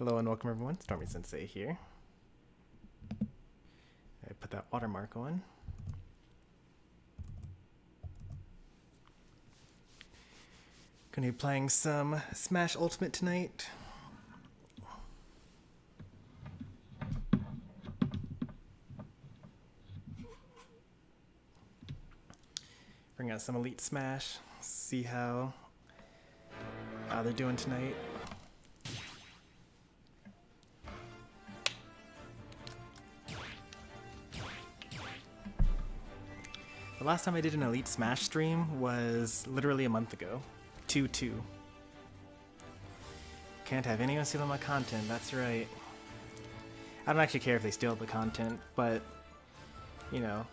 Hello and welcome everyone, Stormy Sensei here. I put that watermark on. Gonna be playing some Smash Ultimate tonight. Bring out some Elite Smash, see how they're doing tonight. The last time I did an Elite Smash stream was literally a month ago. 2-2. Can't have anyone stealing my content, that's right. I don't actually care if they steal the content, but, you know.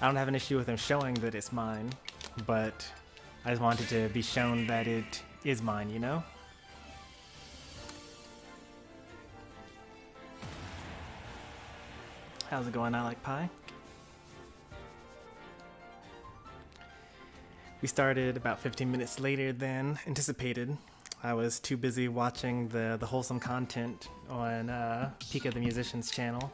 I don't have an issue with them showing that it's mine, but I just wanted to be shown that it is mine, you know? How's it going, I Like Pie? We started about 15 minutes later than anticipated. I was too busy watching the wholesome content on Pika the Musician's channel.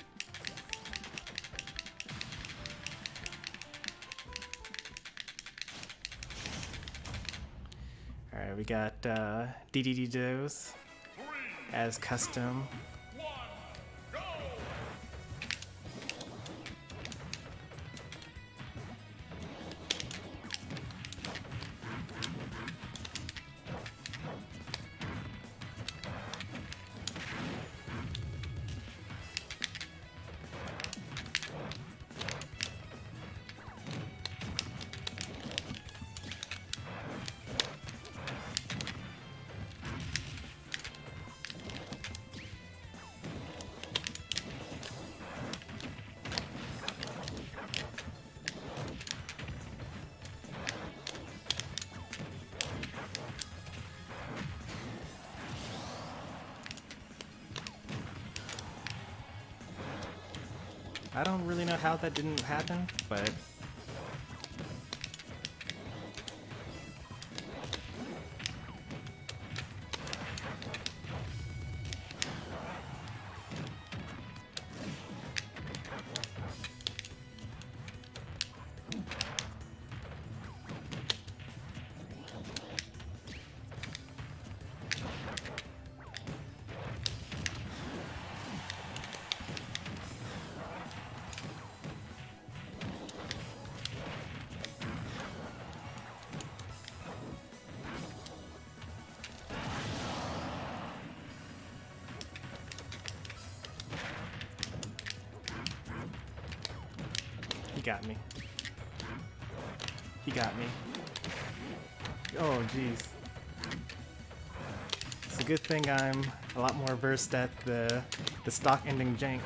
Alright, we got Dedede as custom. I don't really know how that didn't happen, but he got me. He got me. Oh, jeez. It's a good thing I'm a lot more versed at the stock ending jank.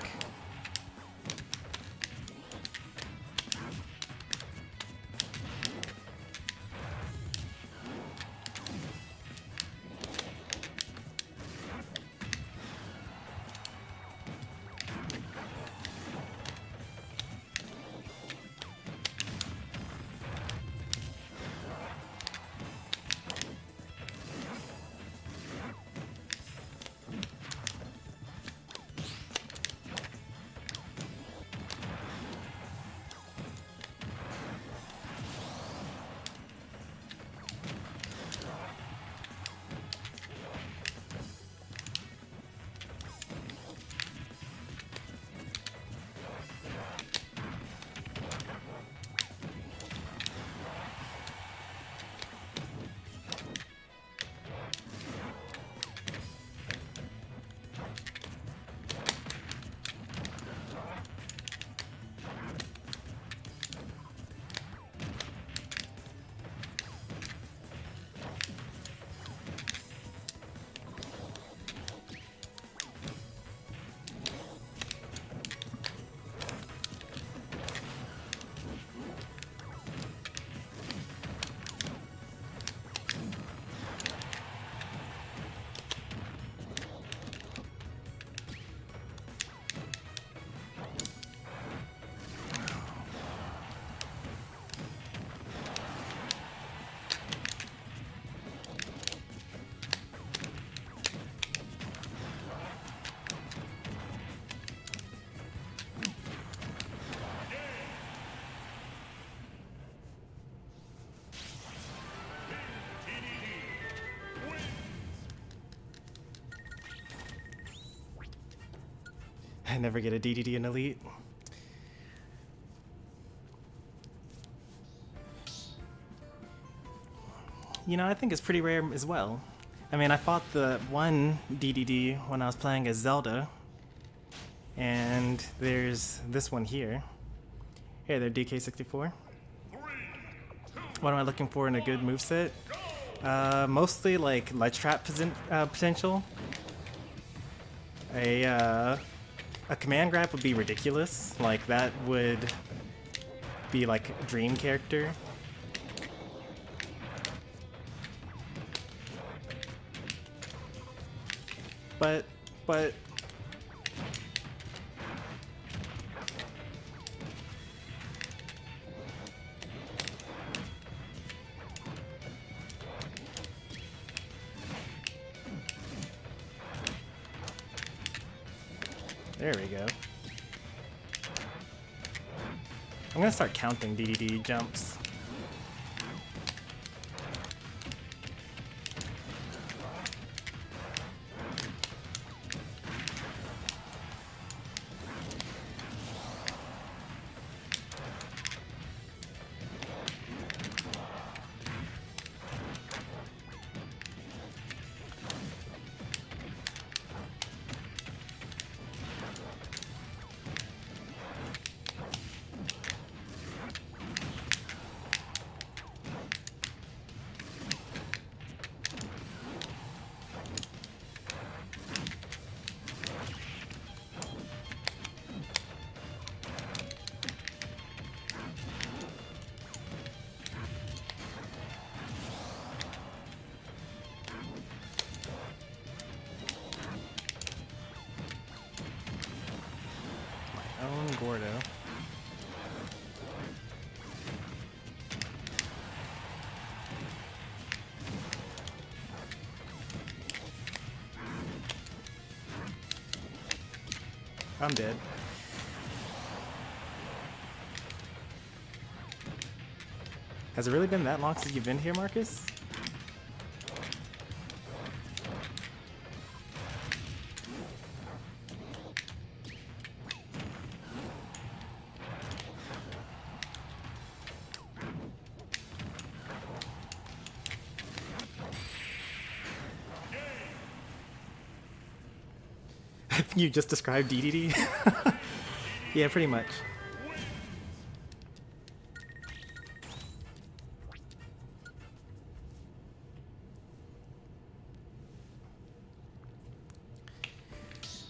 I never get a DDD in Elite. You know, I think it's pretty rare as well. I mean, I fought the one DDD when I was playing as Zelda, and there's this one here. Hey there, DK64. What am I looking for in a good moveset? Mostly like ledge trap potential. A command grab would be ridiculous. Like that would be like a dream character. But there we go. I'm gonna start counting DDD jumps. Gordo. I'm dead. Has it really been that long since you've been here, Marcus? You just described DDD? Yeah, pretty much.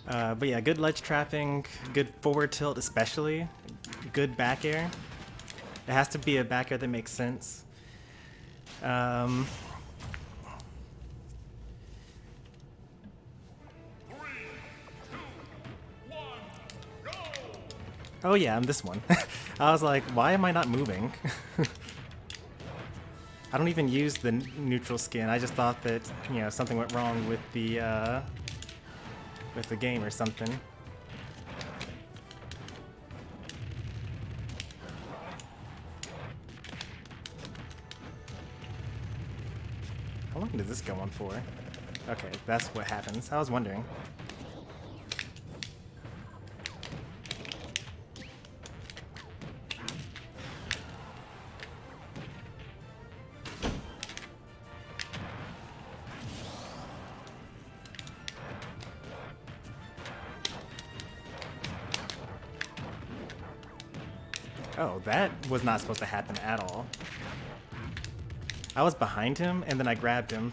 But yeah, good ledge trapping, good forward tilt especially, good back air. It has to be a back air that makes sense. Oh yeah, I'm this one. I was like, why am I not moving? I don't even use the neutral skin. I just thought that, you know, something went wrong with the game or something. How long does this go on for? Okay, that's what happens. I was wondering. Oh, that was not supposed to happen at all. I was behind him, and then I grabbed him.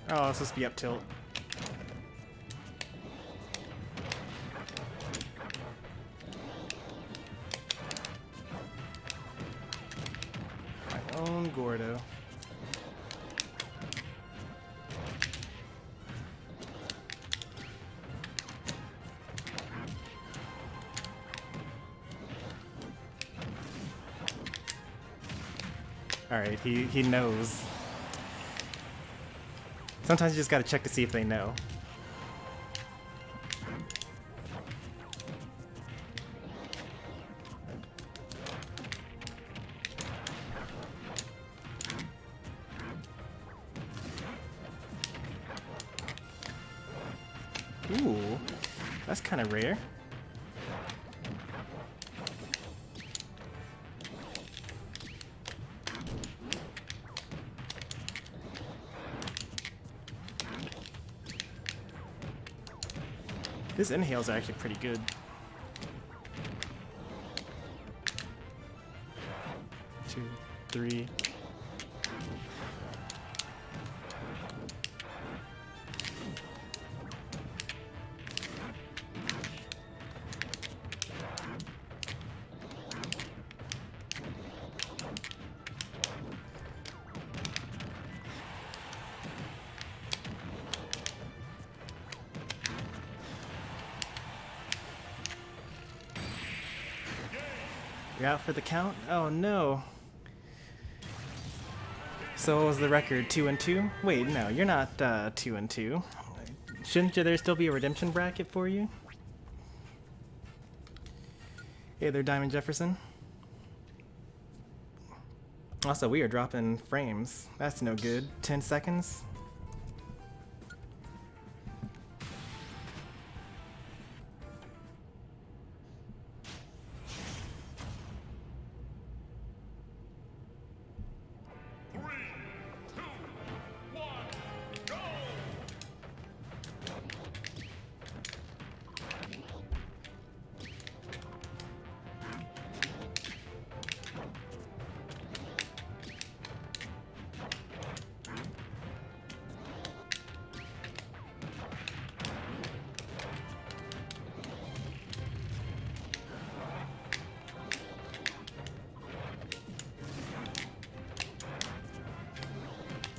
Oh, it's supposed to be up tilt. My own Gordo. Alright, he knows. Sometimes you just gotta check to see if they know. Ooh, that's kind of rare. His inhales are actually pretty good. Two, three. You're out for the count? Oh no. So what was the record? 2-2? Wait, no, you're not 2-2. Shouldn't there still be a redemption bracket for you? Hey there, Diamond Jefferson. Also, we are dropping frames. That's no good. 10 seconds?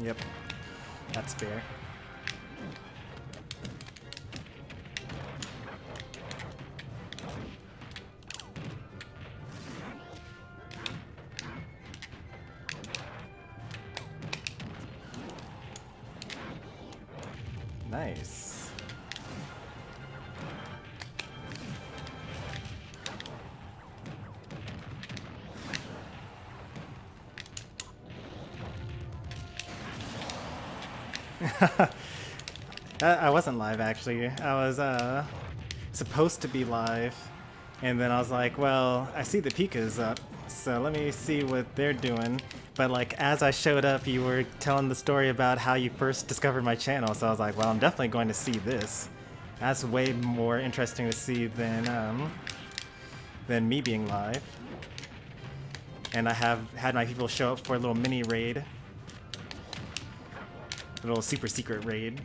Yep, that's fair. Nice. I wasn't live actually. I was supposed to be live, and then I was like, well, I see the Pika's up, so let me see what they're doing. But like as I showed up, you were telling the story about how you first discovered my channel, so I was like, well, I'm definitely going to see this. That's way more interesting to see than me being live. And I have had my people show up for a little mini raid. A little super secret raid.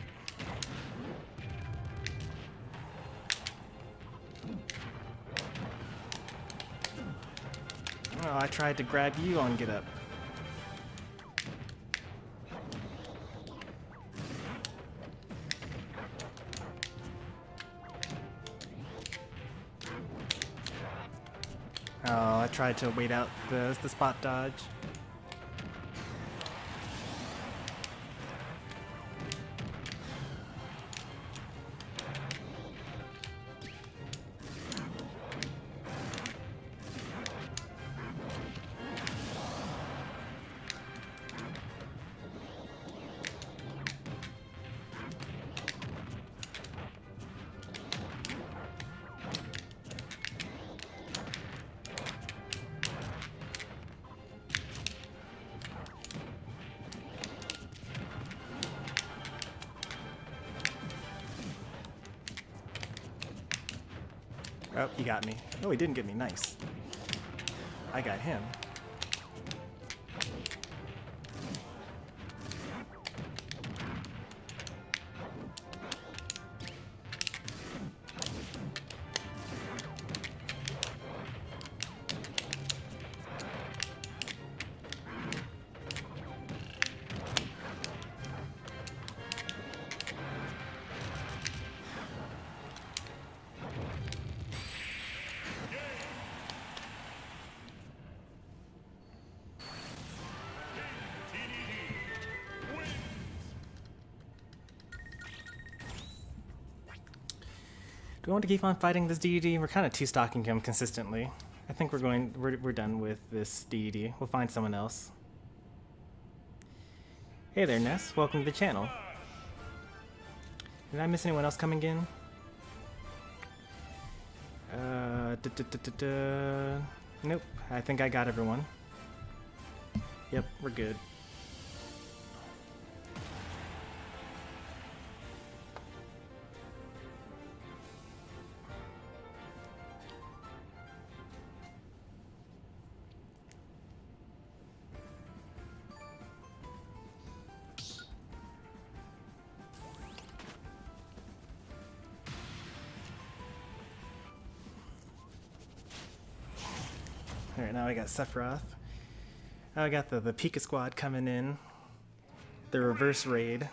Oh, I tried to grab you on Get Up. Oh, I tried to wait out the spot dodge. Oh, he got me. Oh, he didn't get me. Nice. I got him. Do we want to keep on fighting this Dedede? We're kind of two-stocking him consistently. I think we're done with this Dedede. We'll find someone else. Hey there, Ness. Welcome to the channel. Did I miss anyone else coming in? Nope. I think I got everyone. Yep, we're good. Alright, now I got Sephiroth. I got the Pika squad coming in. The reverse raid.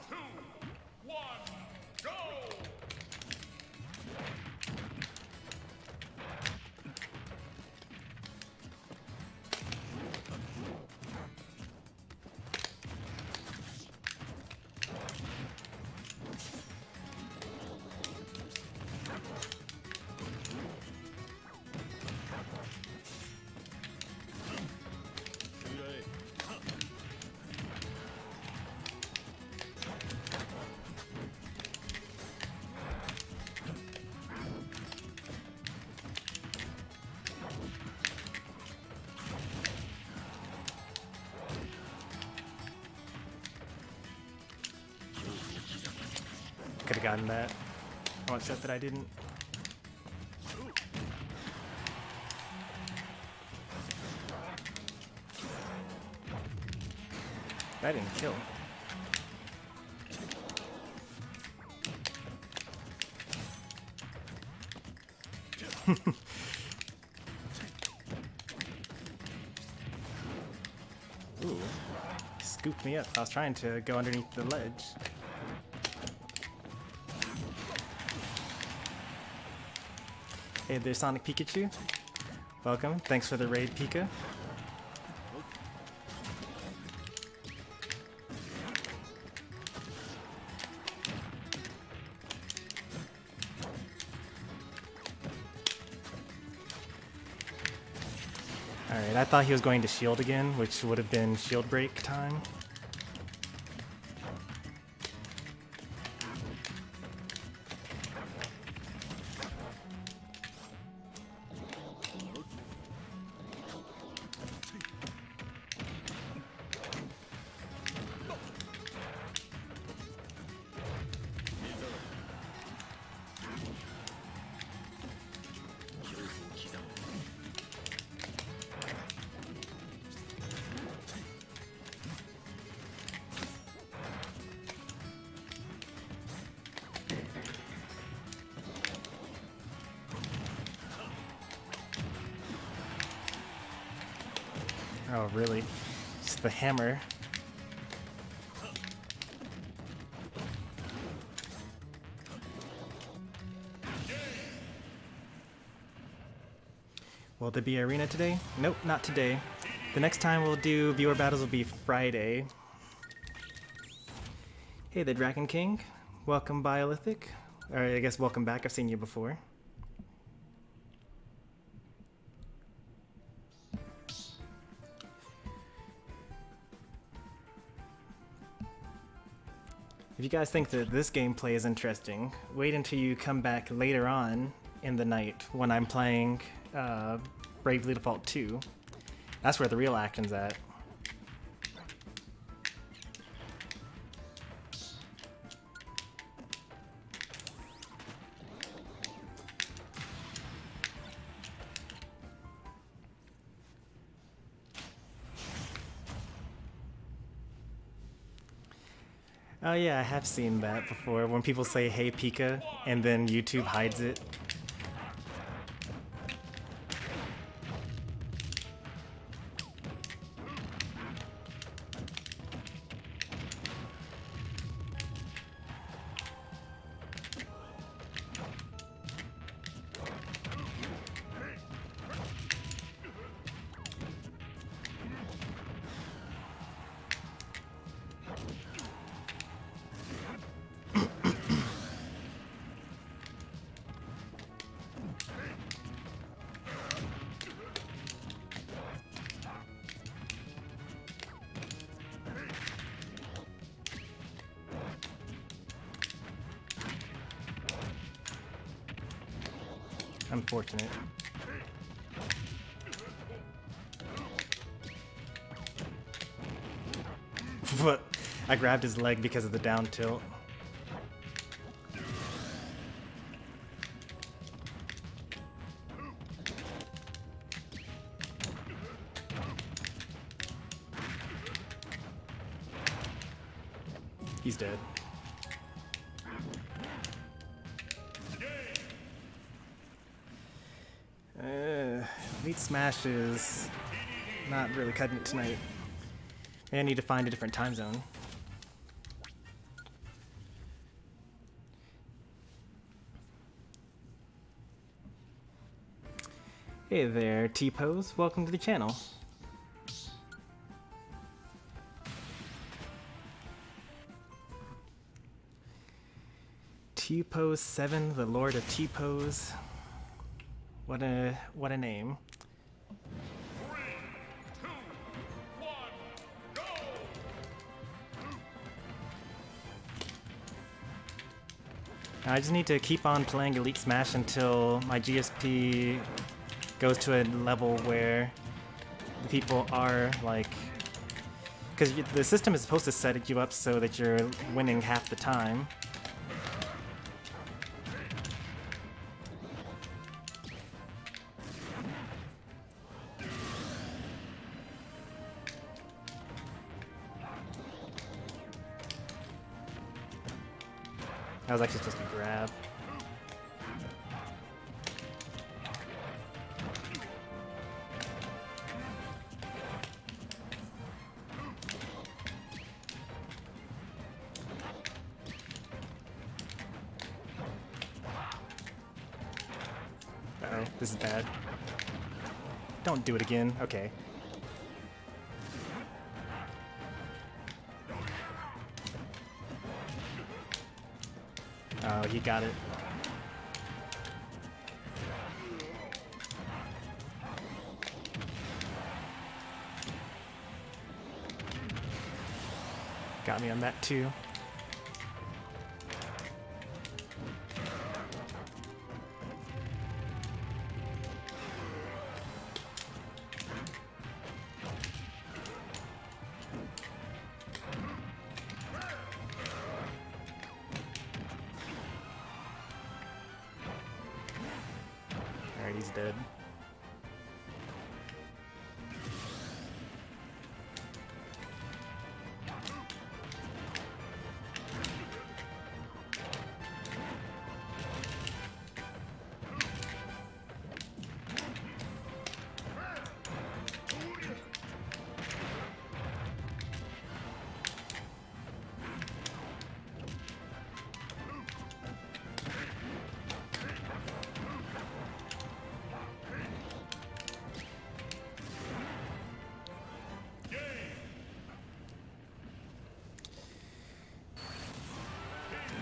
Could have gotten that. I'm upset that I didn't. That didn't kill. Ooh, scooped me up. I was trying to go underneath the ledge. Hey there, Sonic Pikachu. Welcome. Thanks for the raid, Pika. Alright, I thought he was going to shield again, which would have been shield break time. Oh, really? Just the hammer. Will there be arena today? Nope, not today. The next time we'll do viewer battles will be Friday. Hey, the Dragon King. Welcome, Biolithic. Or I guess welcome back. I've seen you before. If you guys think that this gameplay is interesting, wait until you come back later on in the night when I'm playing Bravely Default 2. That's where the real action's at. Oh yeah, I have seen that before, when people say, "Hey Pika," and then YouTube hides it. Unfortunate. But I grabbed his leg because of the down tilt. He's dead. Elite Smash is not really cutting it tonight. I need to find a different time zone. Hey there, T-Pose. Welcome to the channel. T-Pose 7, the Lord of T-Pose. What a name. 3, 2, 1, go! I just need to keep on playing Elite Smash until my GSP goes to a level where the people are like, because the system is supposed to set you up so that you're winning half the time. I was actually supposed to grab. Uh-oh, this is bad. Don't do it again. Okay. Oh, he got it. Got me on that too. Alright, he's dead.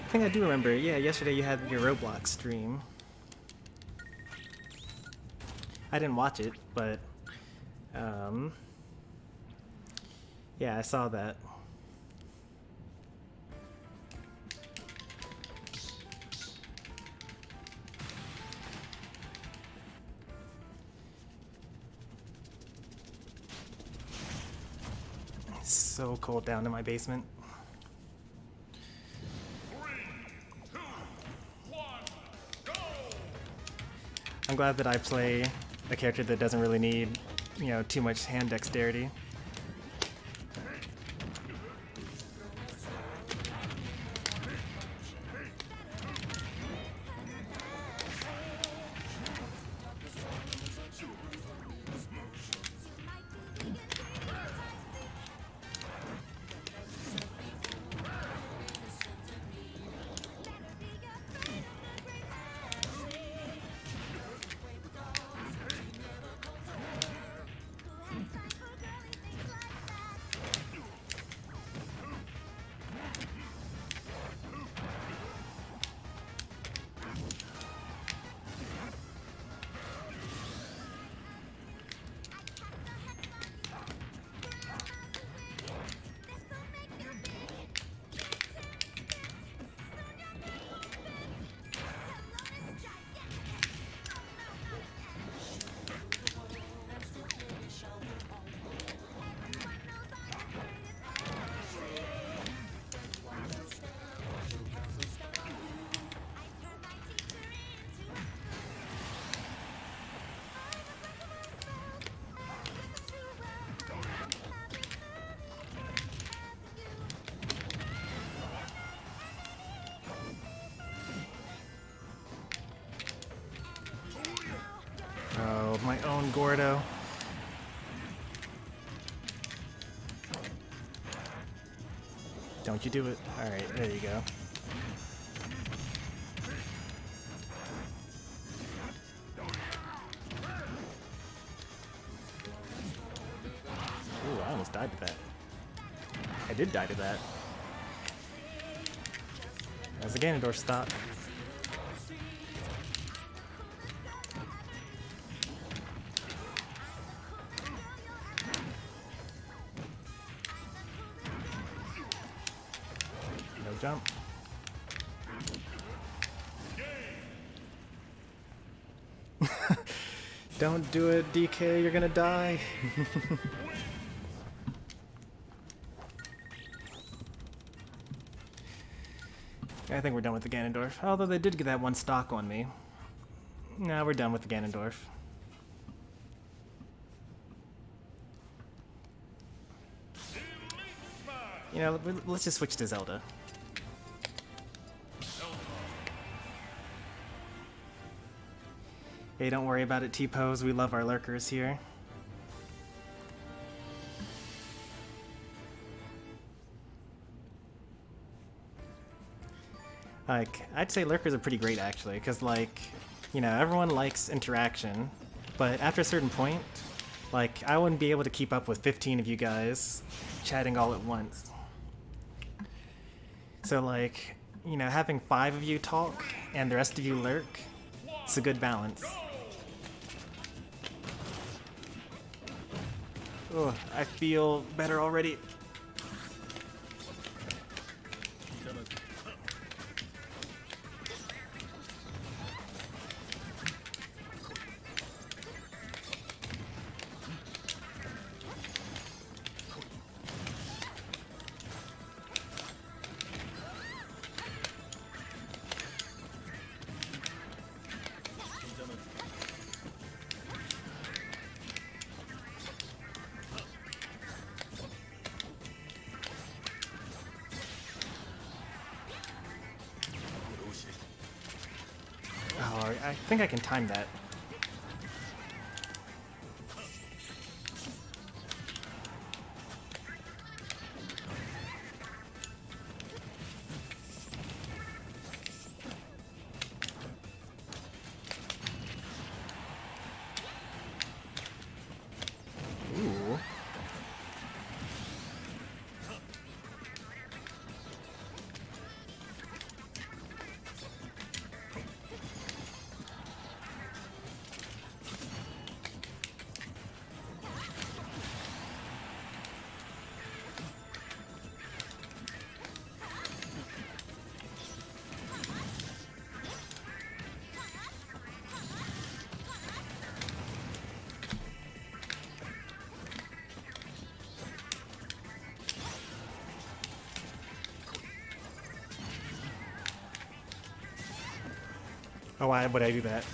I think I do remember. Yeah, yesterday you had your Roblox stream. I didn't watch it, but yeah, I saw that. It's so cold down in my basement. I'm glad that I play a character that doesn't really need, you know, too much hand dexterity. own Gordo. Don't you do it. Alright, there you go. Ooh, I almost died to that. I did die to that. As the Ganondorf stock. No jump. Don't do it, DK, you're gonna die. I think we're done with the Ganondorf. Although they did get that one stock on me. No, we're done with the Ganondorf. You know, let's just switch to Zelda. Hey, don't worry about it, T-Pose. We love our lurkers here. Like, I'd say lurkers are pretty great, actually, because, like, you know, everyone likes interaction, but after a certain point, like, I wouldn't be able to keep up with 15 of you guys chatting all at once. So, like, you know, having 5 of you talk and the rest of you lurk, it's a good balance. Oh, I feel better already. Oh, I think I can time that. Ooh. Oh, why would I do that?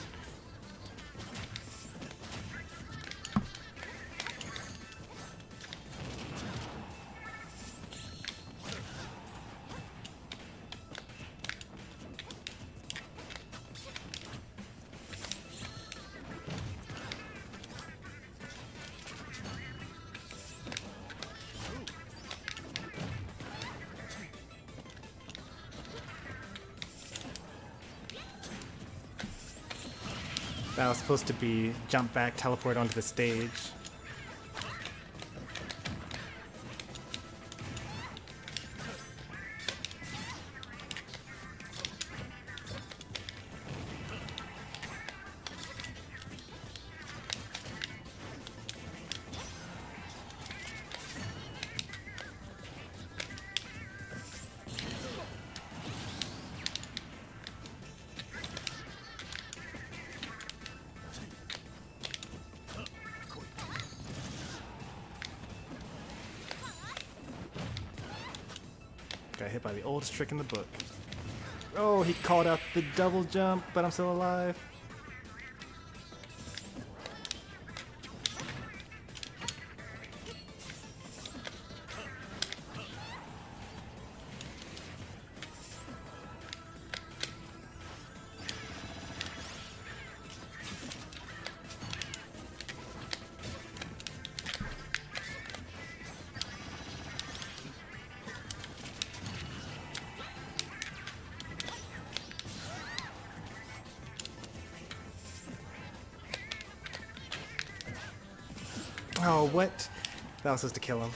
That was supposed to be jump back, teleport onto the stage. Got hit by the oldest trick in the book. Oh, he called out the double jump, but I'm still alive. Oh, what? That was supposed to kill him.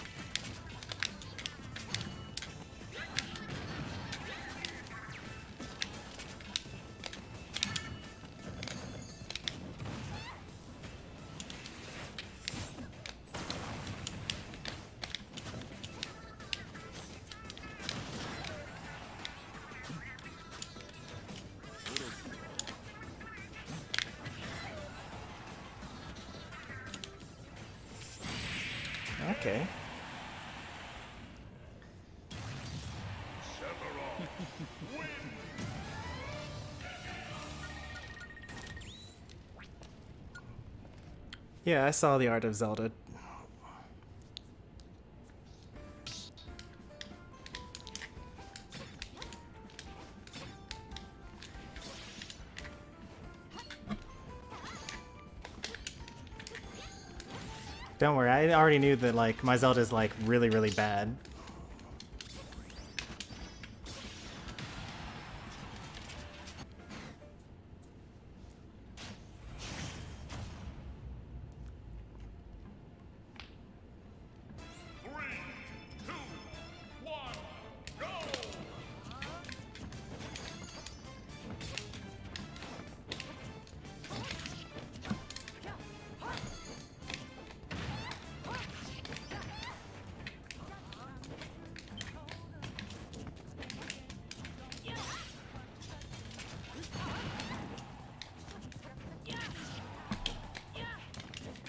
Okay. Yeah, I saw the art of Zelda. Don't worry, I already knew that like my Zelda's like really, really bad.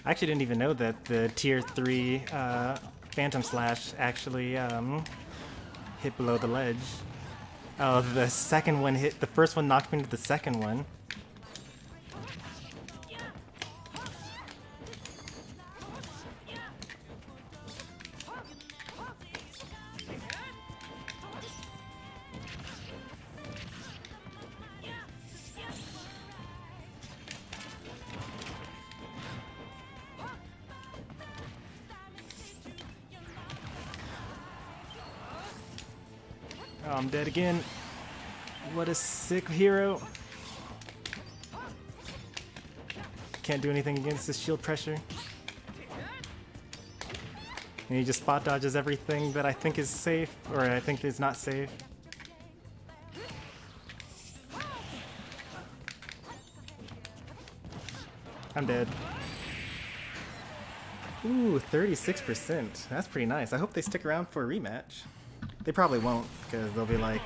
I actually didn't even know that the tier 3 Phantom Slash actually hit below the ledge. Oh, the second one hit, the first one knocked me into the second one. Oh, I'm dead again. What a sick hero. Can't do anything against this shield pressure. And he just spot dodges everything that I think is safe, or I think is not safe. I'm dead. Ooh, 36%. That's pretty nice. I hope they stick around for a rematch. They probably won't, because they'll be like,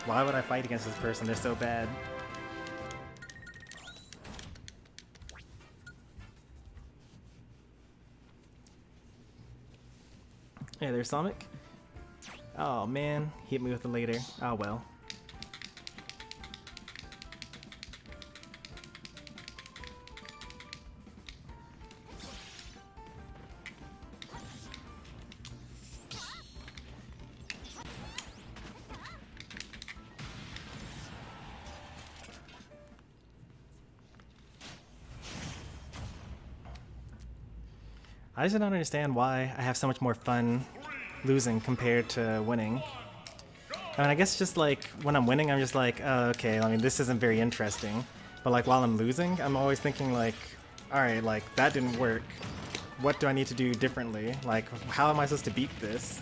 why would I fight against this person? They're so bad. Hey there, Sonic. Oh man, he hit me with it later. Oh well. I just don't understand why I have so much more fun losing compared to winning. I mean, I guess just like when I'm winning, I'm just like, oh, okay, I mean, this isn't very interesting. But like while I'm losing, I'm always thinking like, all right, like that didn't work. What do I need to do differently? Like, how am I supposed to beat this?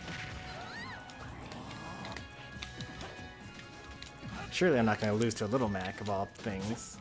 Surely I'm not going to lose to a Little Mac of all things.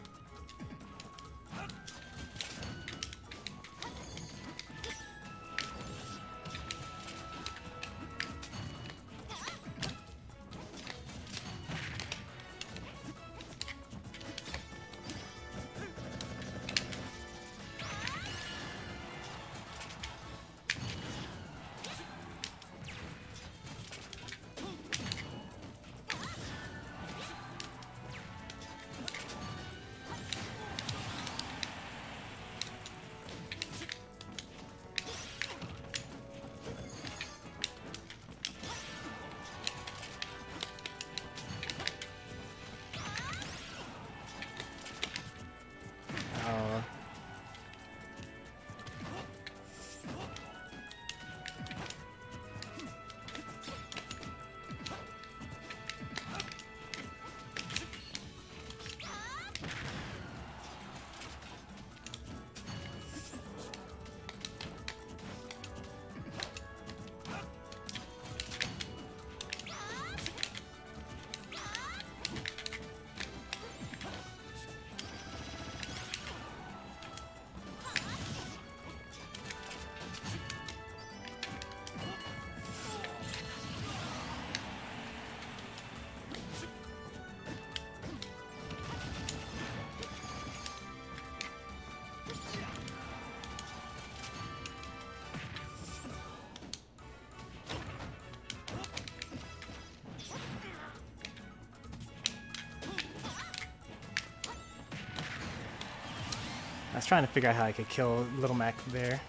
I was trying to figure out how I could kill Little Mac there.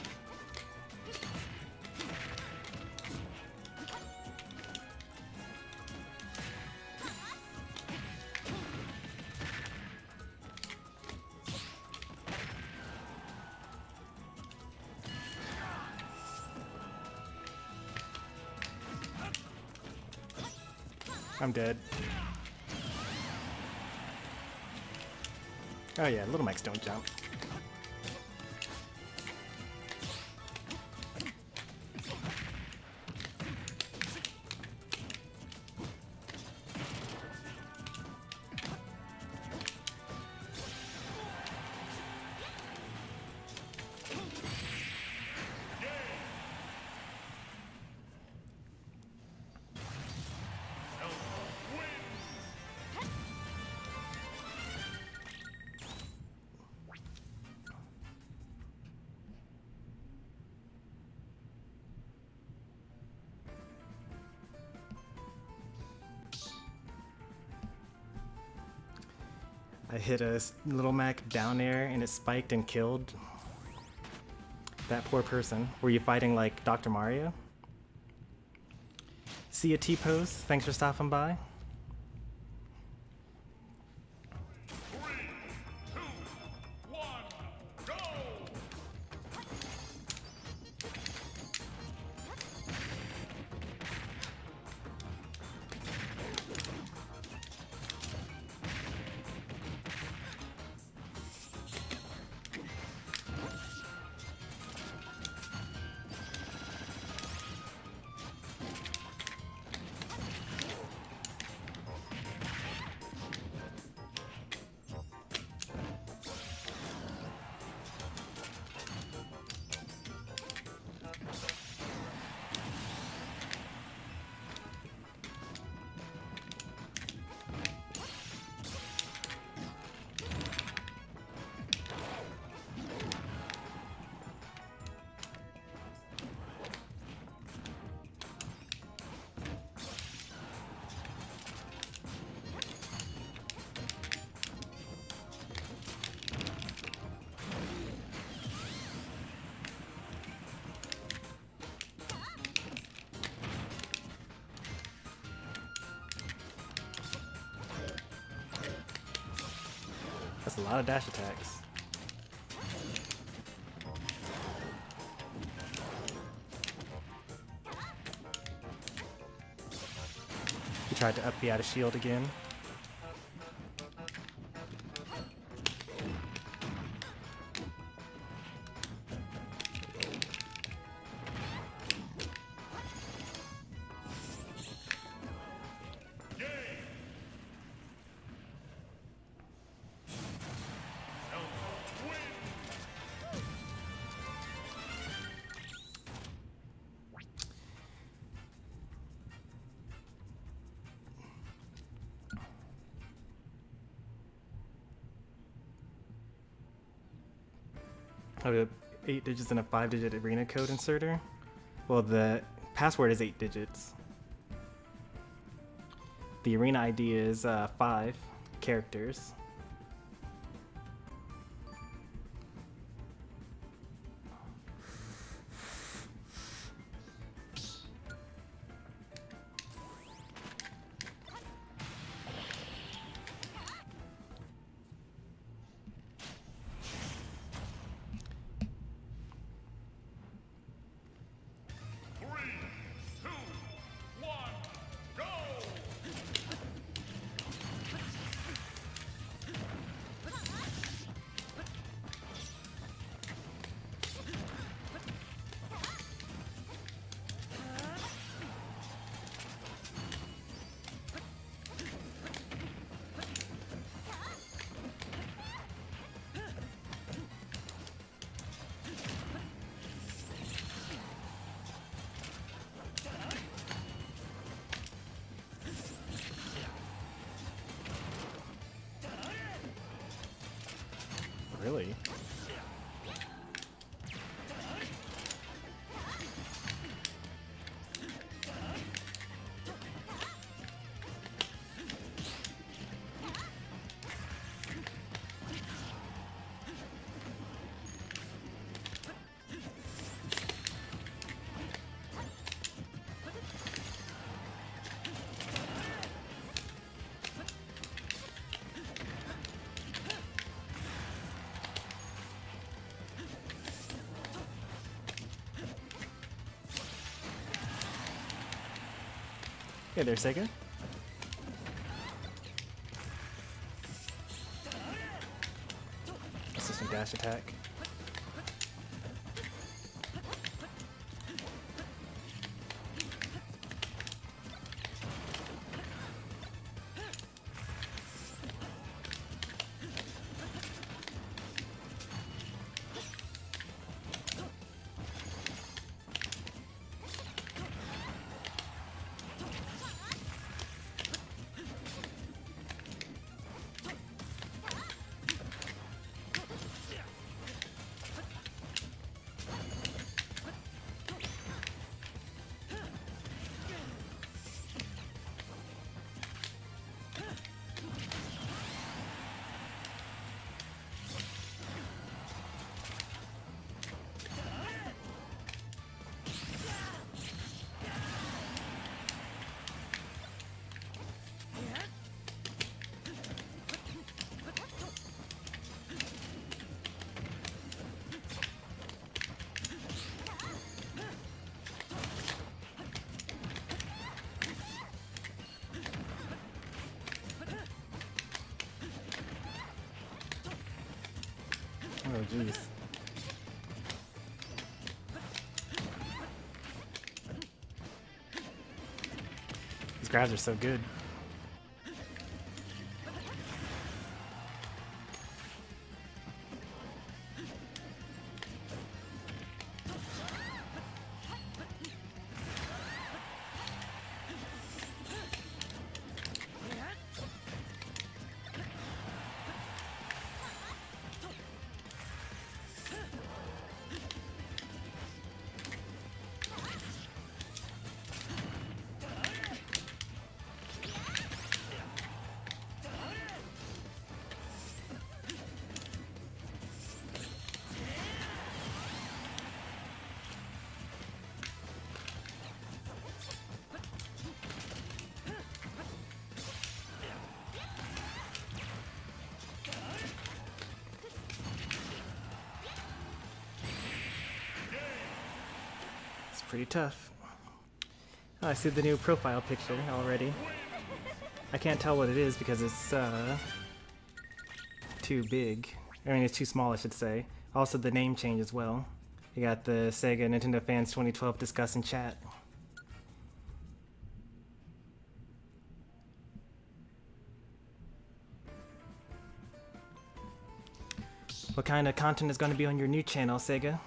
I'm dead. Oh yeah, Little Macs don't jump. I hit a Little Mac down air and it spiked and killed that poor person. Were you fighting like Dr. Mario? See a T-pose, thanks for stopping by. 3, 2, 1, go! That's a lot of dash attacks. He tried to up B out of shield again. Oh, we have 8 digits and a 5-digit arena code inserter. Well, the password is 8 digits. The arena ID is 5 characters. Hey there, Sega. This is some dash attack. Oh, jeez. These grabs are so good. Pretty tough. Oh, I see the new profile picture already. I can't tell what it is because it's too big. I mean, it's too small, I should say. Also, the name change as well. You got the Sega Nintendo Fans 2012 Discuss in chat. What kind of content is going to be on your new channel, Sega?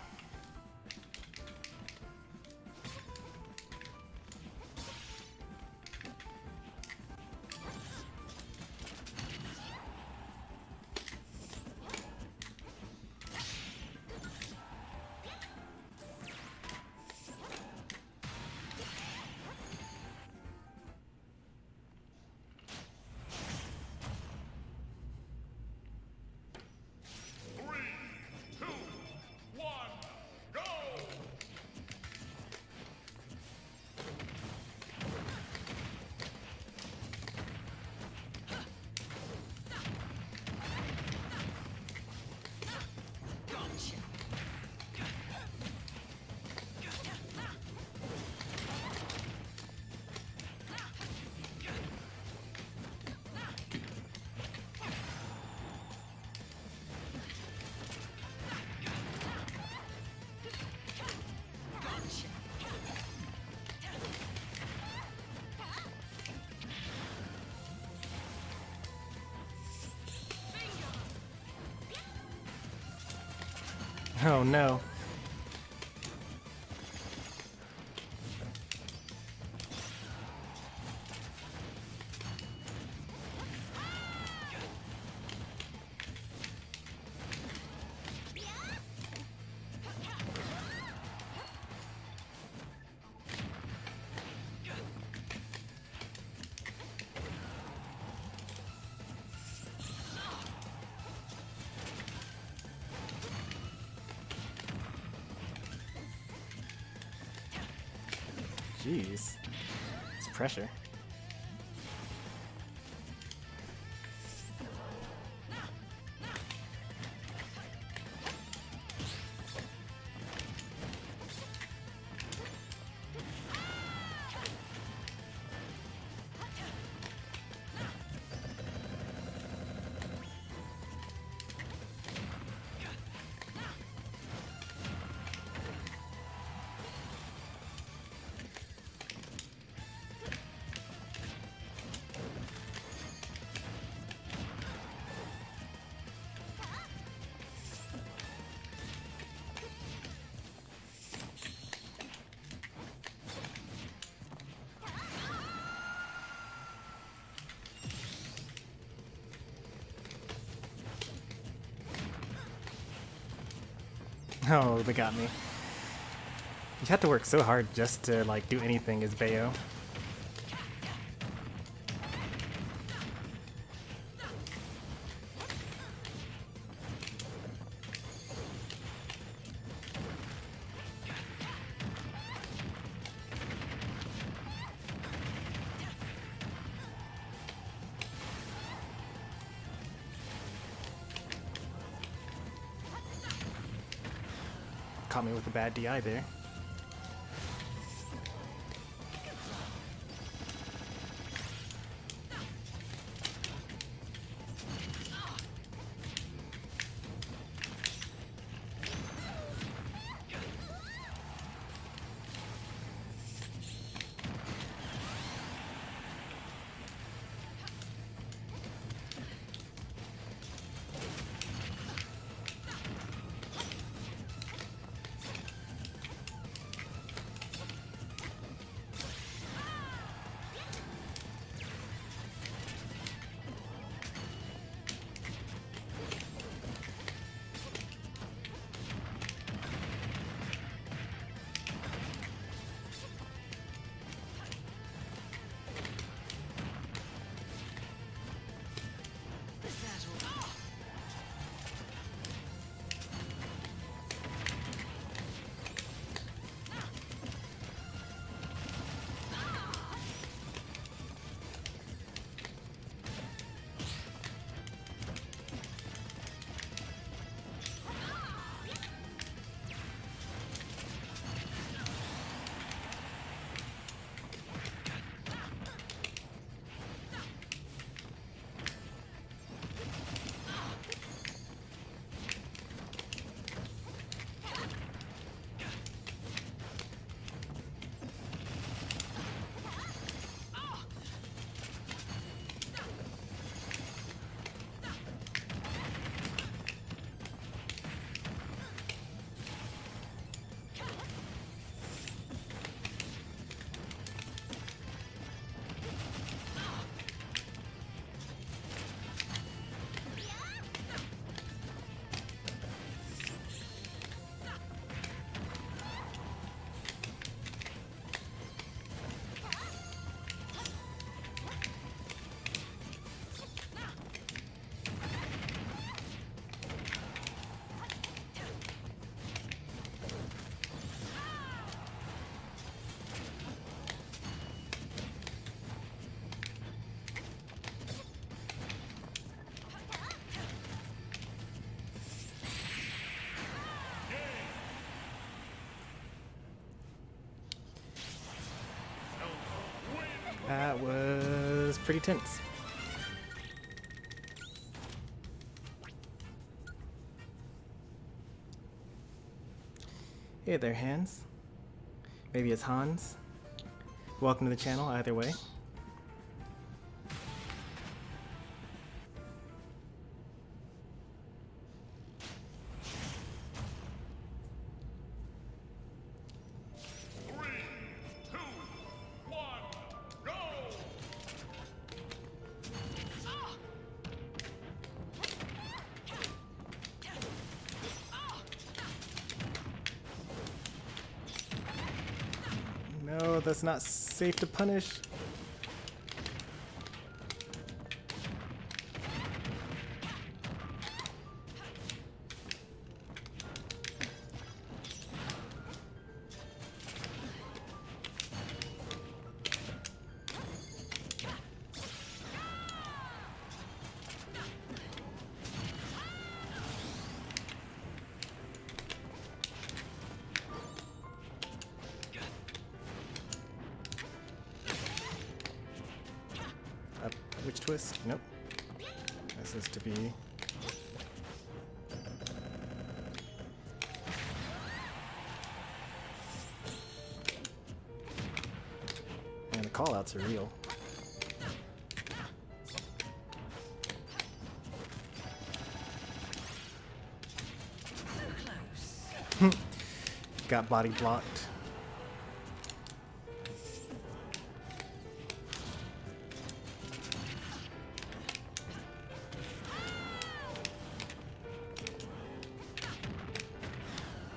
Oh no. Jeez. It's pressure. Oh, they got me. You had to work so hard just to like do anything as Bayo. Caught me with a bad DI there. That was pretty tense. Hey there, Hans. Maybe it's Hans. Welcome to the channel, either way. No, that's not safe to punish. Which twist? Nope. This is to be. And the callouts are real. Got body blocked.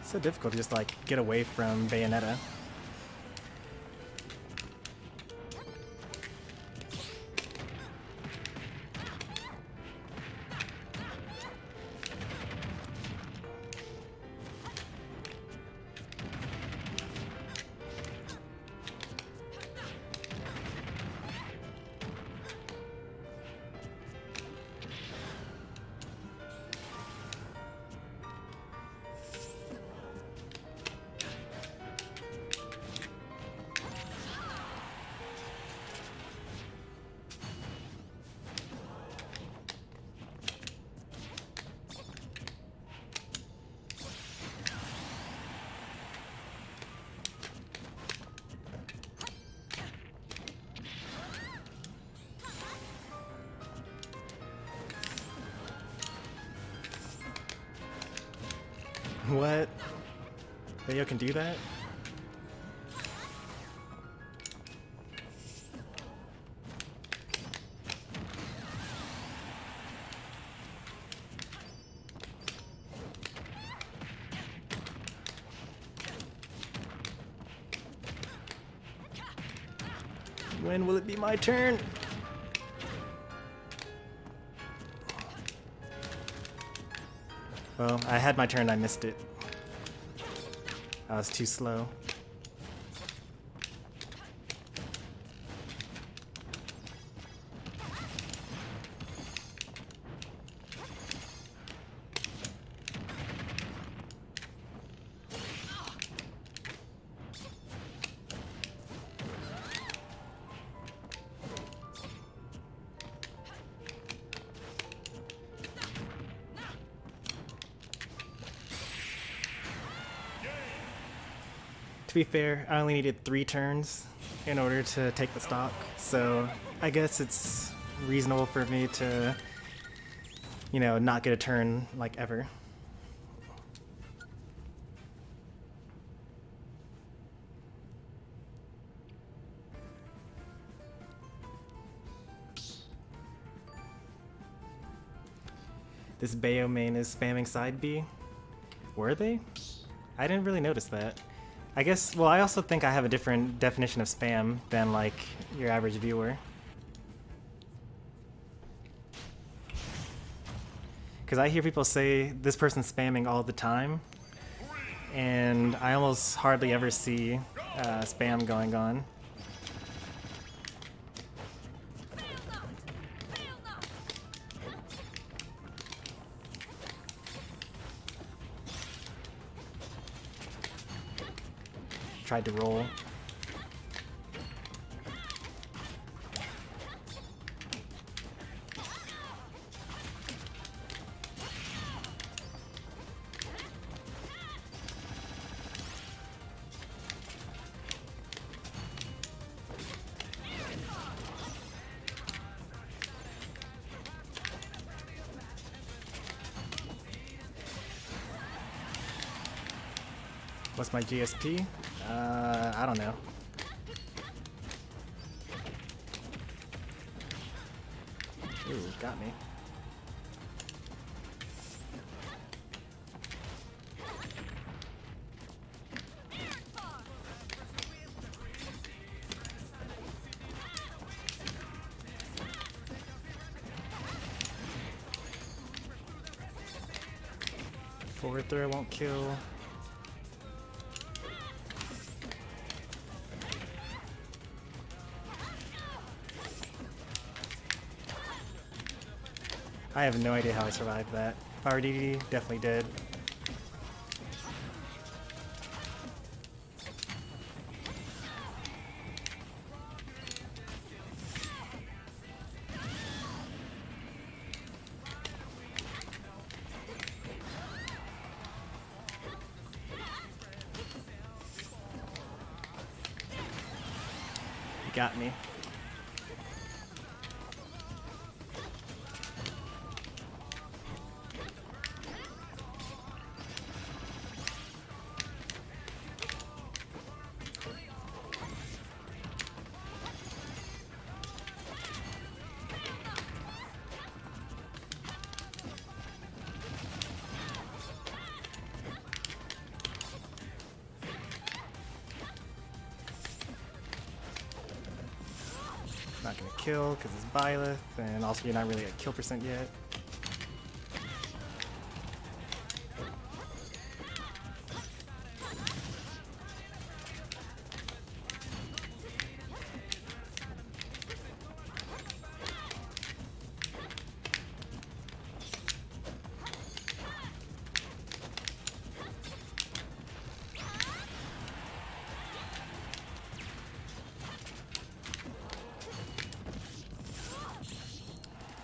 So difficult to just like get away from Bayonetta. What? Bayo can do that? When will it be my turn? Well, I had my turn, I missed it. I was too slow. To be fair, I only needed 3 turns in order to take the stock, so I guess it's reasonable for me to, you know, not get a turn like ever. This Bayo main is spamming side B. Were they? I didn't really notice that. I guess, well, I also think I have a different definition of spam than, like, your average viewer. Because I hear people say this person's spamming all the time, and I almost hardly ever see spam going on. Tried to roll. What's my GSP? I don't know. Ooh, got me. Forward throw won't kill. I have no idea how I survived that. If I were Dedede, definitely did. You got me. Not gonna kill because it's Byleth, and also you're not really at kill percent yet.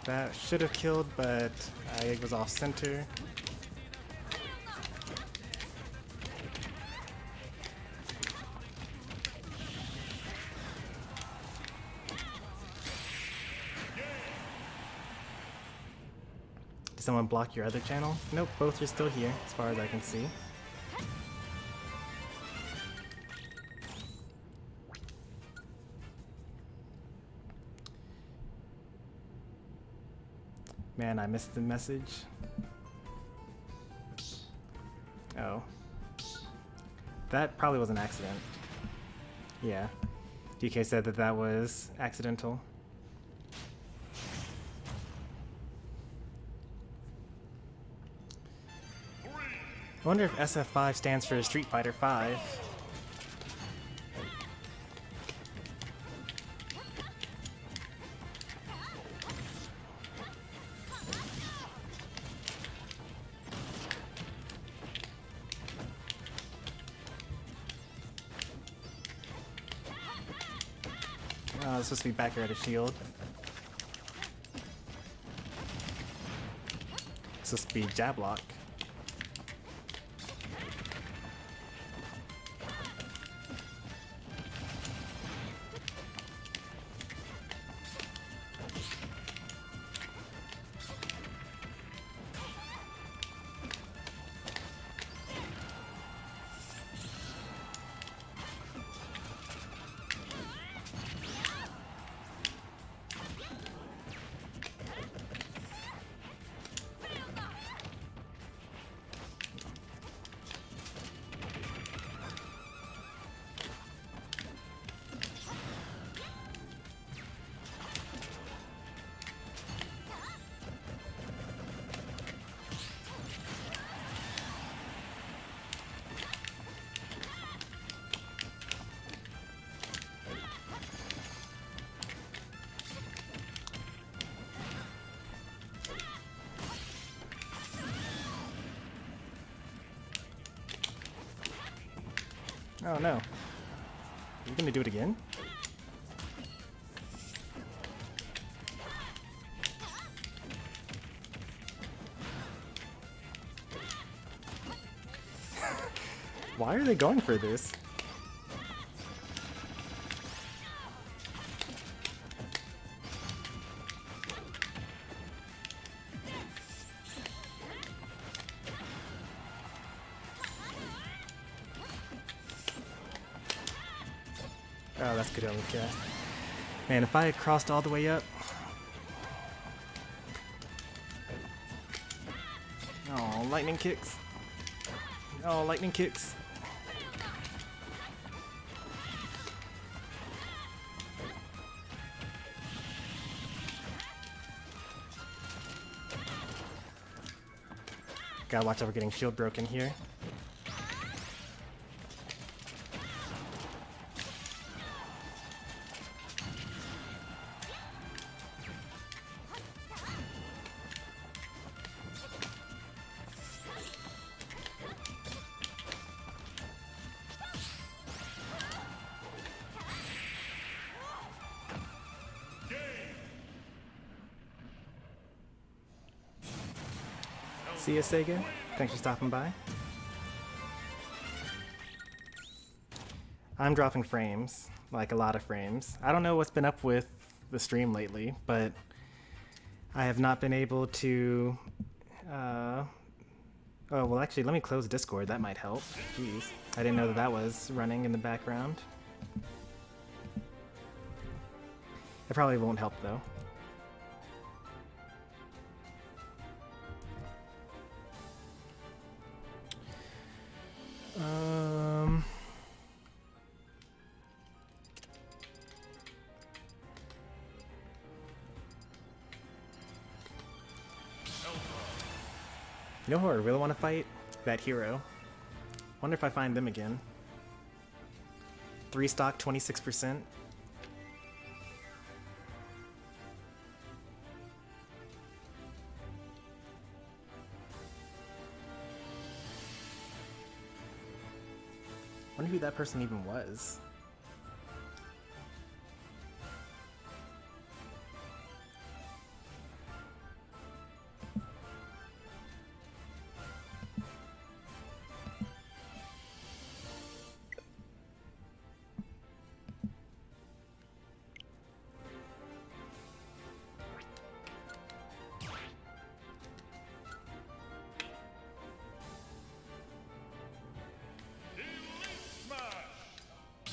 That should have killed, but I was off center. Did someone block your other channel? Nope, both are still here, as far as I can see. Man, I missed the message. Oh. That probably was an accident. Yeah. DK said that that was accidental. I wonder if SF5 stands for Street Fighter 5. It's supposed to be back here at a shield. It's supposed to be jab lock. Oh no. Are you gonna do it again? Why are they going for this? Oh, that's good Elgato. Man, if I had crossed all the way up. Oh, lightning kicks. Oh, lightning kicks. Gotta watch out for getting shield broken here. See ya, Sega. Thanks for stopping by. I'm dropping frames, like a lot of frames. I don't know what's been up with the stream lately, but I have not been able to... Oh, well actually, let me close Discord. That might help. Jeez. I didn't know that that was running in the background. It probably won't help, though. You know who I really want to fight? That hero. Wonder if I find them again. 3 stock, 26%. Wonder who that person even was.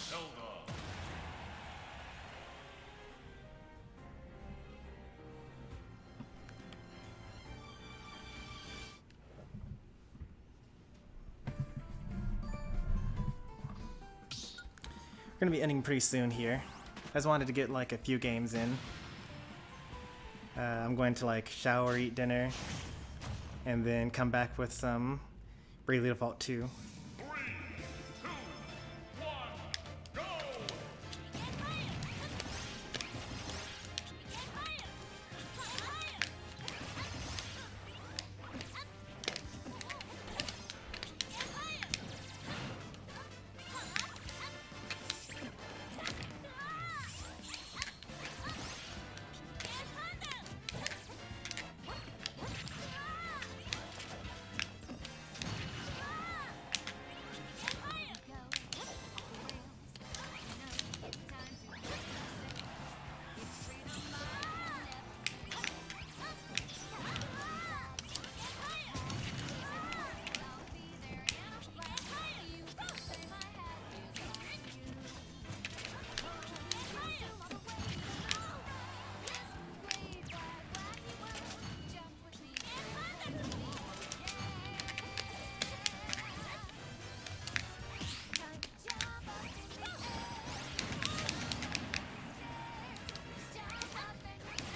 Zelda. We're gonna be ending pretty soon here. I just wanted to get like a few games in. I'm going to like shower, eat dinner, and then come back with some Bravely Default 2. 3, 2, 1, go!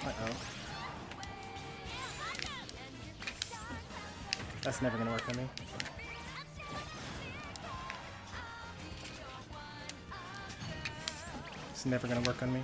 Uh-oh. That's never gonna work on me. It's never gonna work on me.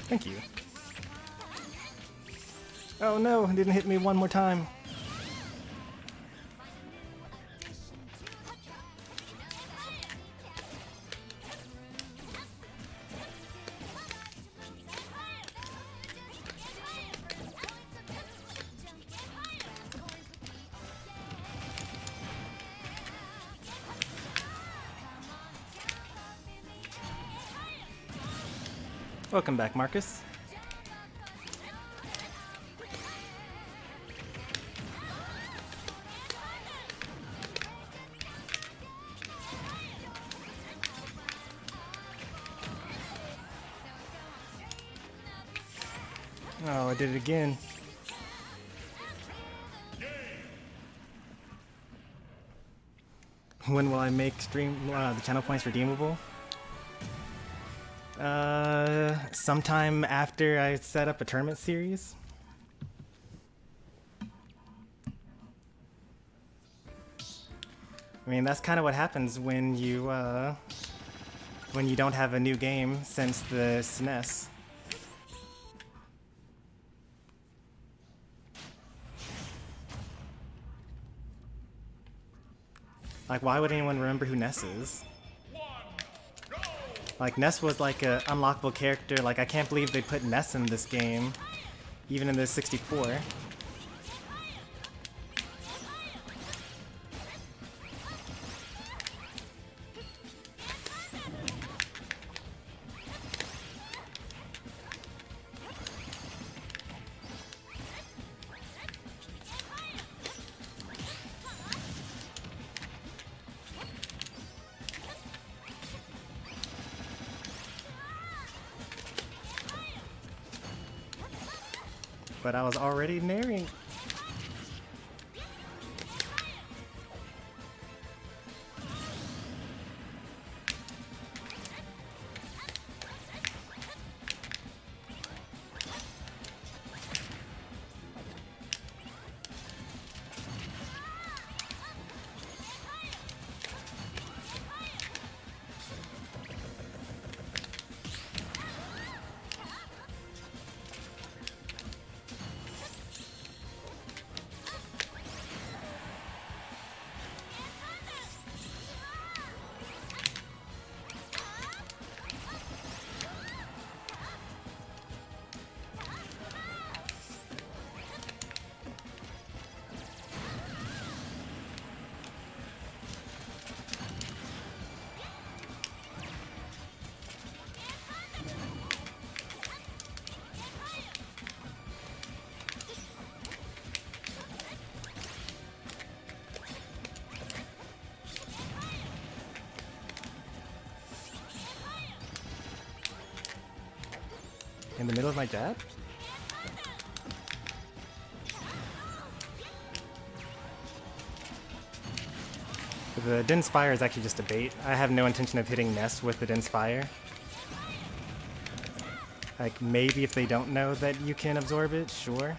Thank you. Oh no, it didn't hit me one more time. Welcome back, Marcus. Oh, I did it again. When will I make the channel points redeemable? Sometime after I set up a tournament series. I mean, that's kind of what happens when you don't have a new game since the SNES. Like, why would anyone remember who Ness is? 1, go! Like, Ness was like a unlockable character. Like, I can't believe they put Ness in this game, even in the 64. But I was already nearing. In the middle of my jab? The Din's Fire is actually just a bait. I have no intention of hitting Ness with the Din's Fire. Like, maybe if they don't know that you can absorb it, sure.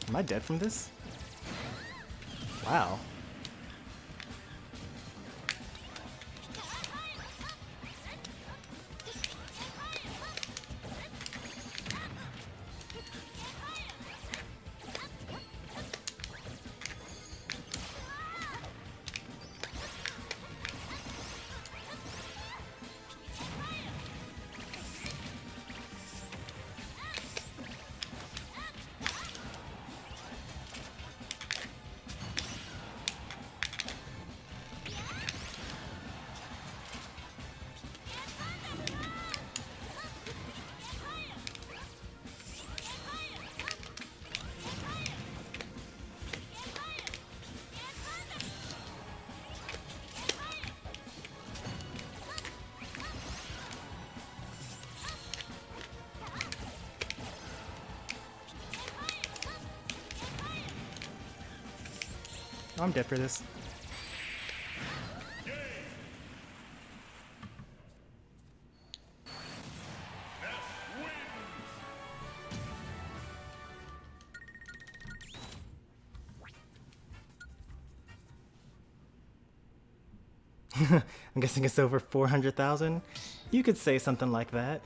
Am I dead from this? Wow. Oh, I'm dead for this. I'm guessing it's over 400,000. You could say something like that.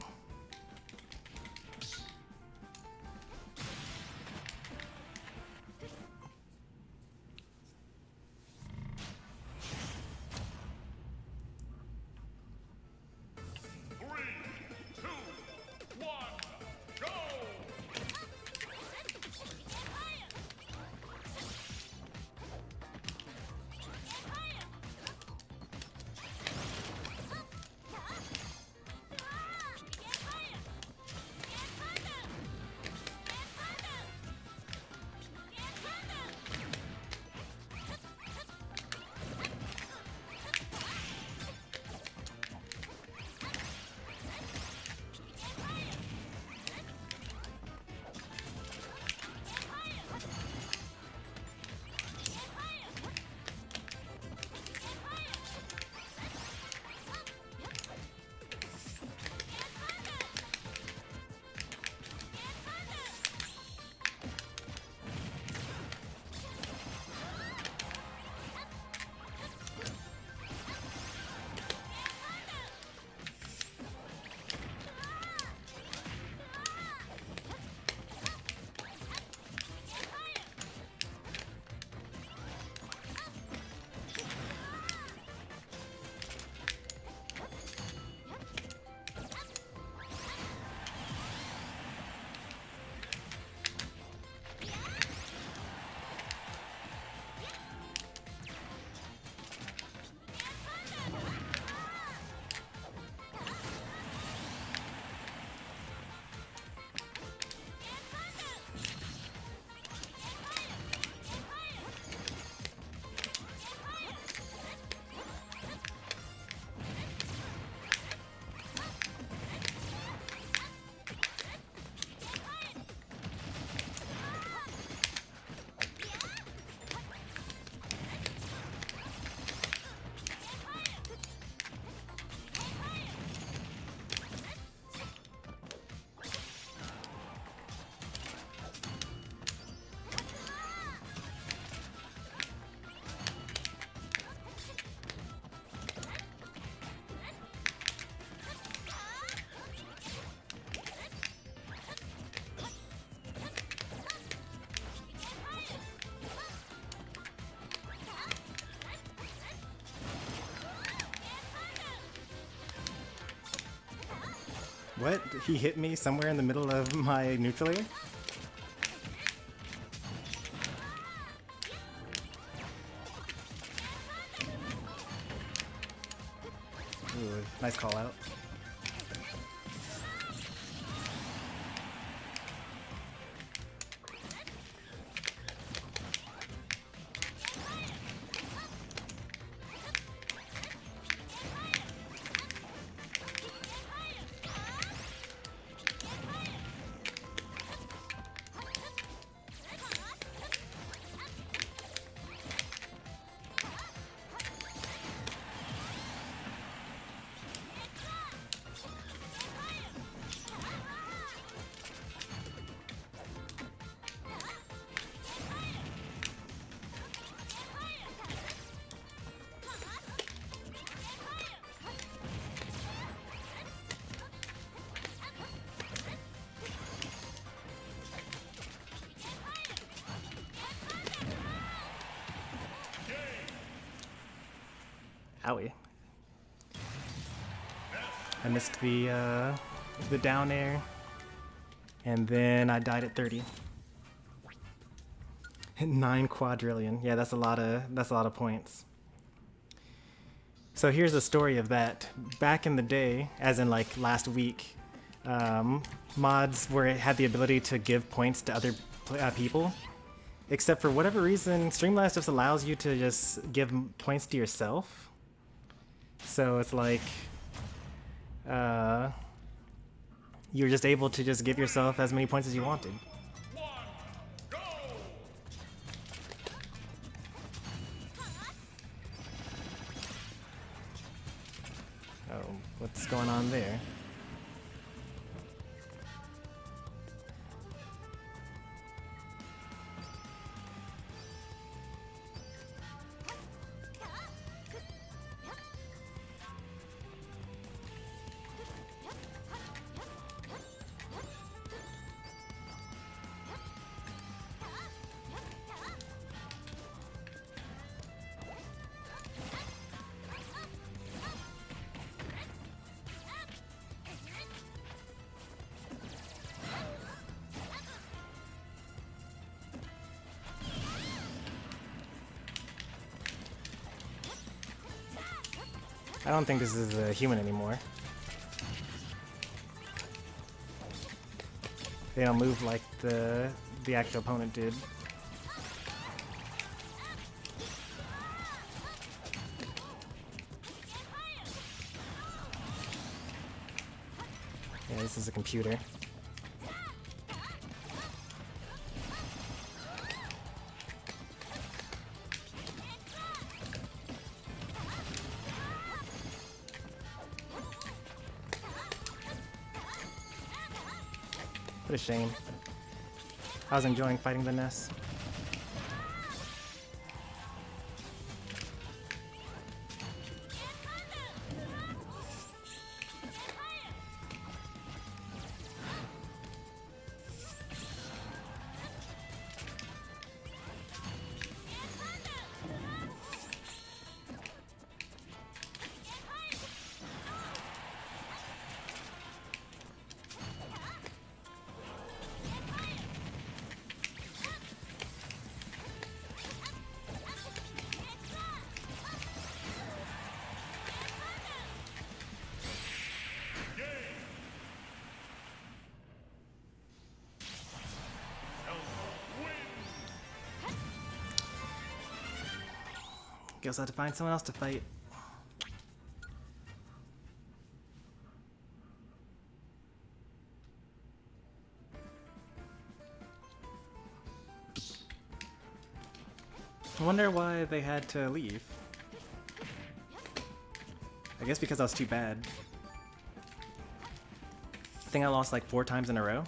What? He hit me somewhere in the middle of my neutral air? Ooh, nice call out. Owie. I missed the down air, and then I died at 30. 9 quadrillion. Yeah, that's a lot of points. So here's the story of that. Back in the day, as in like last week, mods had the ability to give points to other people, except for whatever reason, Streamlabs just allows you to just give points to yourself. So it's like you're just able to just give yourself as many points as you wanted. Oh, what's going on there? I don't think this is a human anymore. They don't move like the actual opponent did. Yeah, this is a computer. What a shame. I was enjoying fighting the Ness. Guess I'll have to find someone else to fight. I wonder why they had to leave. I guess because I was too bad. I think I lost like 4 times in a row.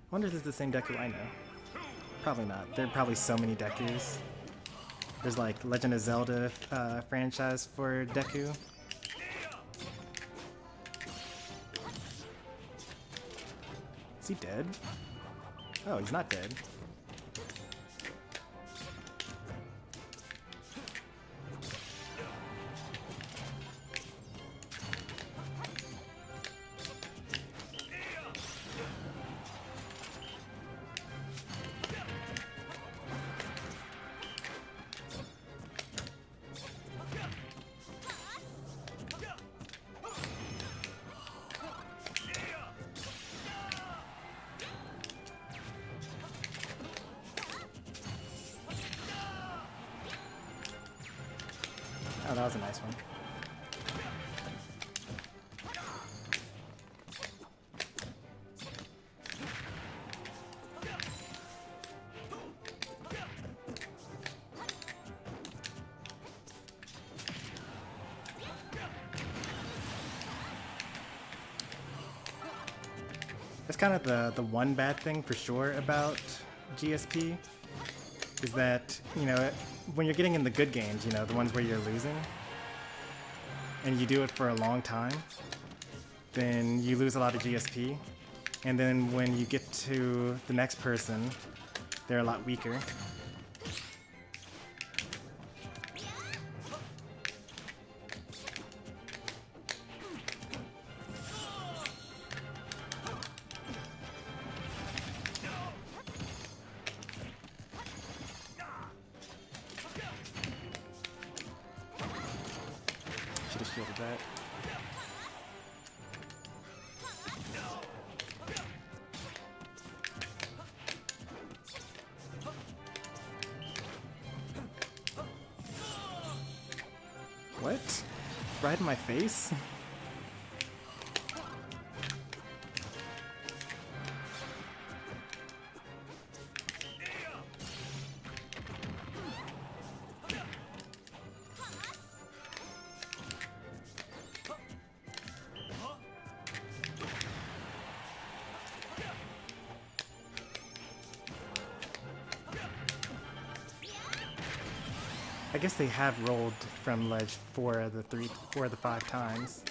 I wonder if this is the same Deku I know. Probably not. There are probably so many Dekus. There's like Legend of Zelda franchise for Deku. Is he dead? Oh, he's not dead. Oh, that was a nice one. That's kind of the one bad thing for sure about GSP is that, you know, when you're getting in the good games, you know, the ones where you're losing, and you do it for a long time, then you lose a lot of GSP. And then when you get to the next person, they're a lot weaker. Should have shielded that. What? Right in my face? I guess they have rolled from ledge 4 of the 5 times.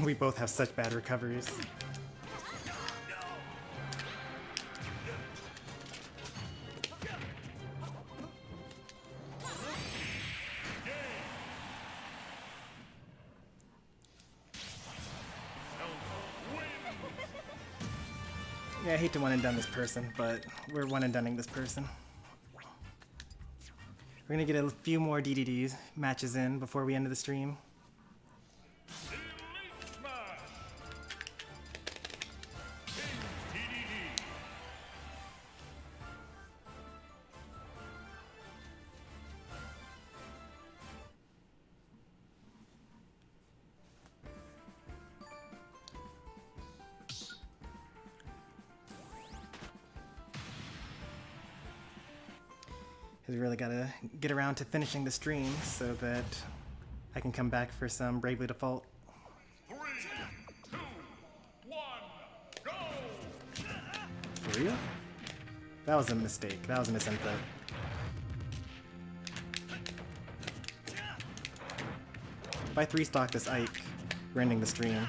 We both have such bad recoveries. Yeah, I hate to one and done this person, but we're one and doneing this person. We're gonna get a few more DDD matches in before we end the stream. We really gotta get around to finishing the stream so that I can come back for some Bravely Default. 3, 2, 1, go! For real? That was a mistake. That was a misinput. If I 3-stock this Ike, we're ending the stream.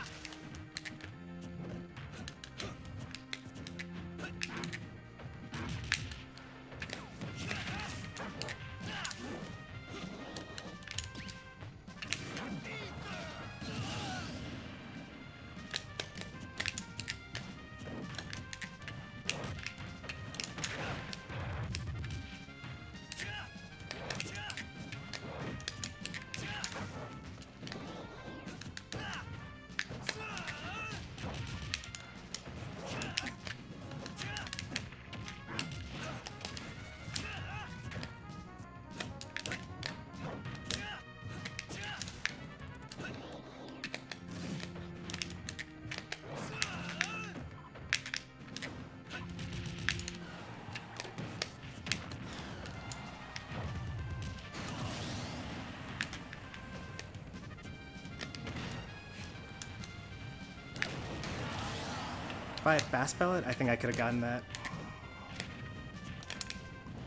If I had fast pellet, I think I could have gotten that.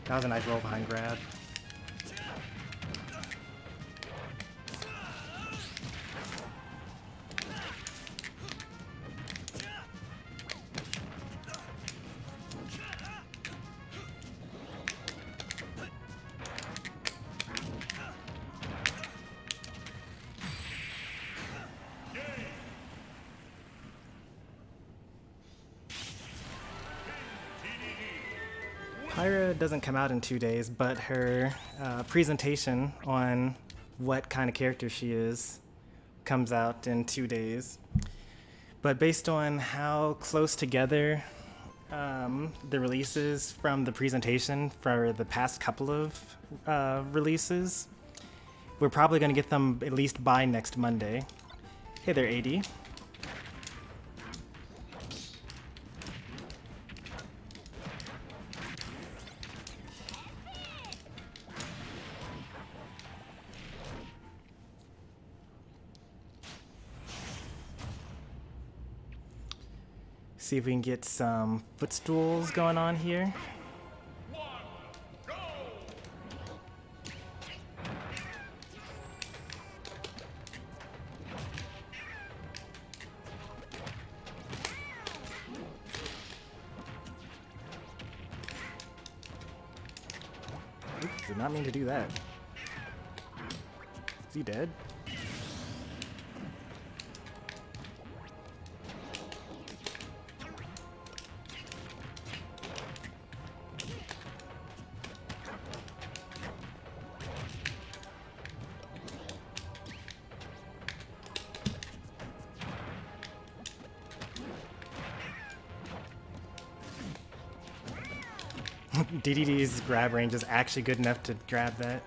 That was a nice roll behind grab. Pyra doesn't come out in 2 days, but her presentation on what kind of character she is comes out in 2 days. But based on how close together the releases from the presentation for the past couple of releases, we're probably going to get them at least by next Monday. Hey there, AD. See if we can get some footstools going on here. Oops, did not mean to do that. Is he dead? Dedede's grab range is actually good enough to grab that.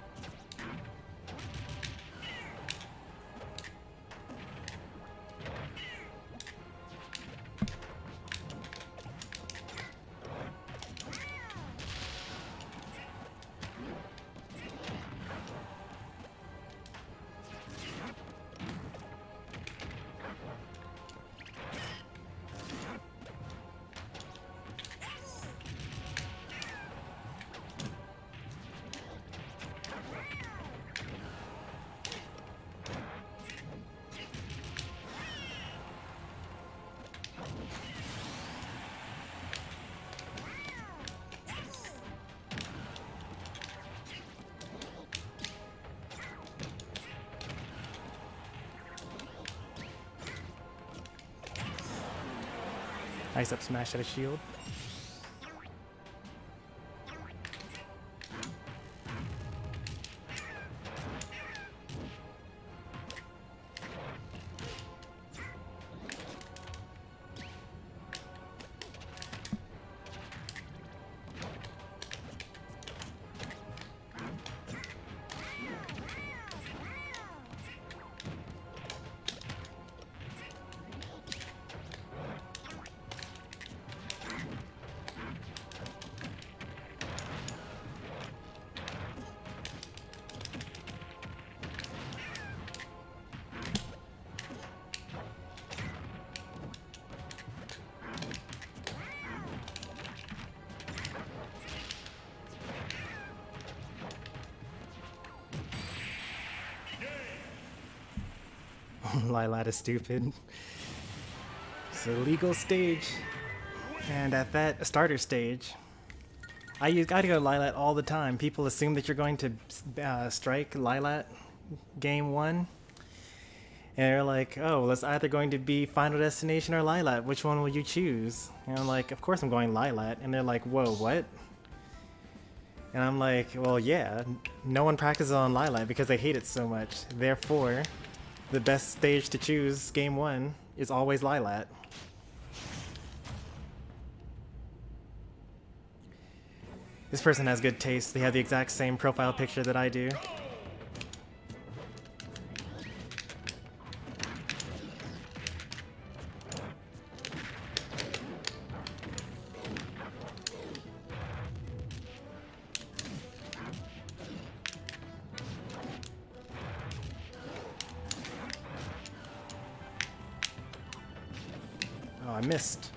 Nice up smash at a shield. Lilat is stupid. It's a legal stage. And at that starter stage, I gotta go Lilat all the time. People assume that you're going to strike Lilat game 1. And they're like, oh, well, it's either going to be Final Destination or Lilat. Which one will you choose? And I'm like, of course I'm going Lilat. And they're like, whoa, what? And I'm like, well, yeah, no one practices on Lilat because they hate it so much. Therefore, the best stage to choose game 1 is always Lilat. This person has good taste. They have the exact same profile picture that I do. Oh, I missed.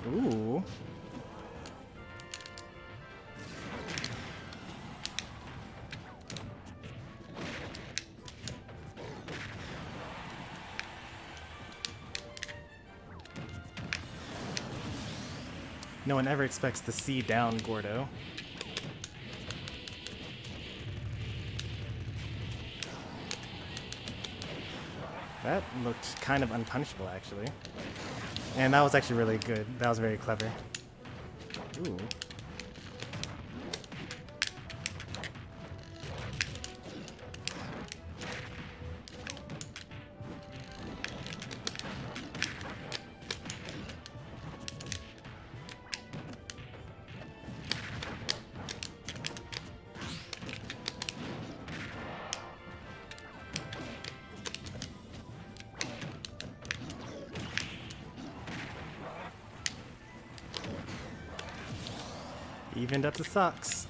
Ooh. No one ever expects to see down Gordo. That looked kind of unpunishable, actually. And that was actually really good. That was very clever. Ooh. Evened up the socks.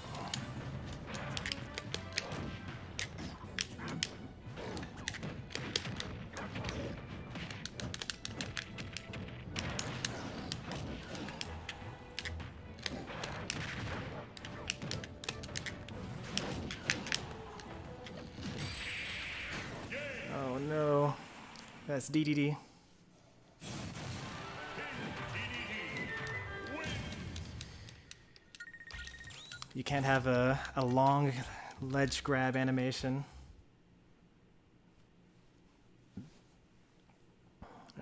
Oh no, that's Dedede. You can't have a long ledge grab animation.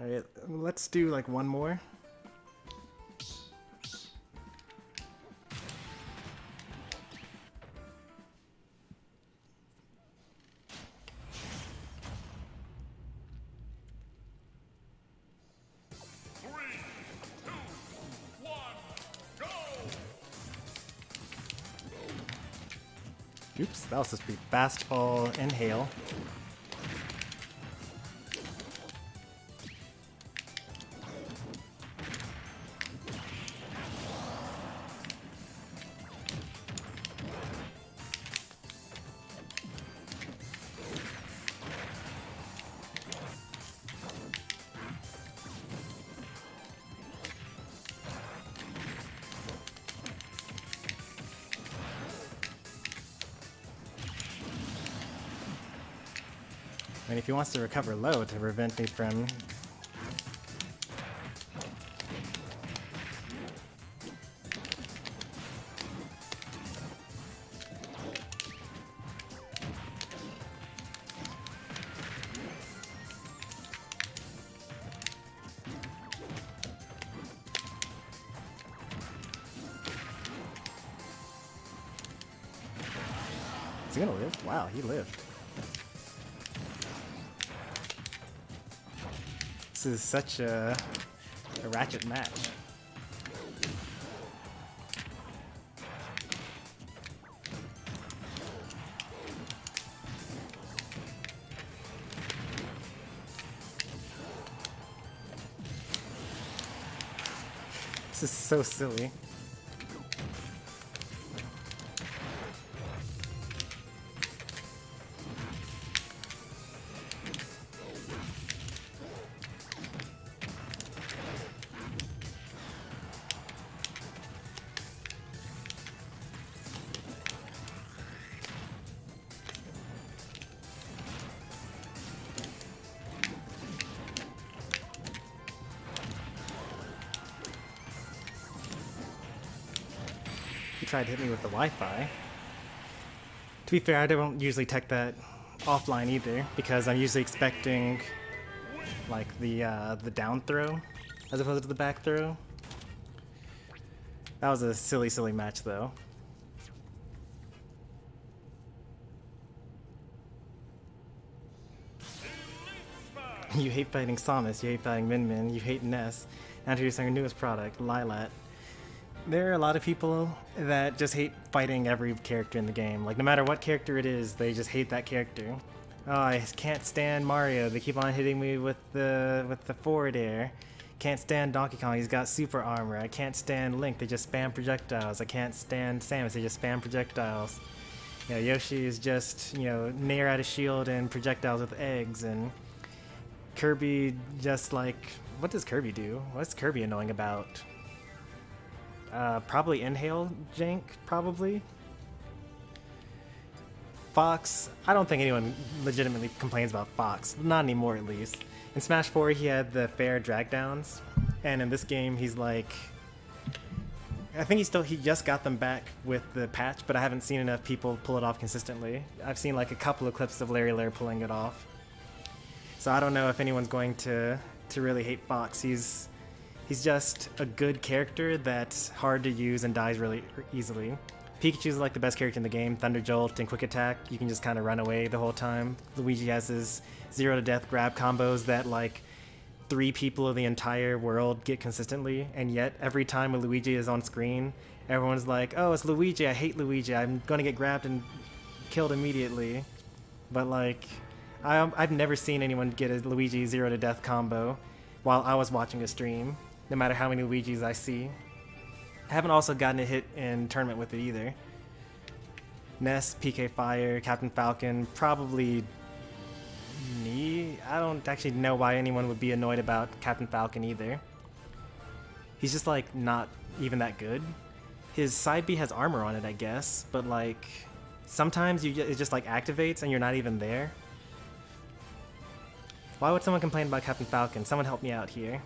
Alright, let's do like one more. Oops, that was supposed to be fast fall, inhale. And if he wants to recover low to prevent me from... Is he gonna live? Wow, he lived. This is such a ratchet match. This is so silly. He tried to hit me with the Wi-Fi. To be fair, I don't usually tech that offline either, because I'm usually expecting like the down throw as opposed to the back throw. That was a silly, silly match though. You hate fighting Samus, you hate fighting Min Min, you hate Ness. Now introducing our newest product, Lilat. There are a lot of people that just hate fighting every character in the game. Like, no matter what character it is, they just hate that character. Oh, I can't stand Mario. They keep on hitting me with the forward air. Can't stand Donkey Kong. He's got super armor. I can't stand Link. They just spam projectiles. I can't stand Samus. They just spam projectiles. You know, Yoshi is just, you know, nair out a shield and projectiles with eggs. And Kirby just like, what does Kirby do? What's Kirby annoying about? Probably Inhale Jank, probably. Fox, I don't think anyone legitimately complains about Fox. Not anymore, at least. In Smash 4, he had the fair drag downs, and in this game, he's like... I think he just got them back with the patch, but I haven't seen enough people pull it off consistently. I've seen like a couple of clips of Larry Lair pulling it off. So I don't know if anyone's going to really hate Fox. He's just a good character that's hard to use and dies really easily. Pikachu's like the best character in the game. Thunder Jolt and Quick Attack, you can just kind of run away the whole time. Luigi has his 0 to death grab combos that like 3 people of the entire world get consistently, and yet every time when Luigi is on screen, everyone's like, oh, it's Luigi, I hate Luigi, I'm gonna get grabbed and killed immediately. But like, I've never seen anyone get a Luigi 0 to death combo while I was watching a stream, no matter how many Luigis I see. I haven't also gotten a hit in tournament with it either. Ness, PK Fire, Captain Falcon, probably me. I don't actually know why anyone would be annoyed about Captain Falcon either. He's just like not even that good. His side B has armor on it, I guess, but like sometimes it just like activates and you're not even there. Why would someone complain about Captain Falcon? Someone help me out here.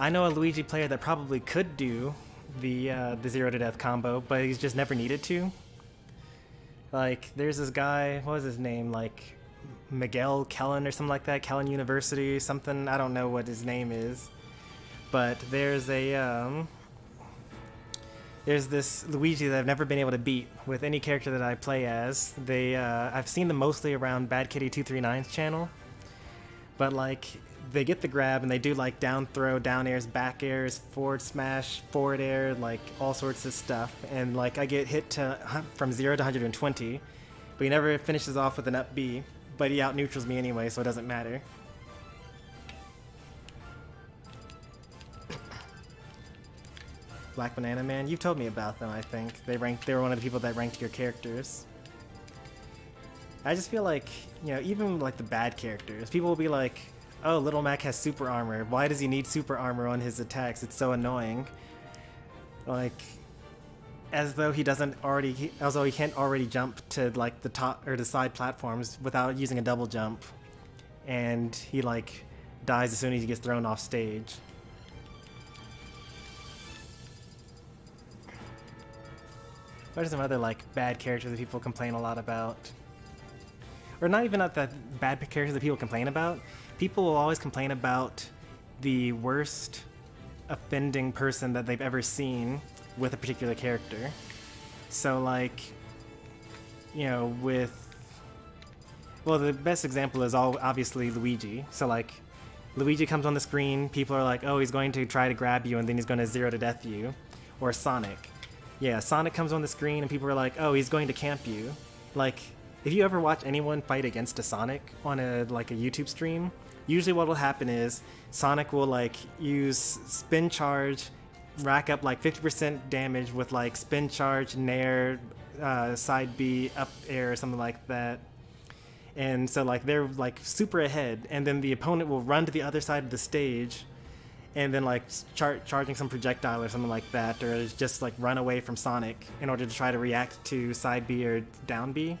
I know a Luigi player that probably could do the 0 to death combo, but he's just never needed to. Like, there's this guy, what was his name? Like, Miguel Kellen or something like that? Kellen University, something, I don't know what his name is. But there's this Luigi that I've never been able to beat with any character that I play as. I've seen them mostly around Bad Kitty 239's channel. But like, they get the grab and they do like down throw, down airs, back airs, forward smash, forward air, like all sorts of stuff. And like I get hit from 0 to 120, but he never finishes off with an up B, but he out neutrals me anyway, so it doesn't matter. Black Banana Man, you've told me about them, I think. They were one of the people that ranked your characters. I just feel like, you know, even like the bad characters, people will be like, oh, Little Mac has super armor. Why does he need super armor on his attacks? It's so annoying. Like, as though he can't already jump to like the top or the side platforms without using a double jump, and he like dies as soon as he gets thrown off stage. What are some other like bad characters that people complain a lot about? Or not even not that bad characters that people complain about. People will always complain about the worst offending person that they've ever seen with a particular character. So like, you know, well, the best example is obviously Luigi. So like, Luigi comes on the screen, people are like, oh, he's going to try to grab you and then he's going to 0 to death you. Or Sonic. Yeah, Sonic comes on the screen and people are like, oh, he's going to camp you. Like, if you ever watch anyone fight against a Sonic on a YouTube stream, usually what will happen is Sonic will like use spin charge, rack up like 50% damage with like spin charge, nair, side B, up air, or something like that. And so like they're like super ahead, and then the opponent will run to the other side of the stage and then like charging some projectile or something like that, or just like run away from Sonic in order to try to react to side B or down B.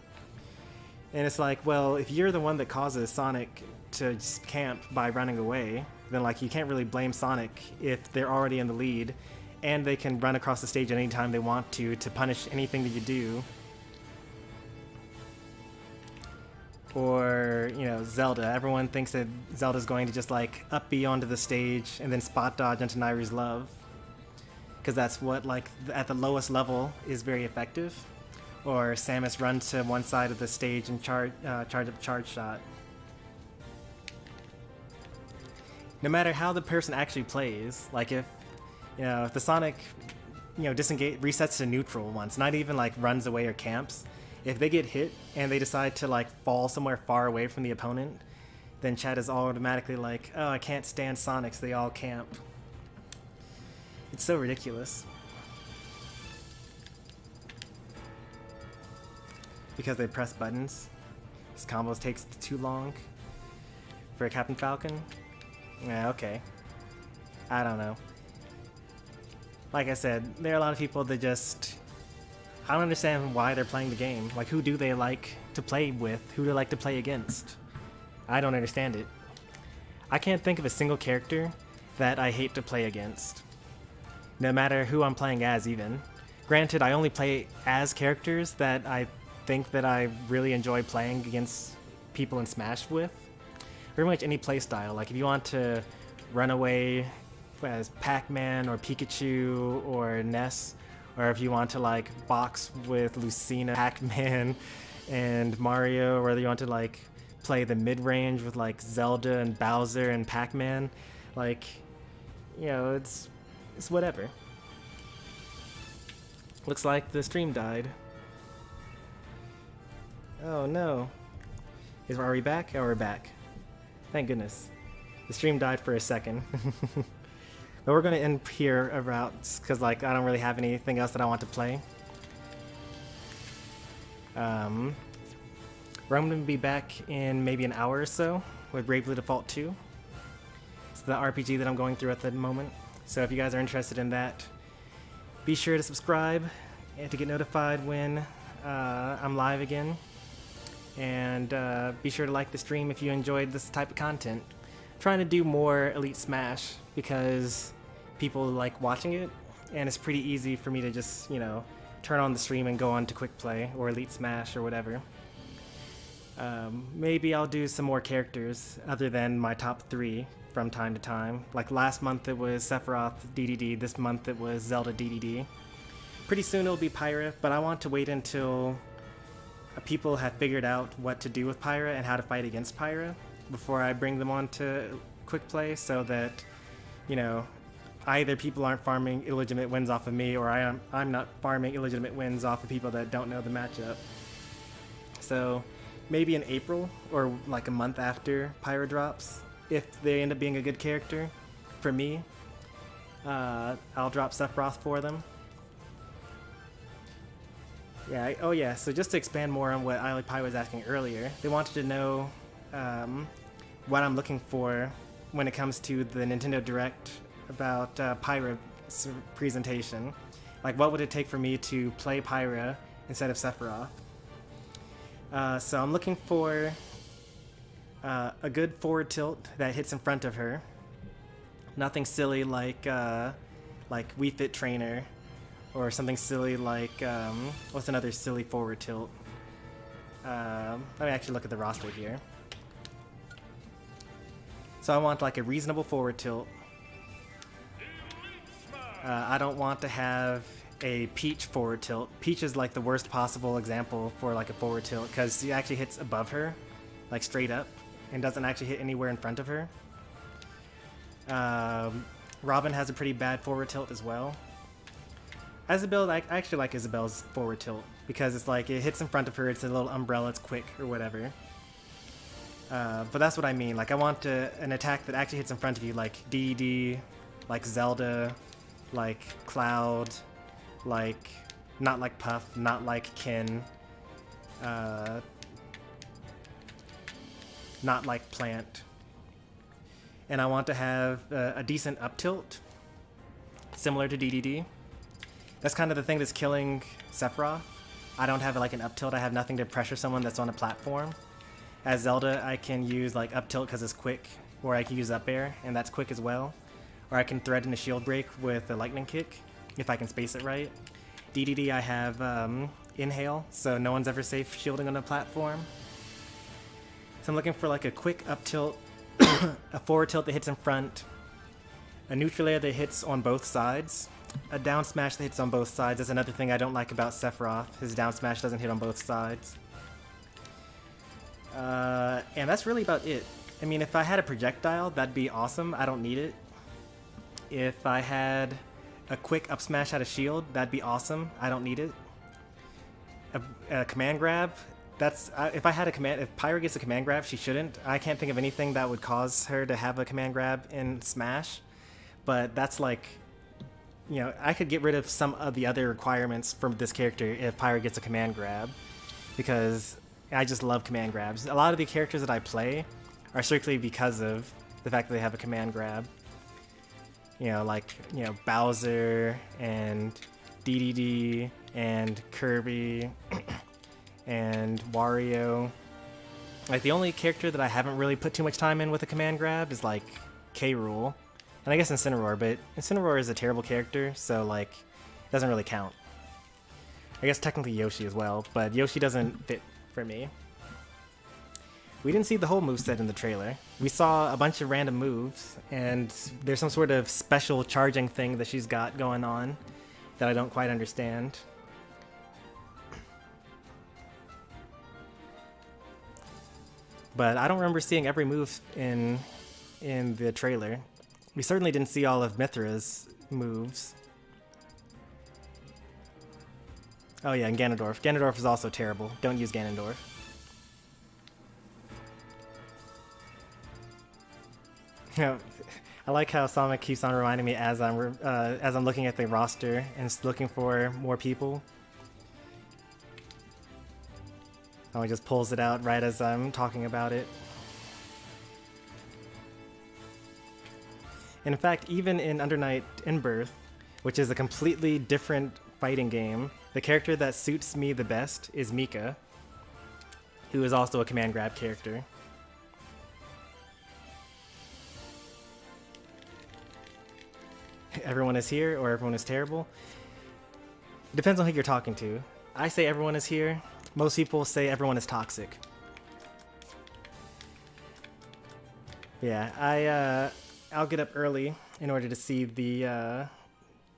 And it's like, well, if you're the one that causes Sonic to camp by running away, then like you can't really blame Sonic if they're already in the lead and they can run across the stage at any time they want to punish anything that you do. Or, you know, Zelda. Everyone thinks that Zelda's going to just like up B onto the stage and then spot dodge into Nairu's Love, because that's what like at the lowest level is very effective. Or Samus runs to one side of the stage and charge up charge shot. No matter how the person actually plays, like if the Sonic, resets to neutral once, not even like runs away or camps. If they get hit and they decide to like fall somewhere far away from the opponent, then chat is automatically like, oh, I can't stand Sonics, they all camp. It's so ridiculous. Because they press buttons. His combos takes too long for a Captain Falcon. Yeah, okay. I don't know. Like I said, there are a lot of people that just... I don't understand why they're playing the game. Like, who do they like to play with? Who do they like to play against? I don't understand it. I can't think of a single character that I hate to play against. No matter who I'm playing as, even. Granted, I only play as characters that I think that I really enjoy playing against people in Smash with. Pretty much any playstyle. Like, if you want to run away as Pac-Man or Pikachu or Ness, or if you want to like box with Lucina, Pac-Man, and Mario, or whether you want to like play the mid-range with like Zelda and Bowser and Pac-Man, like, you know, it's whatever. Looks like the stream died. Oh no. Are we back? Oh, we're back. Thank goodness. The stream died for a second. But we're going to end here around, because like I don't really have anything else that I want to play. We're going to be back in maybe an hour or so with Bravely Default 2. It's the RPG that I'm going through at the moment. So if you guys are interested in that, be sure to subscribe and to get notified when I'm live again. And be sure to like the stream if you enjoyed this type of content. I'm trying to do more Elite Smash because people like watching it, and it's pretty easy for me to just, you know, turn on the stream and go on to Quick Play or Elite Smash or whatever. Maybe I'll do some more characters other than my top 3 from time to time. Like last month it was Sephiroth DDD, this month it was Zelda DDD. Pretty soon it'll be Pyra, but I want to wait until people have figured out what to do with Pyra and how to fight against Pyra before I bring them on to Quick Play, so that, you know, either people aren't farming illegitimate wins off of me, or I'm not farming illegitimate wins off of people that don't know the matchup. So maybe in April, or like a month after Pyra drops, if they end up being a good character for me, I'll drop Sephiroth for them. Yeah, oh yeah, so just to expand more on what Pi was asking earlier, they wanted to know what I'm looking for when it comes to the Nintendo Direct about Pyra's presentation. Like, what would it take for me to play Pyra instead of Sephiroth? So I'm looking for a good forward tilt that hits in front of her. Nothing silly like Wii Fit Trainer, or something silly like what's another silly forward tilt? Let me actually look at the roster here. So I want like a reasonable forward tilt. I don't want to have a Peach forward tilt. Peach is like the worst possible example for like a forward tilt, because he actually hits above her, like straight up, and doesn't actually hit anywhere in front of her. Robin has a pretty bad forward tilt as well. Isabelle, I actually like Isabelle's forward tilt, because it's like it hits in front of her, it's a little umbrella, it's quick or whatever. But that's what I mean. Like, I want an attack that actually hits in front of you, like Dedede, like Zelda, like Cloud, like not like Puff, not like Ken, not like Plant. And I want to have a decent up tilt, similar to Dedede. That's kind of the thing that's killing Sephiroth. I don't have like an up tilt. I have nothing to pressure someone that's on a platform. As Zelda, I can use like up tilt because it's quick, or I can use up air, and that's quick as well. Or I can thread in a shield break with a lightning kick, if I can space it right. Dedede, I have inhale, so no one's ever safe shielding on a platform. So I'm looking for like a quick up tilt, a forward tilt that hits in front, a neutral air that hits on both sides, a down smash that hits on both sides. That's another thing I don't like about Sephiroth. His down smash doesn't hit on both sides. And that's really about it. I mean, if I had a projectile, that'd be awesome. I don't need it. If I had a quick up smash out of shield, that'd be awesome. I don't need it. A command grab, that's if I had a command. If Pyra gets a command grab, she shouldn't. I can't think of anything that would cause her to have a command grab in Smash. But that's like, you know, I could get rid of some of the other requirements from this character if Pyra gets a command grab, because I just love command grabs. A lot of the characters that I play are strictly because of the fact that they have a command grab. You know, like, you know, Bowser and Dedede and Kirby and Wario. Like, the only character that I haven't really put too much time in with a command grab is, like, K. Rool. And I guess Incineroar, but Incineroar is a terrible character, so, like, it doesn't really count. I guess technically Yoshi as well, but Yoshi doesn't fit for me. We didn't see the whole moveset in the trailer. We saw a bunch of random moves, and there's some sort of special charging thing that she's got going on that I don't quite understand. But I don't remember seeing every move in the trailer. We certainly didn't see all of Mithra's moves. Oh yeah, and Ganondorf. Ganondorf is also terrible. Don't use Ganondorf. You know, I like how Sonic keeps on reminding me as I'm looking at the roster and looking for more people. Oh, he just pulls it out right as I'm talking about it. And in fact, even in Under Night In-Birth, which is a completely different fighting game, the character that suits me the best is Mika, who is also a command grab character. Everyone is here or everyone is terrible. It depends on who you're talking to. I say everyone is here. Most people say everyone is toxic. Yeah, I'll get up early in order to see the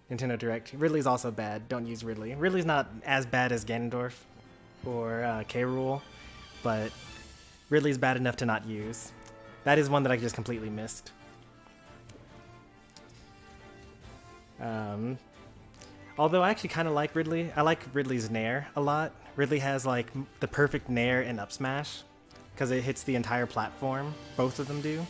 Nintendo Direct. Ridley's also bad. Don't use Ridley. Ridley's not as bad as Ganondorf or K. Rool, but Ridley's bad enough to not use. That is one that I just completely missed. Although I actually kind of like Ridley. I like Ridley's Nair a lot. Ridley has like the perfect Nair in up smash because it hits the entire platform. Both of them do.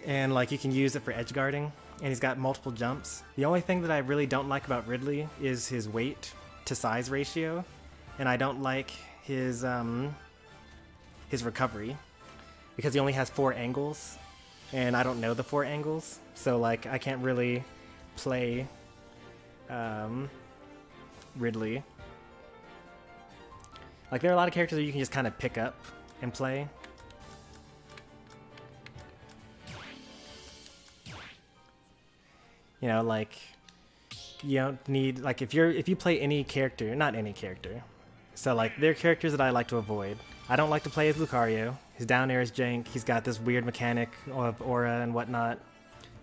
And like you can use it for edge guarding, and he's got multiple jumps. The only thing that I really don't like about Ridley is his weight to size ratio, and I don't like his recovery because he only has 4 angles, and I don't know the 4 angles, so like I can't really play Ridley. Like there are a lot of characters that you can just kind of pick up and play. You know, like you don't need like if you play any character, not any character. So like there are characters that I like to avoid. I don't like to play as Lucario. His down air is jank. He's got this weird mechanic of aura and whatnot.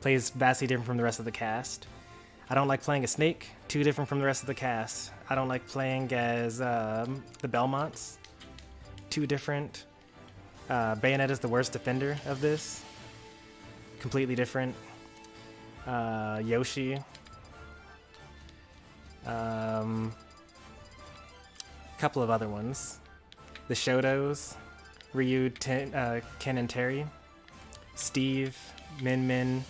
Plays vastly different from the rest of the cast. I don't like playing as Snake. Too different from the rest of the cast. I don't like playing as the Belmonts. Too different. Bayonetta's the worst defender of this. Completely different. Yoshi. Couple of other ones. The Shotos. Ryu, Ken and Terry. Steve. Min Min.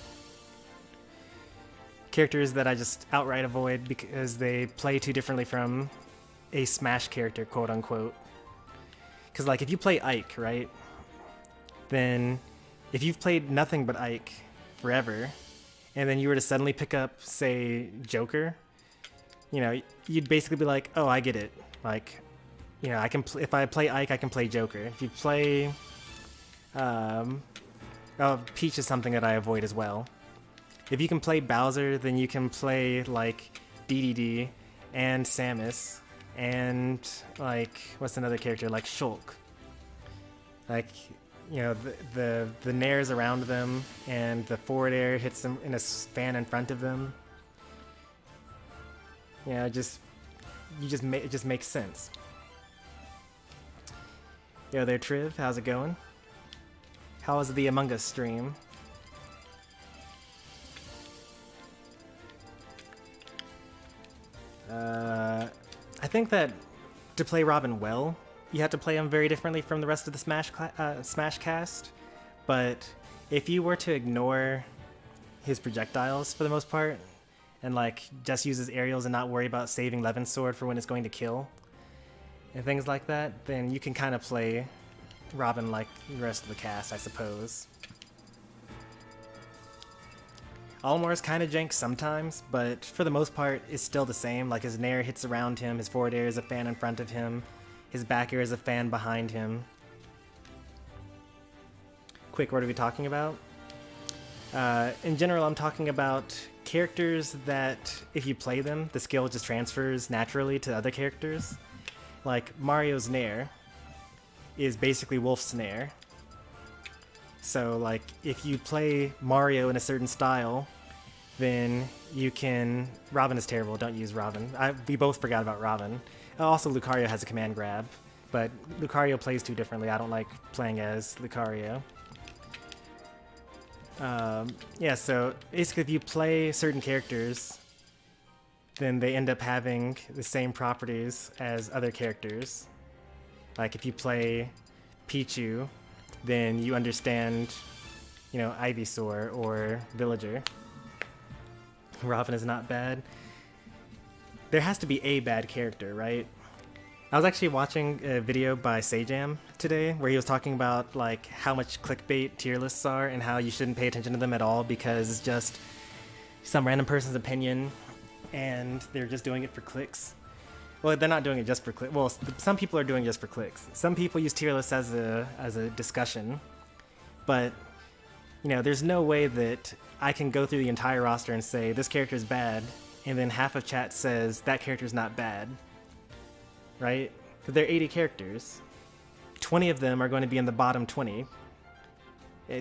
Characters that I just outright avoid because they play too differently from a Smash character, quote unquote. Because like if you play Ike, right? Then if you've played nothing but Ike forever, and then you were to suddenly pick up, say, Joker, you know, you'd basically be like, oh, I get it. Like, you know, I can if I play Ike, I can play Joker. If you play, Peach is something that I avoid as well. If you can play Bowser, then you can play like Dedede and Samus and like what's another character like Shulk. Like, you know, the nairs around them and the forward air hits them in a span in front of them. Yeah, it just makes sense. Yo there, Triv, how's it going? How was the Among Us stream? I think that to play Robin well, you have to play him very differently from the rest of the Smash cast. But if you were to ignore his projectiles for the most part, and like just use his aerials and not worry about saving Levin's sword for when it's going to kill, and things like that, then you can kind of play Robin like the rest of the cast, I suppose. Olimar is kind of jank sometimes, but for the most part, it's still the same. Like, his nair hits around him, his forward air is a fan in front of him, his back air is a fan behind him. Quick, what are we talking about? In general, I'm talking about characters that, if you play them, the skill just transfers naturally to other characters. Like, Mario's nair is basically Wolf's nair. So, like, if you play Mario in a certain style, then you can... Robin is terrible, don't use Robin. We both forgot about Robin. Also, Lucario has a command grab, but Lucario plays too differently. I don't like playing as Lucario. Yeah, so basically if you play certain characters, then they end up having the same properties as other characters. Like, if you play Pichu, then you understand, you know, Ivysaur or Villager. Robin is not bad. There has to be a bad character, right? I was actually watching a video by Sajam today where he was talking about like how much clickbait tier lists are and how you shouldn't pay attention to them at all because it's just some random person's opinion and they're just doing it for clicks. Well, they're not doing it just for clicks. Well, some people are doing it just for clicks. Some people use tier lists as a discussion, but you know, there's no way that I can go through the entire roster and say this character is bad, and then half of chat says that character is not bad, right? Because there are 80 characters. 20 of them are going to be in the bottom 20.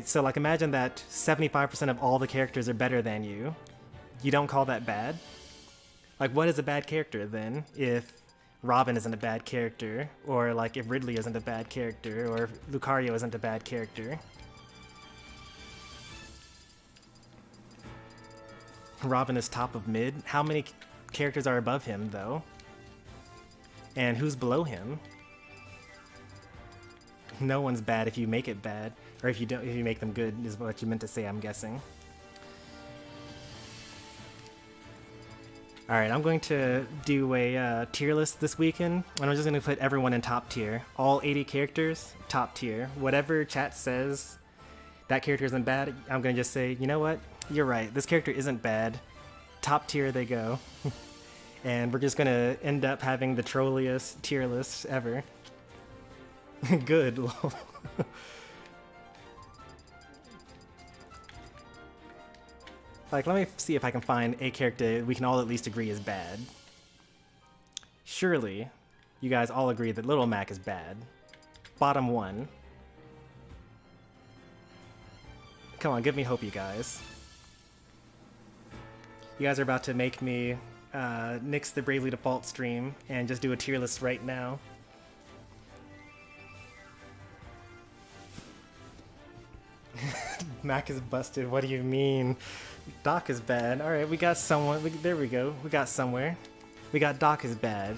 So, like, imagine that 75% of all the characters are better than you. You don't call that bad? Like, what is a bad character then if Robin isn't a bad character, or like if Ridley isn't a bad character, or if Lucario isn't a bad character? Robin is top of mid. How many characters are above him, though? And who's below him? No one's bad if you make it bad, or if you don't, if you make them good, is what you meant to say, I'm guessing. All right, I'm going to do a tier list this weekend, and I'm just going to put everyone in top tier. All 80 characters, top tier. Whatever chat says that character isn't bad, I'm going to just say, you know what? You're right. This character isn't bad. Top tier they go. And we're just going to end up having the trolliest tier list ever. Good, lol. Like, let me see if I can find a character we can all at least agree is bad. Surely, you guys all agree that Little Mac is bad. Bottom one. Come on, give me hope, you guys. You guys are about to make me nix the Bravely Default stream and just do a tier list right now. Mac is busted, what do you mean? Doc is bad. Alright, we got someone. There we go. We got somewhere. We got Doc is bad.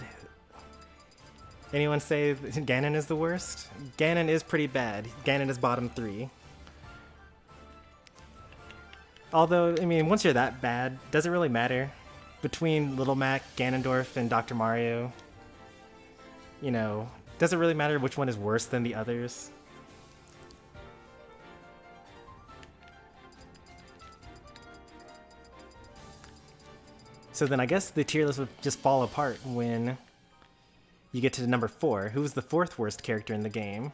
Anyone say Ganon is the worst? Ganon is pretty bad. Ganon is bottom 3. Although, I mean, once you're that bad, does it really matter? Between Little Mac, Ganondorf, and Dr. Mario, you know, does it really matter which one is worse than the others? So then I guess the tier list would just fall apart when you get to number 4. Who's the 4th worst character in the game?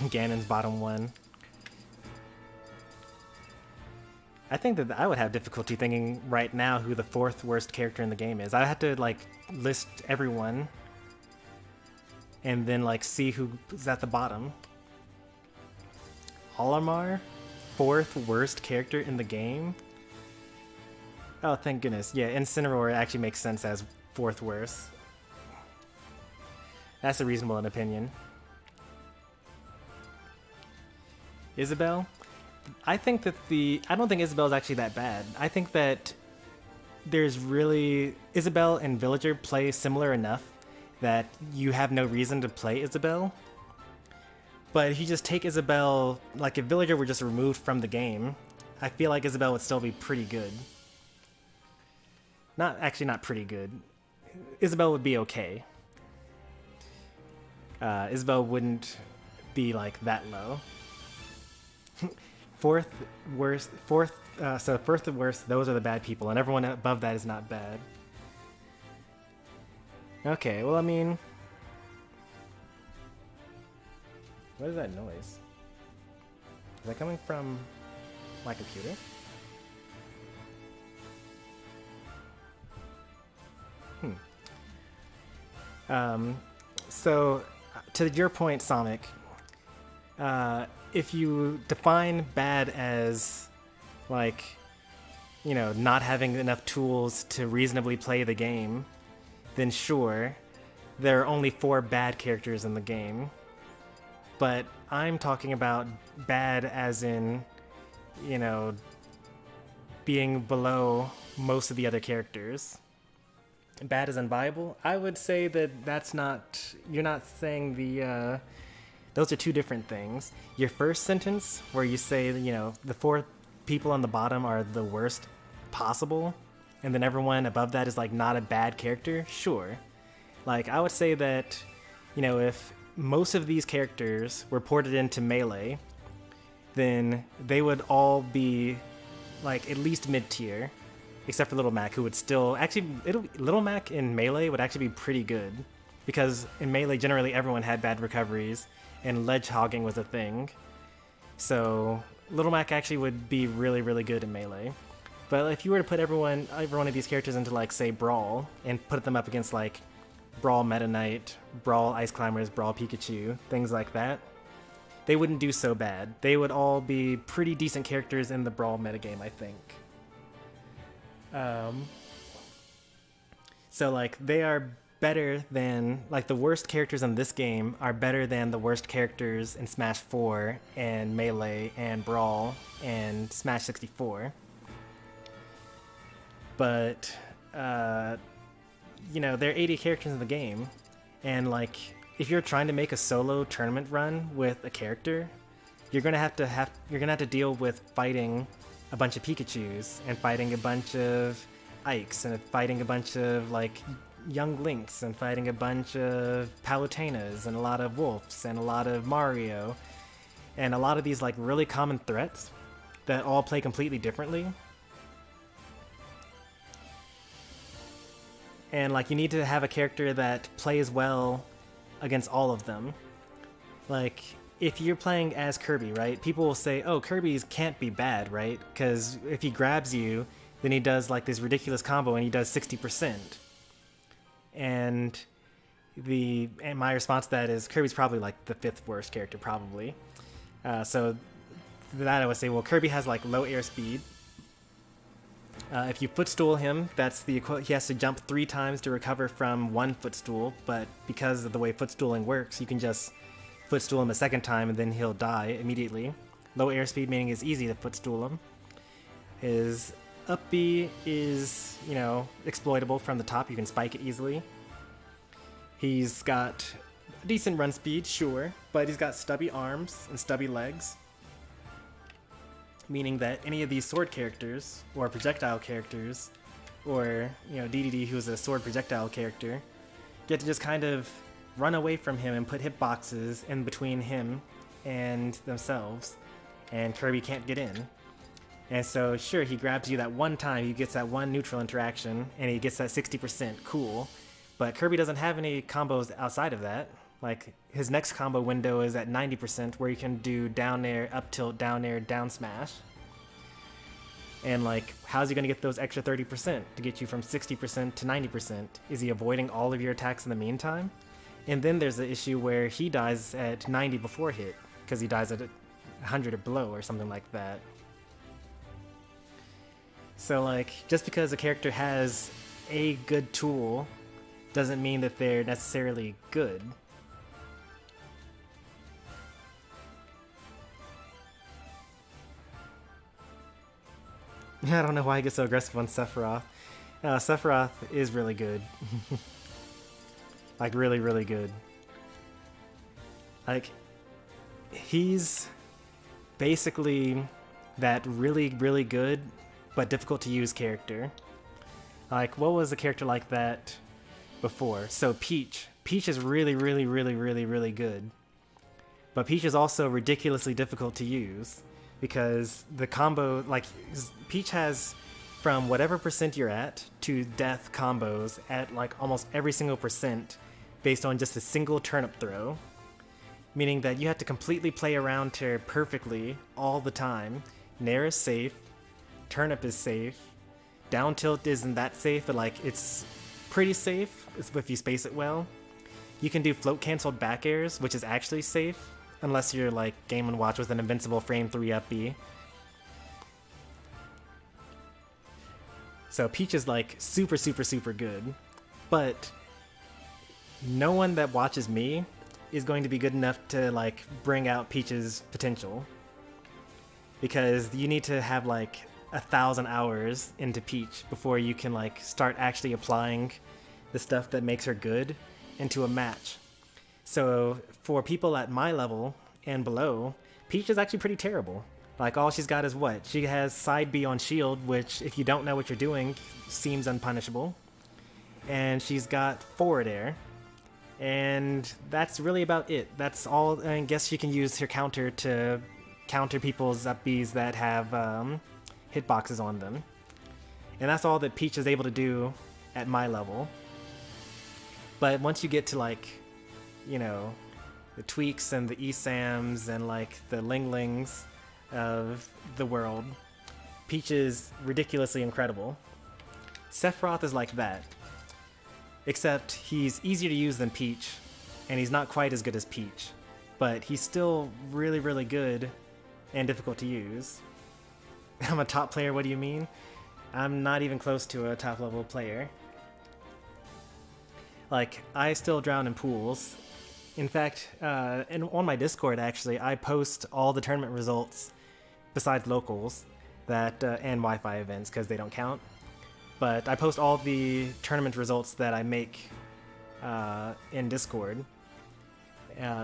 Ganon's bottom 1. I think that I would have difficulty thinking right now who the 4th worst character in the game is. I have to like list everyone and then like see who's at the bottom. Olimar? 4th worst character in the game? Oh, thank goodness. Yeah, Incineroar actually makes sense as 4th worst. That's a reasonable opinion. Isabelle? I think that I don't think Isabelle is actually that bad. I think that there's really... Isabelle and Villager play similar enough that you have no reason to play Isabelle. But if you just take Isabelle, like if Villager were just removed from the game, I feel like Isabelle would still be pretty good. not pretty good. Isabelle would be okay. Isabelle wouldn't be like that low. Fourth worst, those are the bad people, and everyone above that is not bad. Okay, well, I mean, what is that noise? Is that coming from my computer? So, to your point, Sonic, if you define bad as, like, you know, not having enough tools to reasonably play the game, then sure, there are only 4 bad characters in the game. But I'm talking about bad as in, you know, being below most of the other characters. Bad as unviable? I would say that that's not... You're not saying the... those are 2 different things. Your first sentence, where you say, you know, the 4 people on the bottom are the worst possible, and then everyone above that is, like, not a bad character, sure. Like, I would say that, you know, if most of these characters were ported into Melee, then they would all be, like, at least mid-tier. Except for Little Mac, who would still... Actually, Little Mac in Melee would actually be pretty good. Because in Melee, generally everyone had bad recoveries, and ledge hogging was a thing. So, Little Mac actually would be really, really good in Melee. But if you were to put every one of these characters into, like, say, Brawl, and put them up against, like, Brawl Meta Knight, Brawl Ice Climbers, Brawl Pikachu, things like that, they wouldn't do so bad. They would all be pretty decent characters in the Brawl metagame, I think. So, like, they are better than, like, the worst characters in this game are better than the worst characters in Smash 4 and Melee and Brawl and Smash 64. But, you know, there are 80 characters in the game, and, like, if you're trying to make a solo tournament run with a character, you're gonna have to deal with fighting a bunch of Pikachus, and fighting a bunch of Ikes, and fighting a bunch of, like, young Links, and fighting a bunch of Palutenas, and a lot of Wolves, and a lot of Mario, and a lot of these, like, really common threats that all play completely differently. And, like, you need to have a character that plays well against all of them. Like, if you're playing as Kirby, right, people will say, oh, Kirby's can't be bad, right? Because if he grabs you, then he does, like, this ridiculous combo and he does 60%. And my response to that is Kirby's probably, like, the 5th worst character, probably. So that I would say, well, Kirby has, like, low airspeed. If you footstool him, he has to jump 3 times to recover from 1 footstool, but because of the way footstooling works, you can just footstool him a 2nd time and then he'll die immediately. Low airspeed meaning it's easy to footstool him. His up B is, you know, exploitable from the top. You can spike it easily. He's got decent run speed, sure, but he's got stubby arms and stubby legs, meaning that any of these sword characters or projectile characters, or, you know, Dedede, who's a sword projectile character, get to just kind of run away from him and put hitboxes in between him and themselves, and Kirby can't get in. And so, sure, he grabs you that one time, he gets that one neutral interaction, and he gets that 60%, cool. But Kirby doesn't have any combos outside of that. Like, his next combo window is at 90%, where you can do down air, up tilt, down air, down smash. And, like, how's he gonna get those extra 30% to get you from 60% to 90%? Is he avoiding all of your attacks in the meantime? And then there's the issue where he dies at 90 before hit, because he dies at 100 or below or something like that. So, like, just because a character has a good tool doesn't mean that they're necessarily good. I don't know why I get so aggressive on Sephiroth. Sephiroth is really good. Like, really, really good. Like, he's basically that really, really good but difficult to use character. Like, what was a character like that before? So Peach. Peach is really, really, really, really, really good. But Peach is also ridiculously difficult to use because the combo, like, Peach has from whatever percent you're at to death combos at like almost every single percent based on just a single turnip throw. Meaning that you have to completely play around her perfectly all the time. Nair is safe, turnip is safe, down tilt isn't that safe, but like it's pretty safe if you space it well. You can do float canceled back airs, which is actually safe, unless you're like Game & Watch with an invincible frame 3 up B. So Peach is like super, super, super good, but no one that watches me is going to be good enough to like bring out Peach's potential, because you need to have like 1,000 hours into Peach before you can like start actually applying the stuff that makes her good into a match. So for people at my level and below, Peach is actually pretty terrible. Like all she's got is what? She has side B on shield, which if you don't know what you're doing seems unpunishable. And she's got forward air. And that's really about it. That's all. I guess you can use her counter to counter people's up Bs that have hitboxes on them. And that's all that Peach is able to do at my level. But once you get to like, you know, the Tweaks and the Esams and like the Linglings of the world, Peach is ridiculously incredible. Sephiroth is like that. Except he's easier to use than Peach, and he's not quite as good as Peach. But he's still really, really good and difficult to use. I'm a top player, what do you mean? I'm not even close to a top level player. Like, I still drown in pools. In fact, on my Discord actually, I post all the tournament results, besides locals, that and Wi-Fi events, because they don't count. But I post all the tournament results that I make in Discord.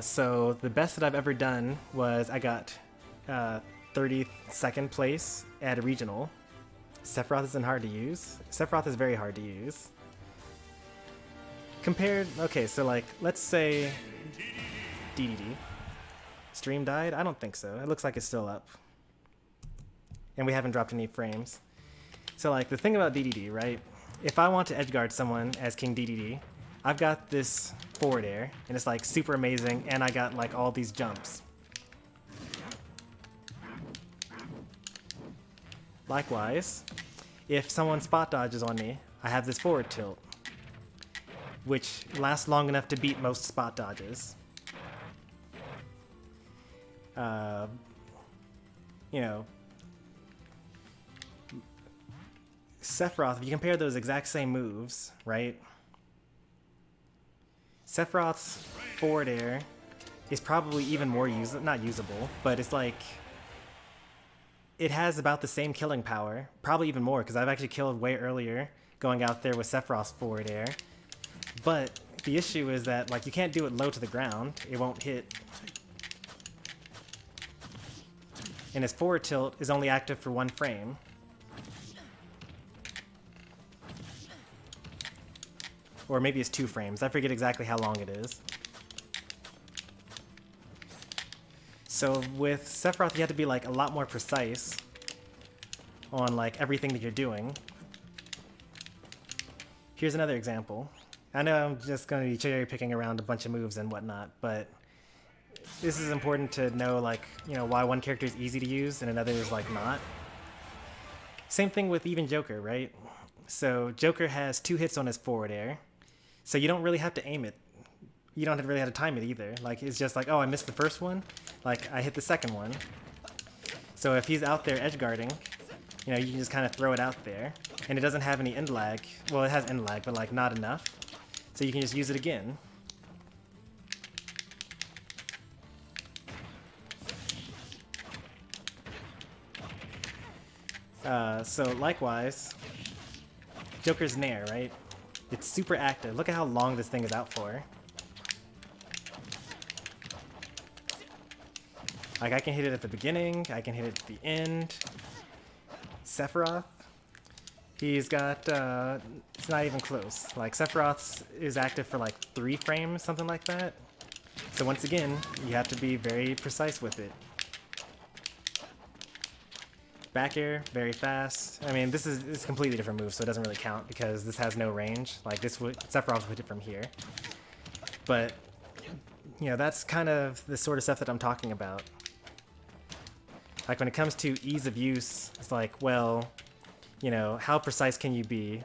So the best that I've ever done was I got 32nd place at a regional. Sephiroth isn't hard to use. Sephiroth is very hard to use. Compared, okay, so like, let's say Dedede. Stream died? I don't think so. It looks like it's still up. And we haven't dropped any frames. So like the thing about Dedede, right? If I want to edgeguard someone as King Dedede, I've got this forward air, and it's like super amazing, and I got like all these jumps. Likewise, if someone spot dodges on me, I have this forward tilt, which lasts long enough to beat most spot dodges. You know, Sephiroth, if you compare those exact same moves, right? Sephiroth's forward air is probably even more not usable, but it's like, it has about the same killing power, probably even more, because I've actually killed way earlier going out there with Sephiroth's forward air. But the issue is that like you can't do it low to the ground, it won't hit. And his forward tilt is only active for 1 frame. Or maybe it's 2 frames. I forget exactly how long it is. So with Sephiroth, you have to be like a lot more precise on like everything that you're doing. Here's another example. I know I'm just going to be cherry picking around a bunch of moves and whatnot, but this is important to know, like, you know, why one character is easy to use and another is like not. Same thing with even Joker, right? So Joker has 2 hits on his forward air. So you don't really have to aim it. You don't really have to time it either. Like, it's just like, oh, I missed the first one. Like, I hit the second one. So if he's out there edge guarding, you know, you can just kind of throw it out there. And it doesn't have any end lag. Well, it has end lag, but like not enough. So you can just use it again. So likewise, Joker's Nair, right? It's super active. Look at how long this thing is out for. Like, I can hit it at the beginning, I can hit it at the end. Sephiroth, He's got, it's not even close. Like, Sephiroth's is active for like 3 frames, something like that. So once again, you have to be very precise with it. Back air, very fast. I mean, this is a completely different move, so it doesn't really count because this has no range. Like, this would, Sephiroth would hit it from here. But, you know, that's kind of the sort of stuff that I'm talking about. Like, when it comes to ease of use, it's like, well, you know, how precise can you be?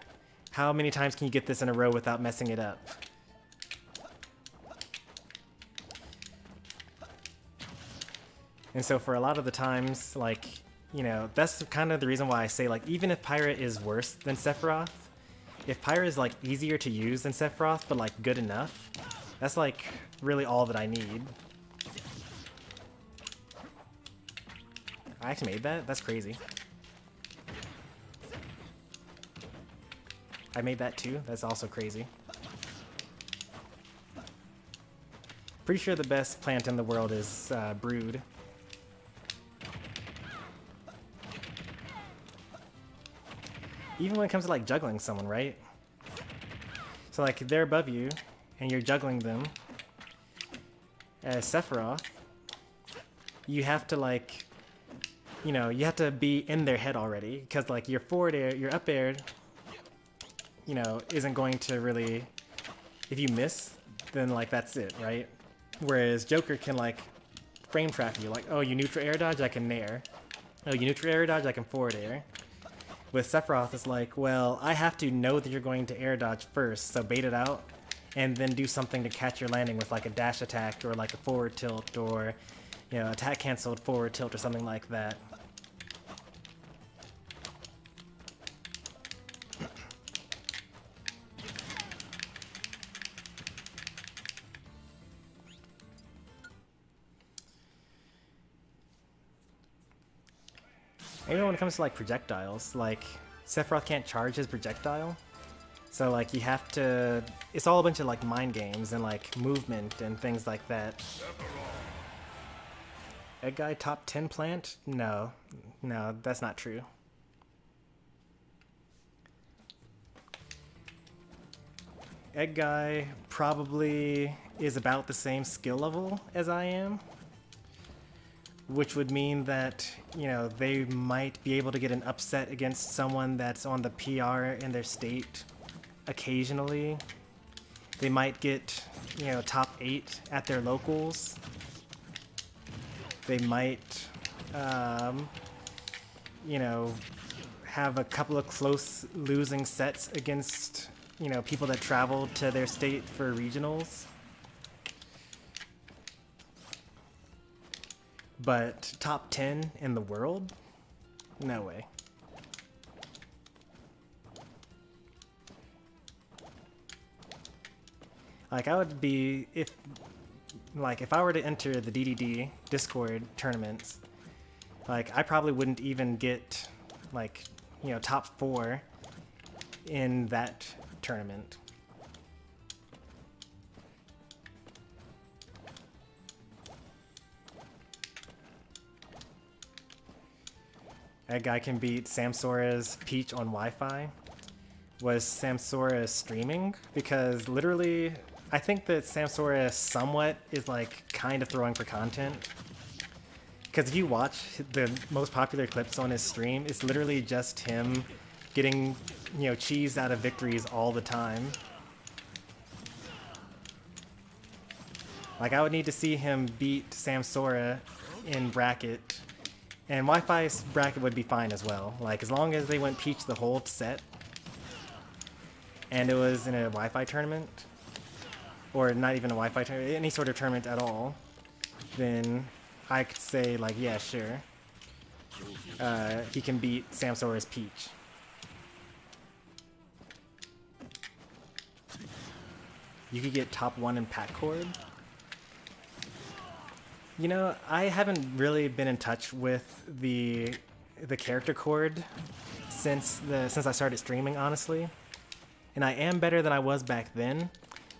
How many times can you get this in a row without messing it up? And so for a lot of the times, like, you know, that's kind of the reason why I say, like, even if Pyra is worse than Sephiroth, if Pyra is, like, easier to use than Sephiroth, but, like, good enough, that's, like, really all that I need. I actually made that? That's crazy. I made that too? That's also crazy. Pretty sure the best plant in the world is Brood. Even when it comes to like juggling someone, right? So like they're above you and you're juggling them as Sephiroth, you have to like, you know, you have to be in their head already because like your forward air, your up air, you know, isn't going to really, if you miss, then like that's it, right? Whereas Joker can like frame trap you, like, oh, you neutral air dodge, I can nair. Oh, you neutral air dodge, I can forward air. With Sephiroth, it's like, well, I have to know that you're going to air dodge first, so bait it out, and then do something to catch your landing with like a dash attack or like a forward tilt or, you know, attack canceled forward tilt or something like that. Even when it comes to like projectiles, like Sephiroth can't charge his projectile, so like you have to, it's all a bunch of like mind games and like movement and things like that. Egg guy top 10 plant? No, that's not true. Egg guy probably is about the same skill level as I am, which would mean that, you know, they might be able to get an upset against someone that's on the PR in their state occasionally. They might get, you know, top 8 at their locals. They might, you know, have a couple of close losing sets against, you know, people that travel to their state for regionals. But top 10 in the world? No way. Like I would be, if I were to enter the DDD Discord tournaments, like I probably wouldn't even get like, you know, top 4 in that tournament. That guy can beat Samsora's Peach on Wi-Fi. Was Samsora streaming? Because literally, I think that Samsora somewhat is like kind of throwing for content. Because if you watch the most popular clips on his stream, it's literally just him getting, you know, cheese out of victories all the time. Like I would need to see him beat Samsora in bracket. And Wi-Fi's bracket would be fine as well. Like, as long as they went Peach the whole set, and it was in a Wi-Fi tournament, or not even a Wi-Fi tournament, any sort of tournament at all, then I could say, like, yeah, sure. He can beat Samsora's Peach. You could get top 1 in pack cord. You know, I haven't really been in touch with the character cord since I started streaming, honestly. And I am better than I was back then,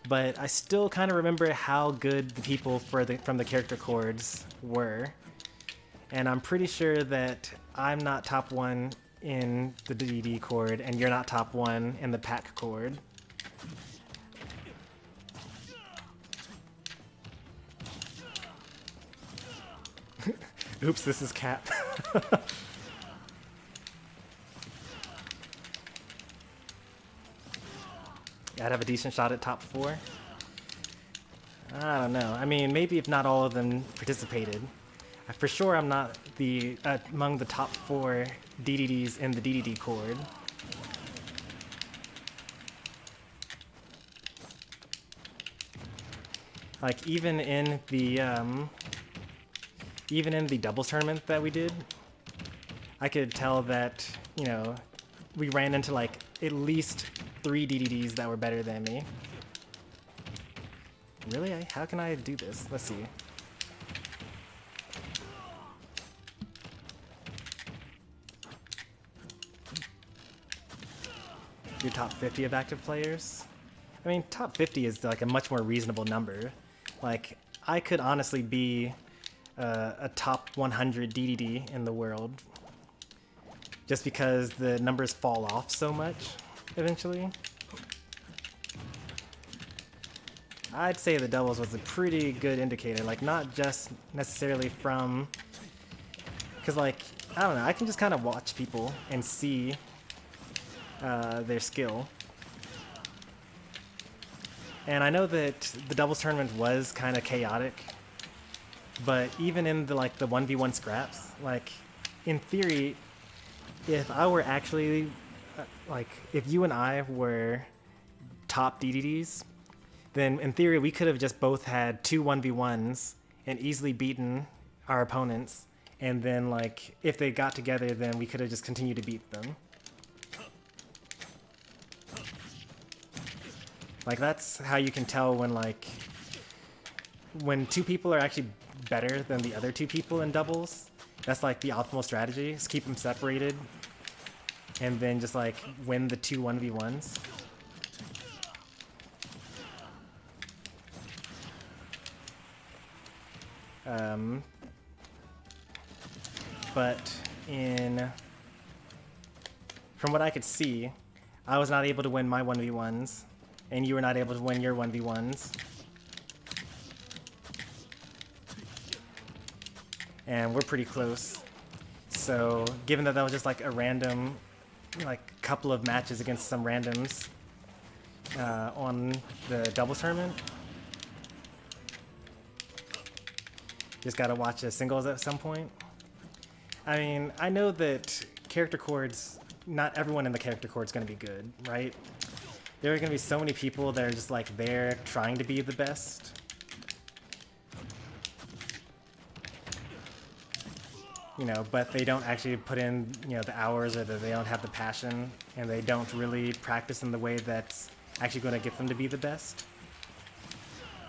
but I still kind of remember how good the people from the character cords were. And I'm pretty sure that I'm not top 1 in the DDD chord and you're not top 1 in the pack chord. Oops, this is Cap. I'd have a decent shot at top 4. I don't know. I mean, maybe if not all of them participated. For sure, I'm not the among the top 4 DDDs in the DDD chord. Like even in the doubles tournament that we did, I could tell that, you know, we ran into like at least 3 DDDs that were better than me. Really? How can I do this? Let's see. Your top 50 of active players? I mean, top 50 is like a much more reasonable number. Like, I could honestly be a top 100 DDD in the world, just because the numbers fall off so much eventually. I'd say the doubles was a pretty good indicator, like not just necessarily from, because like, I don't know, I can just kind of watch people and see their skill. And I know that the doubles tournament was kind of chaotic, but even in the like the 1v1 scraps, like in theory, if I were actually like if you and I were top DDDs, then in theory we could have just both had 2 1v1s and easily beaten our opponents, and then like if they got together, then we could have just continued to beat them. Like that's how you can tell when like when 2 people are actually better than the other 2 people in doubles. That's like the optimal strategy, is keep them separated and then just like win the 2 1v1s. But from what I could see, I was not able to win my 1v1s, and you were not able to win your 1v1s. And we're pretty close. So, given that that was just like a random, like couple of matches against some randoms on the doubles tournament, just gotta watch the singles at some point. I mean, I know that character chords, not everyone in the character chord is gonna be good, right? There are gonna be so many people that are just like there trying to be the best. You know, but they don't actually put in, you know, the hours, or that they don't have the passion, and they don't really practice in the way that's actually gonna get them to be the best.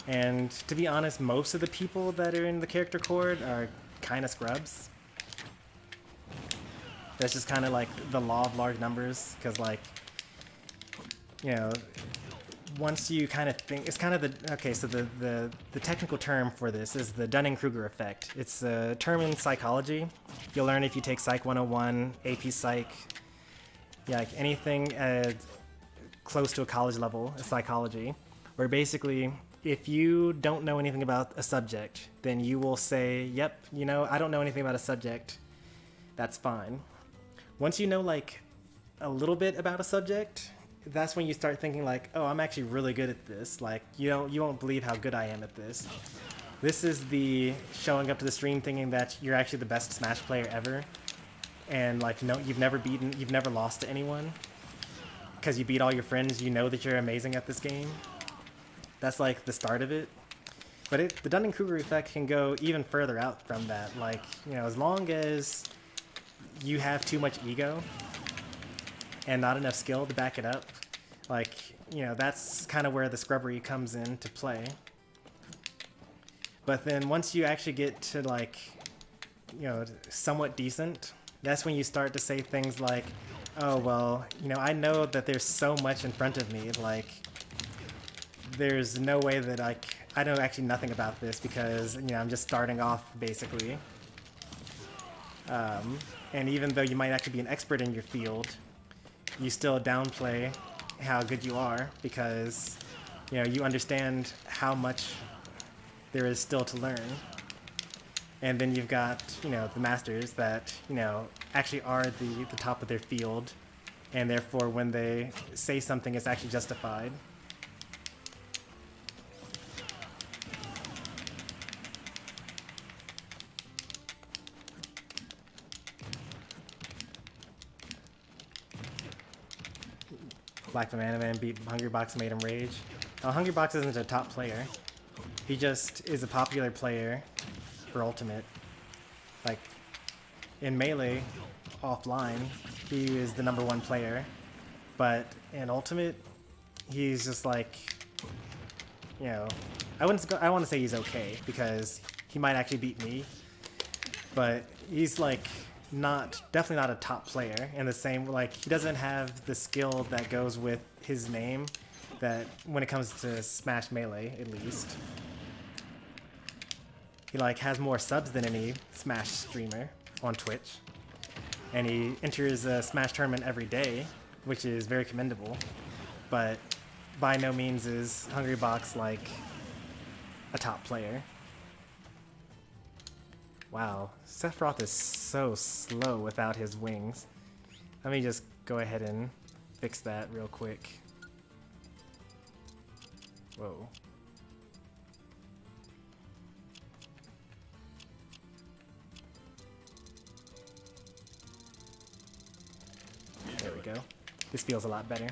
And to be honest, most of the people that are in the character chord are kind of scrubs. That's just kind of like the law of large numbers, because like, you know, once you kind of think, it's kind of the, okay, so the technical term for this is the Dunning-Kruger effect. It's a term in psychology. You'll learn if you take Psych 101, AP Psych, yeah, like anything close to a college level of psychology, where basically, if you don't know anything about a subject, then you will say, yep, you know, I don't know anything about a subject. That's fine. Once you know like a little bit about a subject, that's when you start thinking like, oh, I'm actually really good at this. Like, you won't believe how good I am at this. This is the showing up to the stream thinking that you're actually the best Smash player ever. And like, no, you've never lost to anyone. Because you beat all your friends, you know that you're amazing at this game. That's like the start of it. But the Dunning-Kruger effect can go even further out from that. Like, you know, as long as you have too much ego and not enough skill to back it up, like, you know, that's kind of where the scrubbery comes into play. But then once you actually get to like, you know, somewhat decent, that's when you start to say things like, oh, well, you know, I know that there's so much in front of me, like, there's no way that I know actually nothing about this, because, you know, I'm just starting off basically. And even though you might actually be an expert in your field, you still downplay how good you are because, you know, you understand how much there is still to learn. And then you've got, you know, the masters that, you know, actually are the top of their field, and therefore when they say something, it's actually justified. Black Banana Man beat Hungrybox, made him rage. Hungrybox isn't a top player. He just is a popular player for Ultimate. Like, in Melee, offline, he is the #1 player. But in Ultimate, he's just like, you know, I want to say he's okay, because he might actually beat me. But he's like, definitely not a top player, in the same, like, he doesn't have the skill that goes with his name that when it comes to Smash Melee, at least. He like has more subs than any Smash streamer on Twitch, and he enters a Smash tournament every day, which is very commendable, but by no means is Hungrybox like a top player. Wow, Sephiroth is so slow without his wings. Let me just go ahead and fix that real quick. Whoa. There we go. This feels a lot better.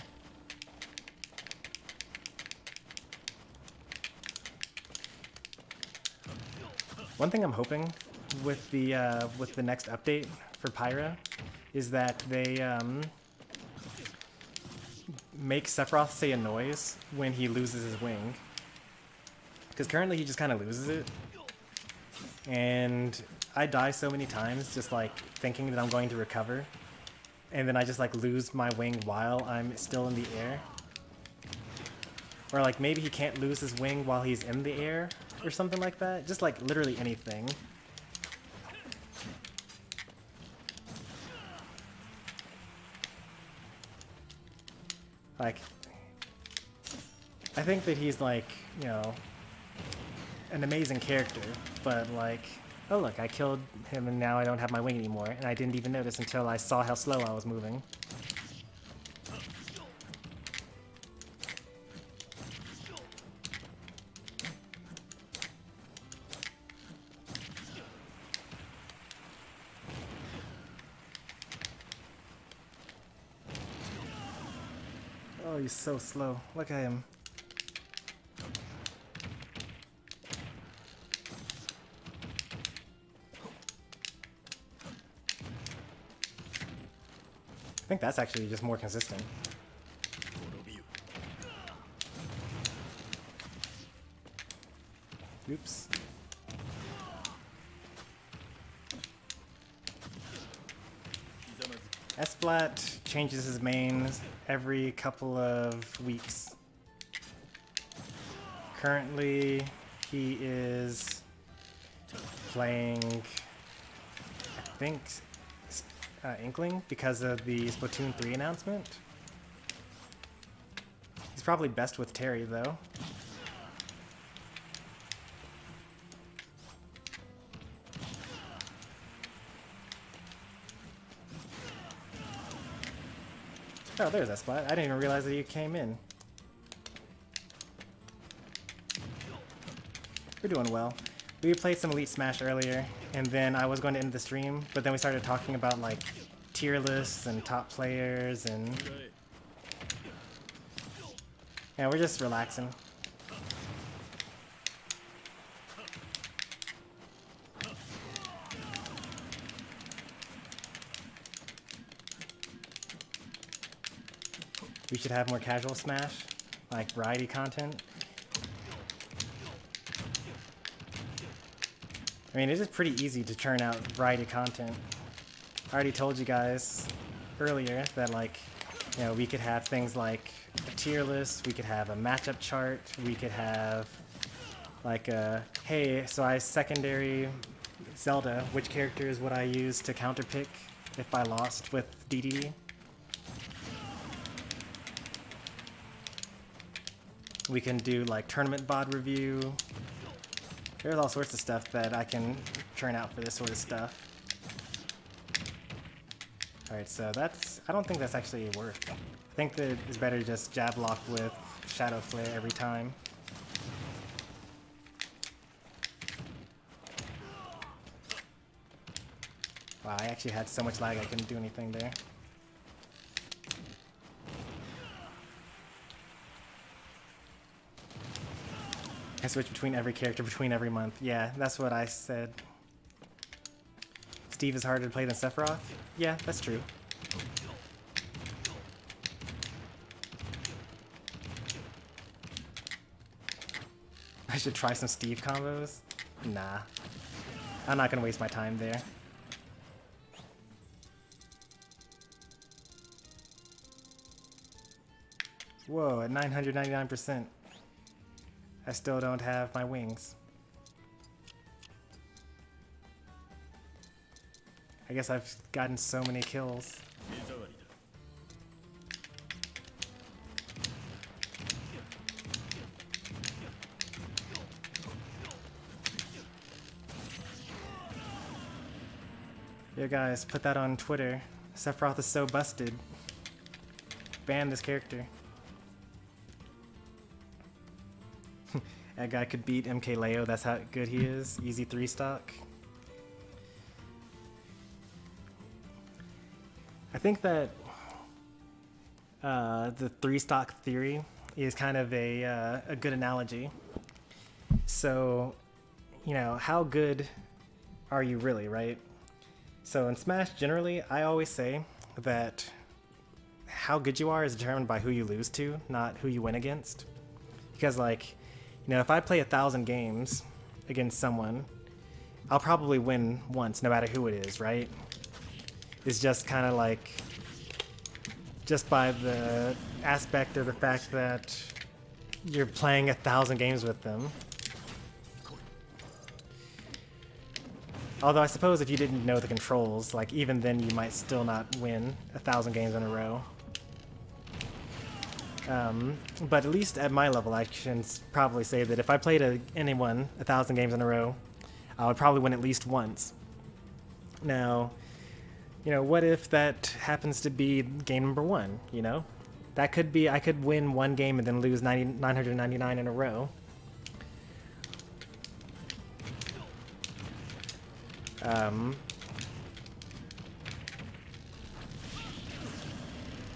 One thing I'm hoping with the next update for Pyra is that they make Sephiroth say a noise when he loses his wing. Because currently he just kind of loses it. And I die so many times just like thinking that I'm going to recover. And then I just like lose my wing while I'm still in the air. Or like maybe he can't lose his wing while he's in the air or something like that. Just like literally anything. Like, I think that he's like, you know, an amazing character, but like, oh look, I killed him and now I don't have my wing anymore, and I didn't even notice until I saw how slow I was moving. Oh, he's so slow. Look at him. I think that's actually just more consistent. Oops. Esplat changes his mains every couple of weeks. Currently, he is playing, I think, Inkling because of the Splatoon 3 announcement. He's probably best with Terry, though. Oh, there's that spot. I didn't even realize that you came in. We're doing well. We played some Elite Smash earlier, and then I was going to end the stream, but then we started talking about like tier lists and top players, and yeah, we're just relaxing. We should have more casual Smash, like variety content. I mean, it is pretty easy to churn out variety content. I already told you guys earlier that, like, you know, we could have things like a tier list, we could have a matchup chart, we could have like a, hey, so I secondary Zelda, which characters would I use to counterpick if I lost with Dedede. We can do like tournament VOD review. There's all sorts of stuff that I can churn out for this sort of stuff. Alright, so that's... I don't think that's actually worth. I think that it's better to just jab lock with Shadow Flare every time. Wow, I actually had so much lag I couldn't do anything there. I switch between every character between every month. Yeah, that's what I said. Steve is harder to play than Sephiroth? Yeah, that's true. I should try some Steve combos? Nah. I'm not gonna waste my time there. Whoa, at 999%. I still don't have my wings. I guess I've gotten so many kills. Yo guys, put that on Twitter. Sephiroth is so busted. Ban this character. That guy could beat MK Leo, that's how good he is. Easy 3 stock. I think that the 3 stock theory is kind of a good analogy. So, you know, how good are you really, right? So in Smash, generally, I always say that how good you are is determined by who you lose to, not who you win against. Because, like, you know, if I play 1,000 games against someone, I'll probably win once, no matter who it is, right? It's just kind of like, just by the aspect of the fact that you're playing 1,000 games with them. Although I suppose if you didn't know the controls, like even then you might still not win 1,000 games in a row. But at least at my level, I can probably say that if I played anyone 1,000 games in a row, I would probably win at least once. Now, you know, what if that happens to be game number 1, you know? That could be, I could win one game and then lose 999 in a row.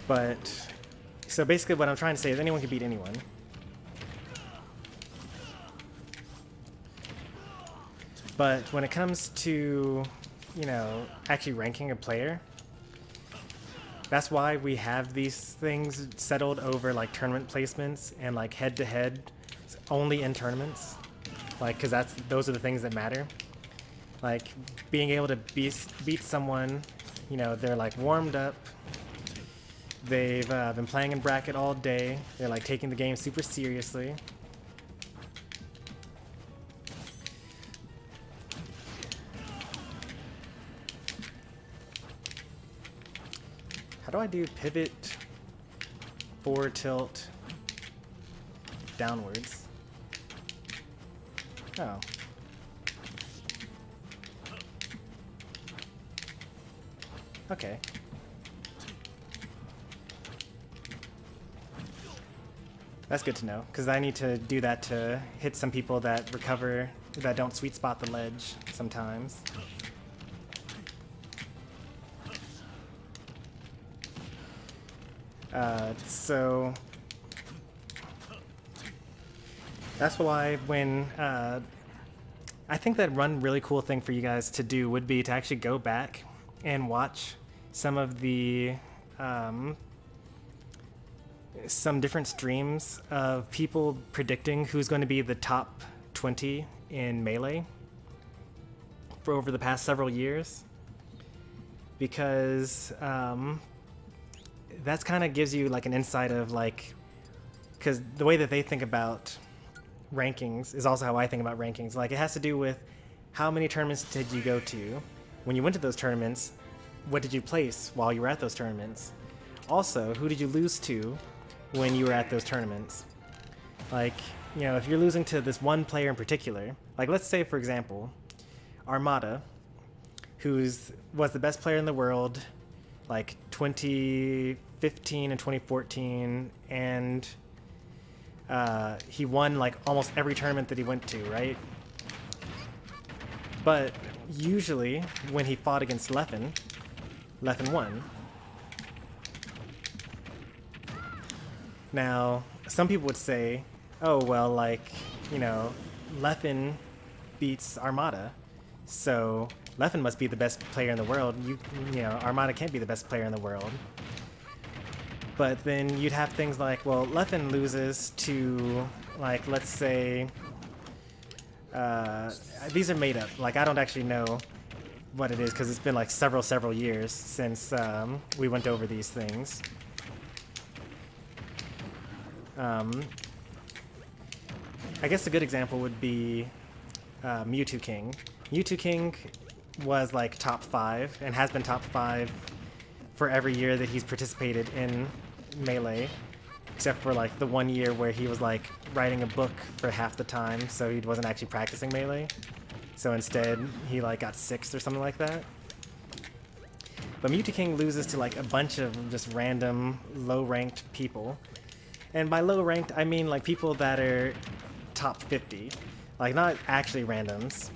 But... So basically what I'm trying to say is anyone can beat anyone. But when it comes to, you know, actually ranking a player, that's why we have these things settled over like tournament placements and like head-to-head only in tournaments. Like, cause those are the things that matter. Like being able to beat someone, you know, they're like warmed up. They've been playing in bracket all day. They're like taking the game super seriously. How do I do pivot, forward tilt, downwards? Oh. Okay. That's good to know, because I need to do that to hit some people that recover, that don't sweet spot the ledge sometimes. So that's why when I think that one really cool thing for you guys to do would be to actually go back and watch some of the some different streams of people predicting who's going to be the top 20 in Melee for over the past several years, because that's kind of gives you like an insight of like, because the way that they think about rankings is also how I think about rankings. Like it has to do with how many tournaments did you go to, when you went to those tournaments, what did you place while you were at those tournaments? Also, who did you lose to when you were at those tournaments? Like, you know, if you're losing to this one player in particular, like let's say, for example, Armada, was the best player in the world, like 2015 and 2014, and he won like almost every tournament that he went to, right? But usually when he fought against Leffen won. Now, some people would say, oh, well, like, you know, Leffen beats Armada, so Leffen must be the best player in the world. You know, Armada can't be the best player in the world. But then you'd have things like, well, Leffen loses to, like, let's say, these are made up. Like, I don't actually know what it is because it's been like several years since we went over these things. I guess a good example would be Mewtwo King. Mewtwo King was like top 5 and has been top 5 for every year that he's participated in Melee, except for like the one year where he was like writing a book for half the time, so he wasn't actually practicing Melee. So instead, he like got 6th or something like that. But Mewtwo King loses to like a bunch of just random low-ranked people. And by low-ranked, I mean like people that are top 50. Like not actually randoms.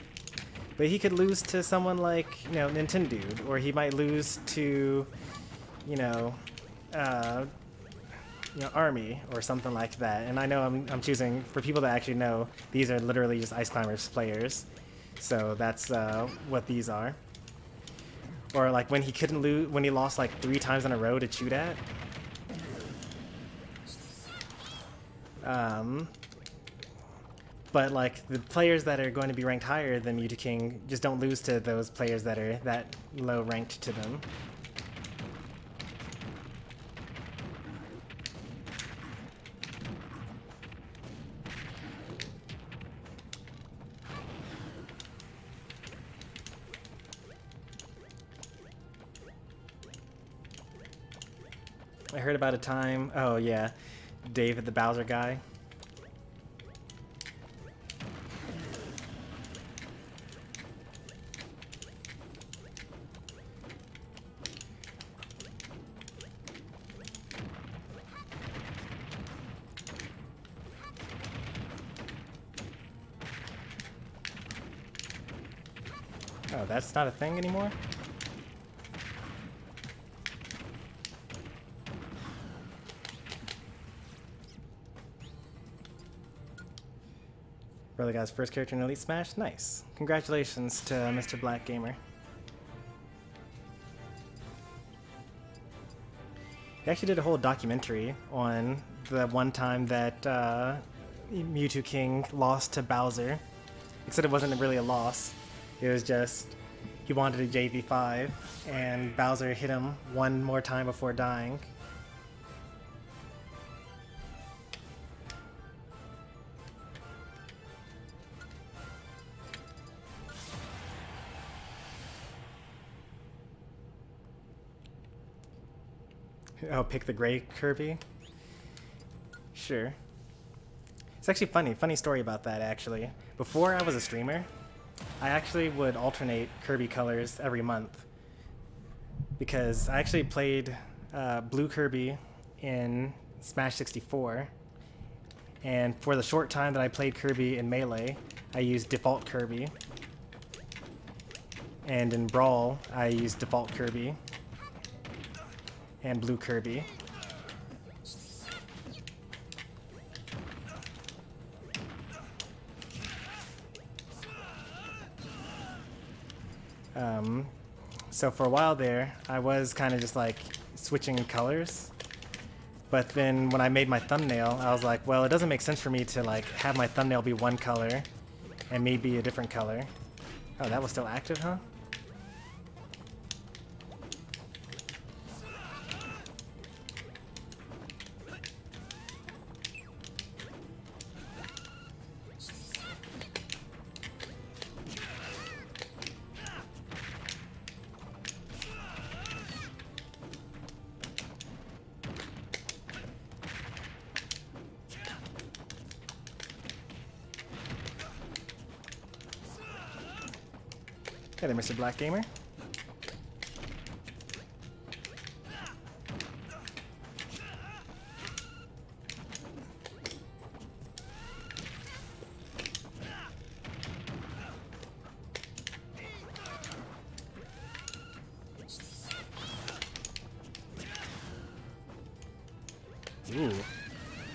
But he could lose to someone like, you know, Nintendude, or he might lose to, you know, Army or something like that. And I know I'm choosing, for people that actually know, these are literally just Ice Climbers players. So that's what these are. Or like when he couldn't lose, when he lost like 3 times in a row to Chudat. But like the players that are going to be ranked higher than Mewtwo King just don't lose to those players that are that low ranked to them. I heard about a time, oh yeah, David the Bowser guy. Oh, that's not a thing anymore? Brother guy's first character in Elite Smash? Nice. Congratulations to Mr. Black Gamer. He actually did a whole documentary on the one time that Mewtwo King lost to Bowser. Except it wasn't really a loss. It was just he wanted a JV5 and Bowser hit him one more time before dying. Oh, pick the gray Kirby? Sure. It's actually funny story about that actually. Before I was a streamer, I actually would alternate Kirby colors every month. Because I actually played blue Kirby in Smash 64. And for the short time that I played Kirby in Melee, I used default Kirby. And in Brawl, I used default Kirby. And blue Kirby. So for a while there, I was kind of just like switching colors. But then when I made my thumbnail, I was like, well, it doesn't make sense for me to like have my thumbnail be one color and me be a different color. Oh, that was still active, huh? Hey there, Mr. Black Gamer. Ooh.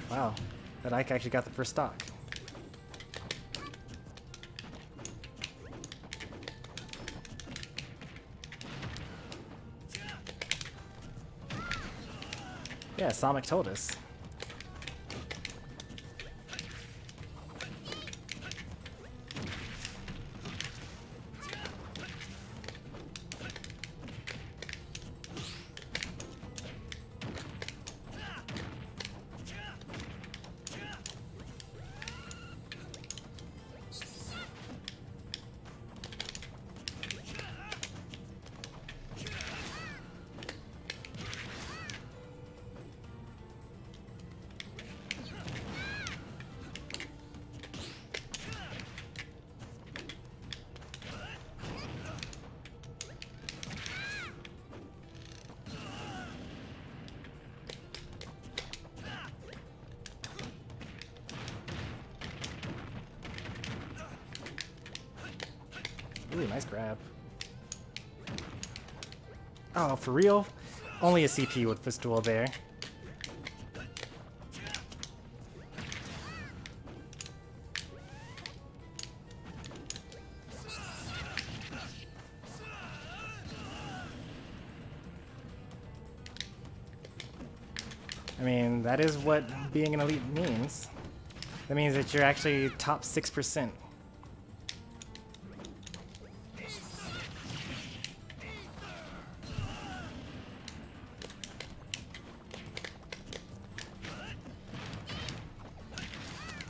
Wow. That Ike actually got the first stock. Yeah, Sonic told us. Ooh, nice grab. Oh, for real? Only a CP would footstool there. I mean, that is what being an elite means. That means that you're actually top 6%.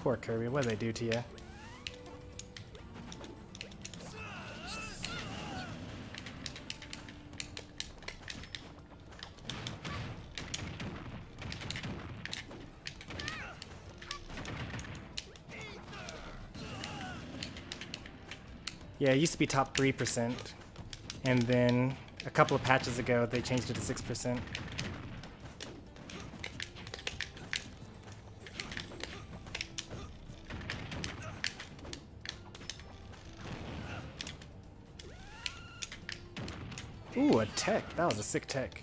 Poor Kirby, what did they do to you? Yeah, it used to be top 3%, and then a couple of patches ago they changed it to 6%. Ooh, a tech. That was a sick tech.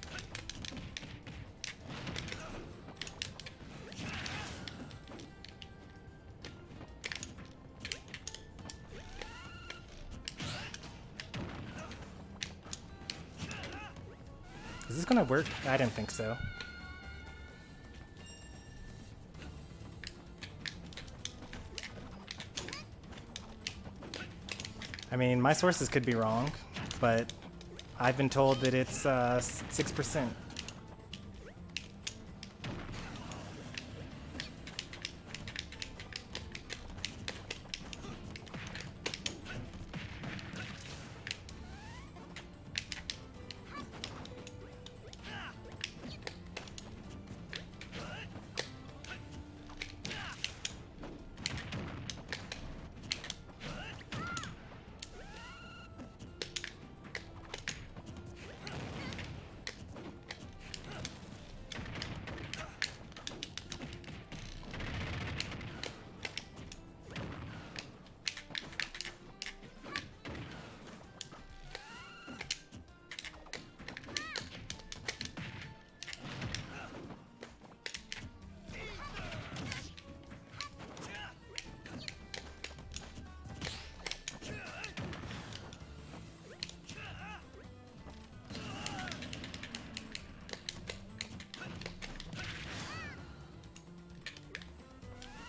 Is this gonna work? I didn't think so. I mean, my sources could be wrong, but I've been told that it's 6%.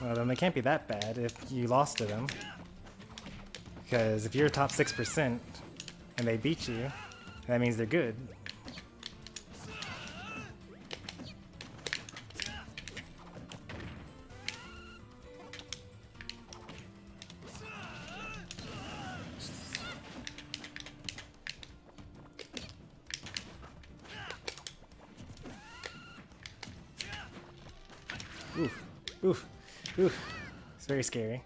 Well, then they can't be that bad if you lost to them. Because if you're top 6% and they beat you, that means they're good. Oof, oof. Ooh, it's very scary.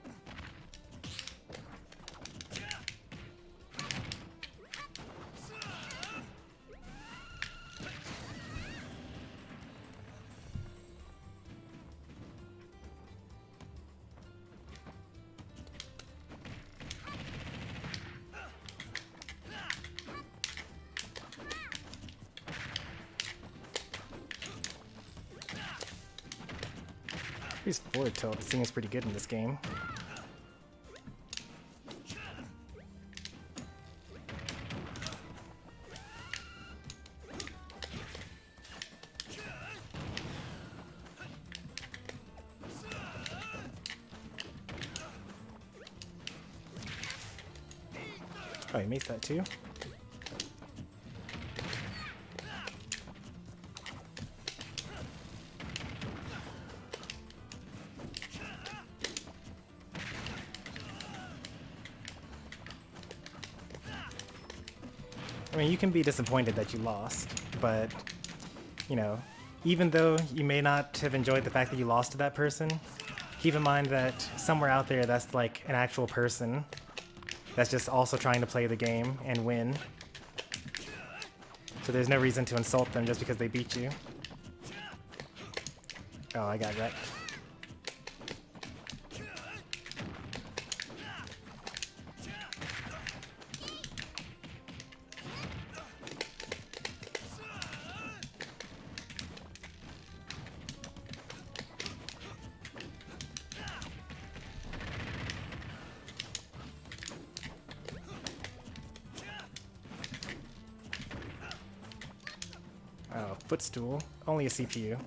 Kirby's forward tilt seems pretty good in this game. Oh, he makes that too? I mean, you can be disappointed that you lost, but, you know, even though you may not have enjoyed the fact that you lost to that person, keep in mind that somewhere out there that's like an actual person that's just also trying to play the game and win. So there's no reason to insult them just because they beat you. Oh, I got wrecked. Oh, footstool. Only a CPU.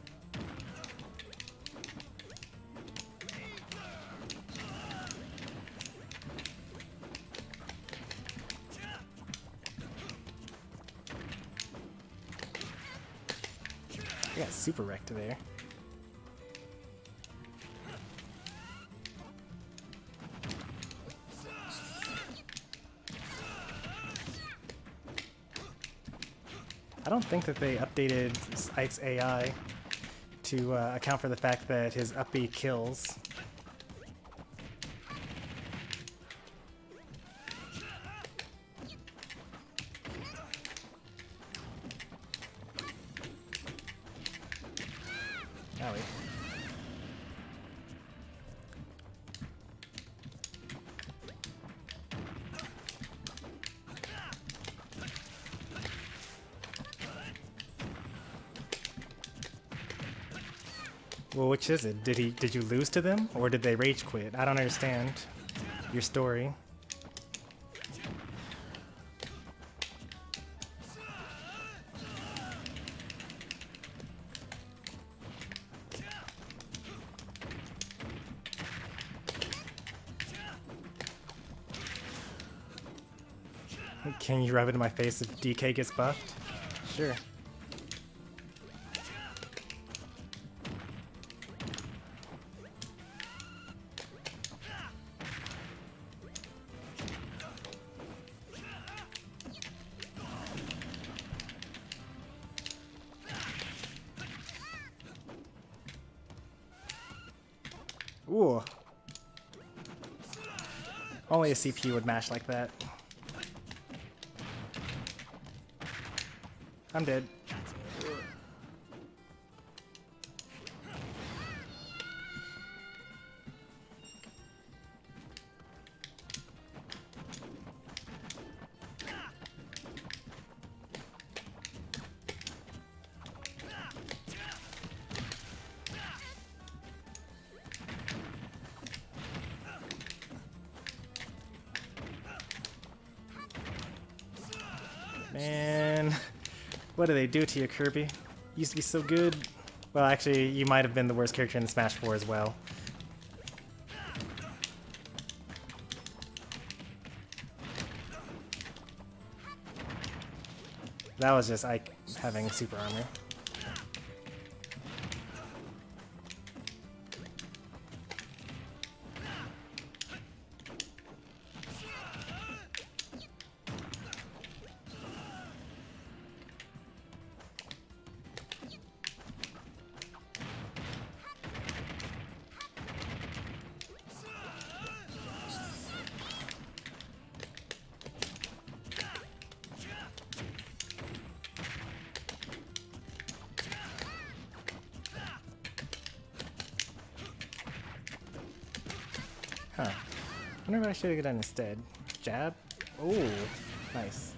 I got super wrecked there. I don't think that they updated Ike's AI to account for the fact that his up B kills. Owie. Well, which is it? Did you lose to them, or did they rage quit? I don't understand your story. Can you rub it in my face if DK gets buffed? Sure. Ooh. Only a CPU would mash like that. I'm dead. Man, what do they do to you, Kirby? Used to be so good. Well, actually, you might have been the worst character in Smash 4 as well. That was just Ike having super armor. Huh. I wonder what I should have done instead. Jab? Oh, nice.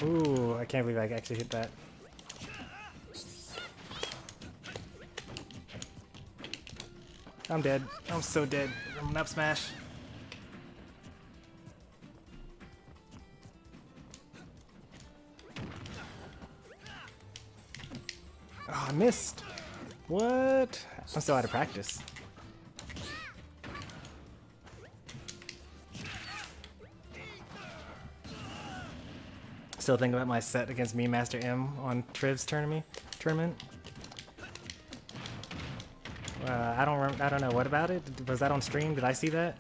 Ooh, I can't believe I actually hit that. I'm dead. I'm so dead. I'm an up smash. Oh, I missed. What? I'm still out of practice. Still thinking about my set against me, Master M, on Triv's tournament. I don't know. What about it? Was that on stream? Did I see that?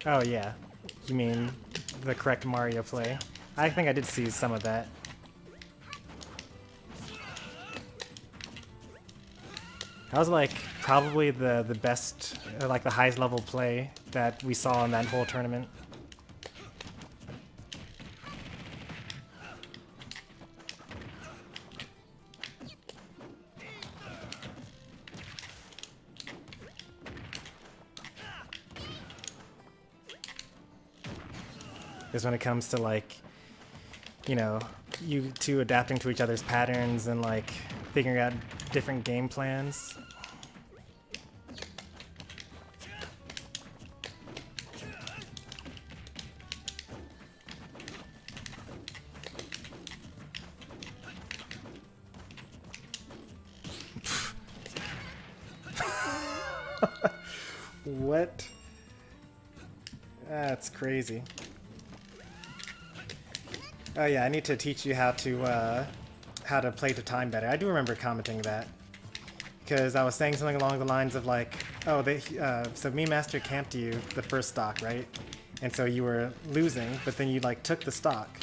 Oh yeah, you mean the correct Mario play. I think I did see some of that. That was like probably the best, like the highest level play that we saw in that whole tournament. Is when it comes to like, you know, you two adapting to each other's patterns and like figuring out different game plans. What? That's crazy. Oh yeah, I need to teach you how to play to time better. I do remember commenting that, because I was saying something along the lines of like, oh, so me Master camped you the first stock, right? And so you were losing, but then you like took the stock,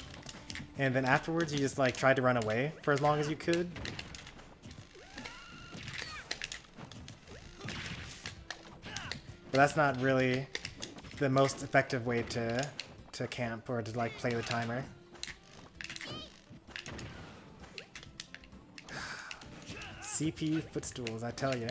and then afterwards you just like tried to run away for as long as you could. But that's not really the most effective way to camp or to like play the timer. CPU footstools, I tell you.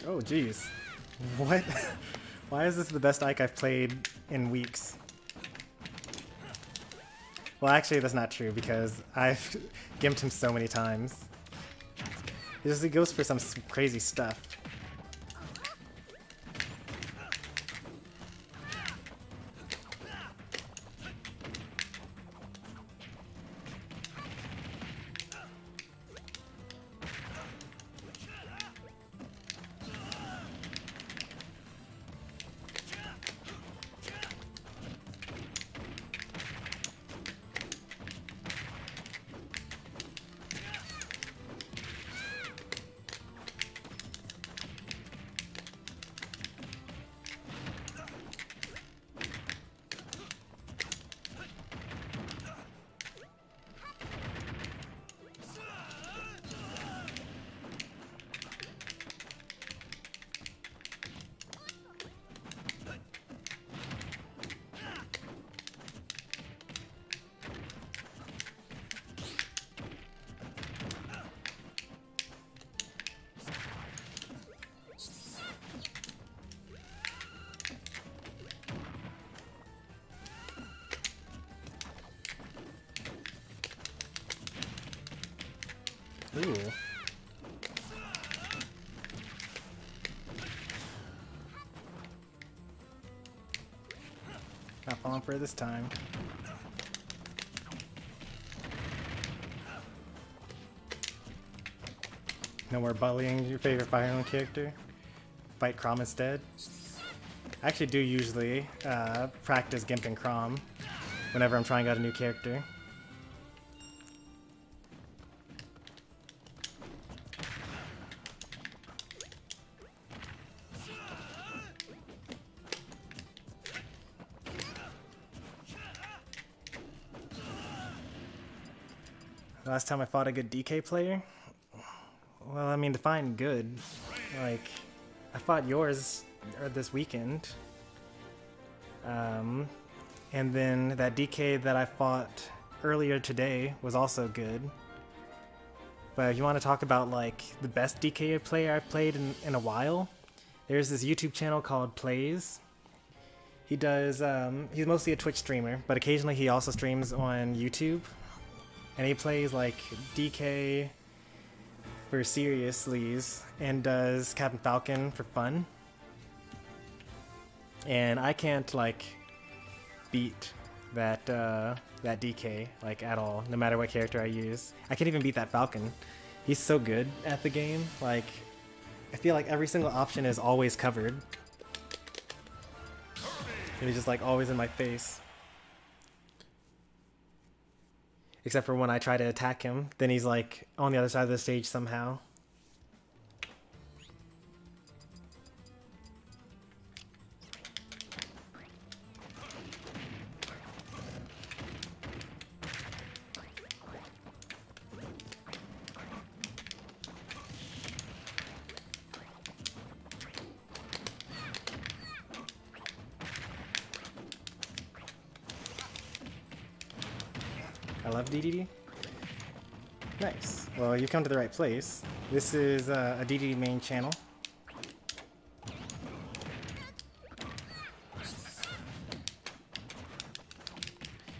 Oh, geez. What? Why is this the best Ike I've played in weeks? Well, actually, that's not true, because I've gimped him so many times. He goes for some crazy stuff. Ooh. Not falling for it this time. No more bullying your favorite Fire Emblem character. Fight Chrom instead. I actually do usually practice gimping Chrom whenever I'm trying out a new character. last time I fought a good DK player? Well, I mean, define good. Like, I fought yours this weekend. And then that DK that I fought earlier today was also good. But if you want to talk about like the best DK player I've played in a while, there's this YouTube channel called Plays. He does, he's mostly a Twitch streamer, but occasionally he also streams on YouTube. And he plays like DK for seriouslys and does Captain Falcon for fun. And I can't like beat that that DK like at all, no matter what character I use. I can't even beat that Falcon. He's so good at the game. Like, I feel like every single option is always covered. And he's just like always in my face. Except for when I try to attack him, then he's like on the other side of the stage somehow. I love Dedede. Nice. Well, you've come to the right place. This is a Dedede main channel.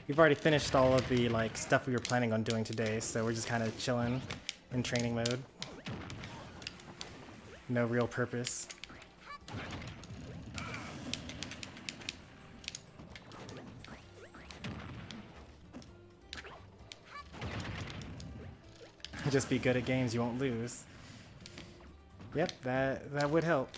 We've already finished all of the like stuff we were planning on doing today, so we're just kind of chilling in training mode. No real purpose. Just be good at games you won't lose. Yep, that would help.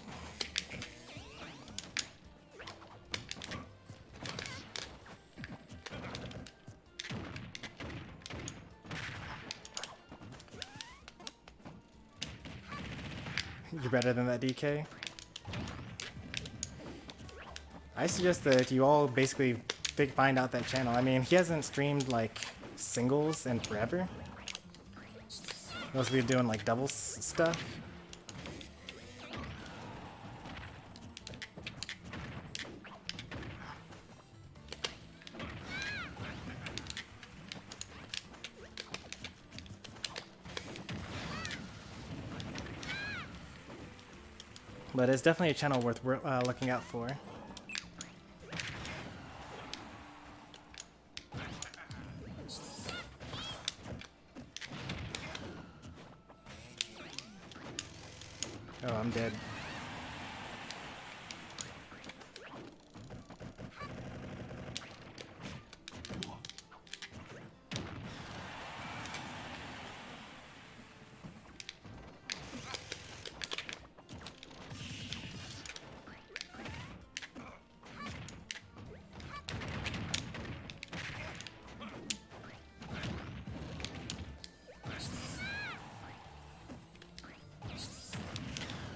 You're better than that DK? I suggest that you all basically find out that channel. I mean, he hasn't streamed like singles in forever. Must be doing like doubles stuff. But it's definitely a channel worth looking out for. Oh, I'm dead.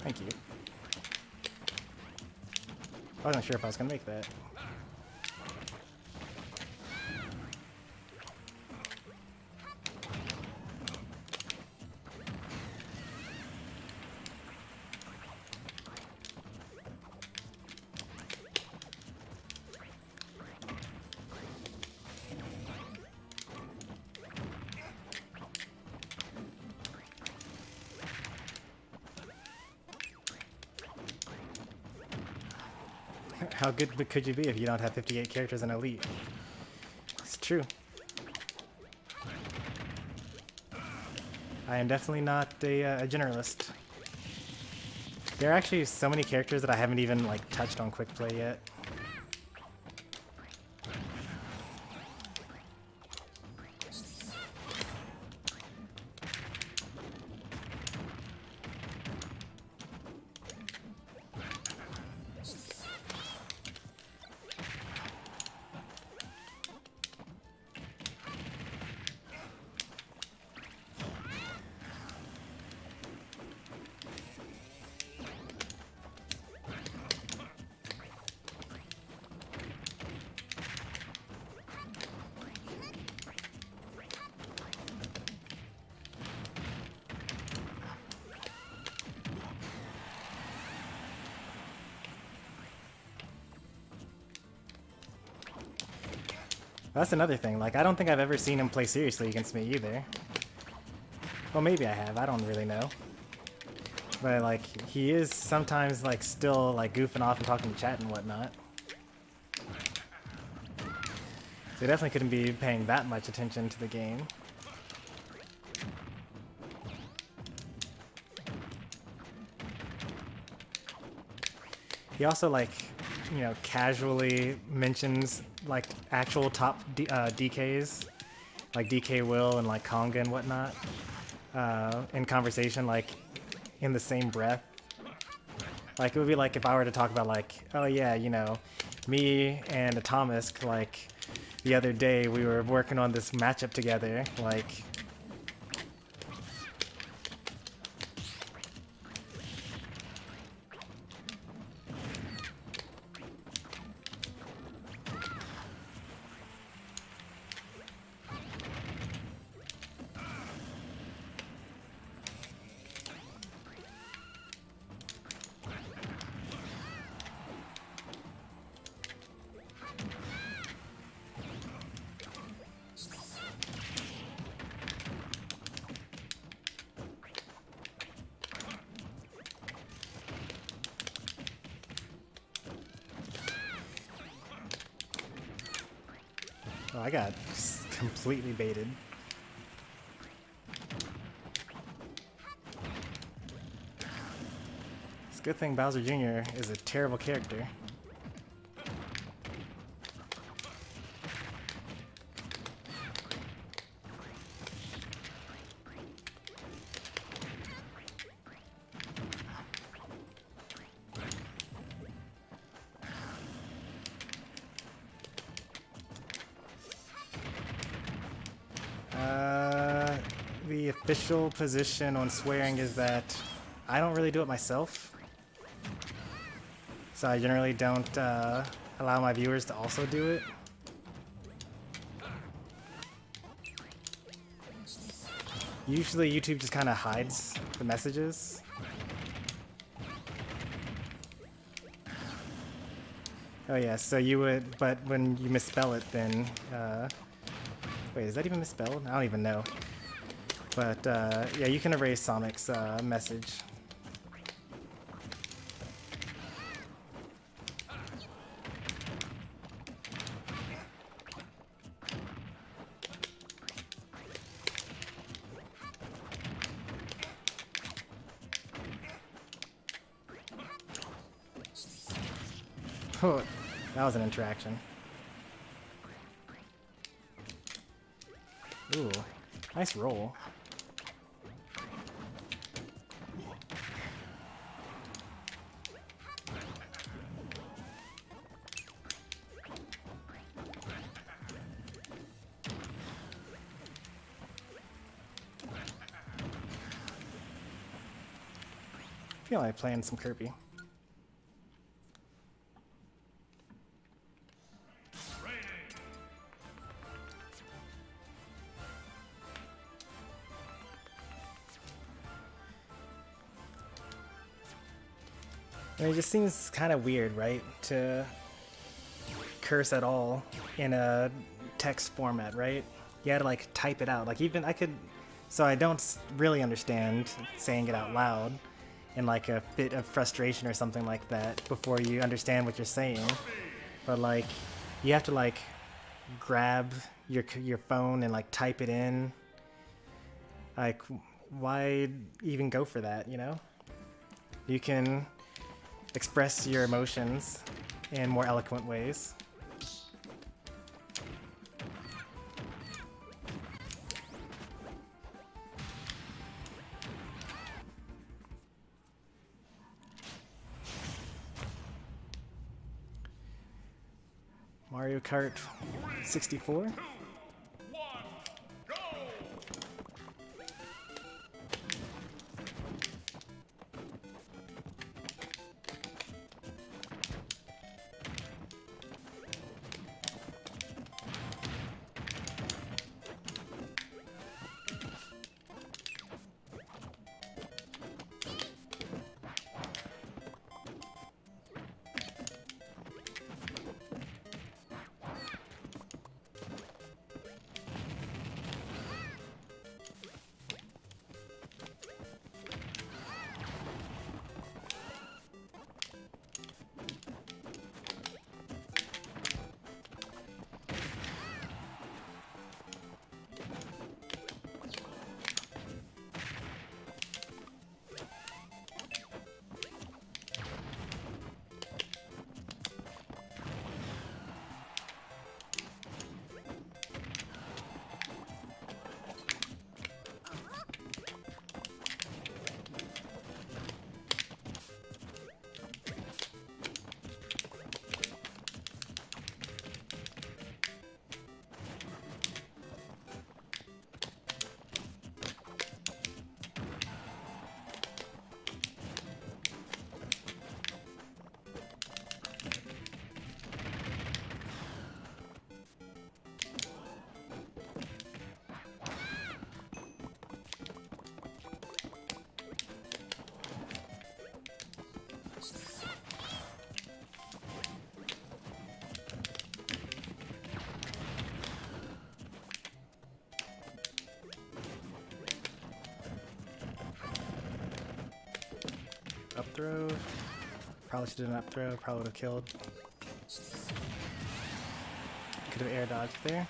Thank you. I wasn't sure if I was gonna make that. How good could you be if you don't have 58 characters in Elite? It's true. I am definitely not a generalist. There are actually so many characters that I haven't even like touched on quick play yet. That's another thing. Like, I don't think I've ever seen him play seriously against me either. Well, maybe I have. I don't really know. But, like, he is sometimes, like, still, like, goofing off and talking to chat and whatnot. So he definitely couldn't be paying that much attention to the game. He also, like, you know, casually mentions, like, actual top DKs, like DK Will and, like, Konga and whatnot, in conversation, like, in the same breath. Like, it would be like if I were to talk about, like, oh yeah, you know, me and Atomisk, like, the other day we were working on this matchup together, like... Oh, I got completely baited. It's a good thing Bowser Jr. is a terrible character. The official position on swearing is that I don't really do it myself. So I generally don't allow my viewers to also do it. Usually YouTube just kind of hides the messages. Oh yeah, so you would, but when you misspell it then, wait, is that even misspelled? I don't even know. But yeah, you can erase Sonic's message. Oh, that was an interaction. Ooh, nice roll. I feel like playing some Kirby. I mean, it just seems kind of weird, right? To curse at all in a text format, right? You had to like type it out. Like even I could, so I don't really understand saying it out loud in like a fit of frustration or something like that before you understand what you're saying. But like, you have to like grab your phone and like type it in. Like, why even go for that, you know? You can express your emotions in more eloquent ways. Mario Kart 64? throw. Probably should have done up throw, probably would have killed. Could have air dodged there.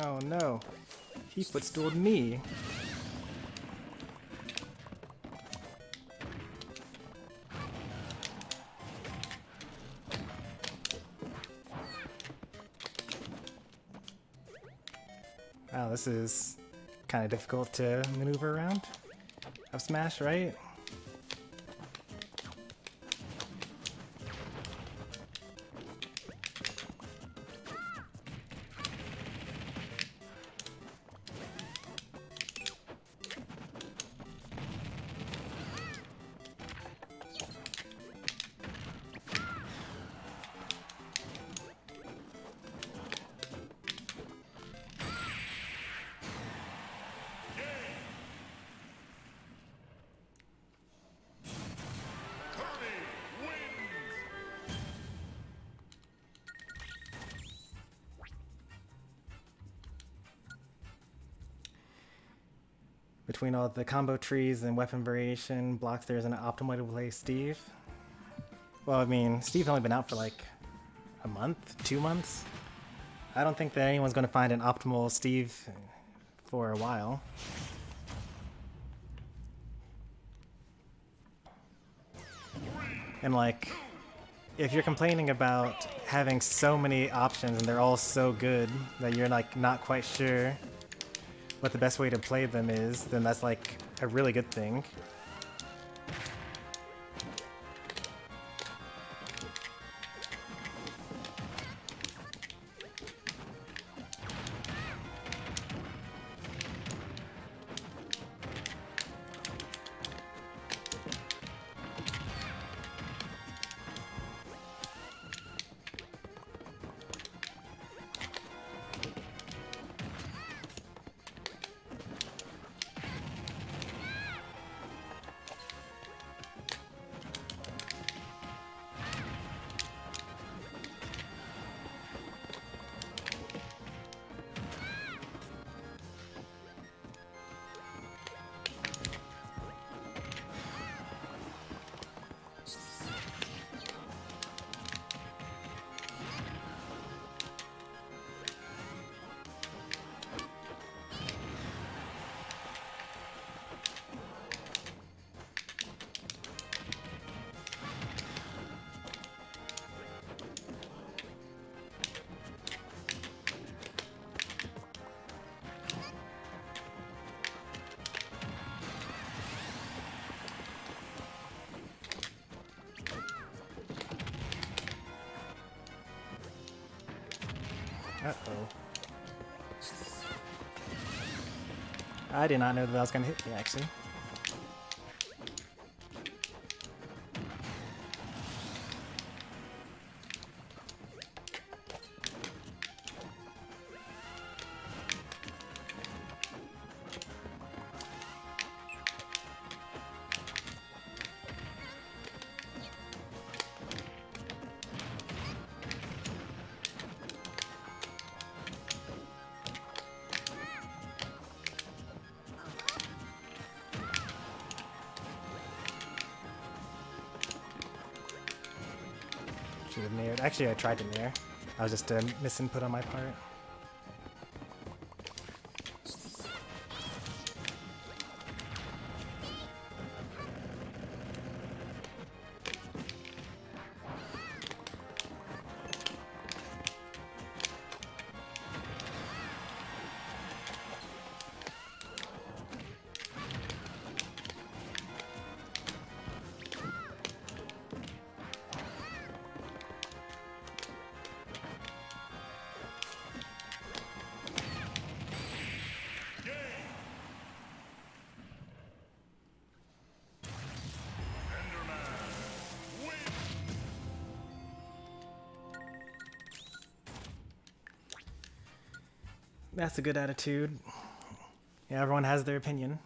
Oh no, he footstooled me. Wow, this is kind of difficult to maneuver around. Up smash, right? Between all the combo trees and weapon variation blocks, there's an optimal way to play Steve. Well, I mean, Steve's only been out for like a month, 2 months. I don't think that anyone's going to find an optimal Steve for a while. And like, if you're complaining about having so many options and they're all so good that you're like not quite sure what the best way to play them is, then that's like a really good thing. Uh-oh. I did not know that was going to hit me, actually. Should have nared. Actually, I tried to nair. I was just a misinput on my part. That's a good attitude. Yeah, everyone has their opinion.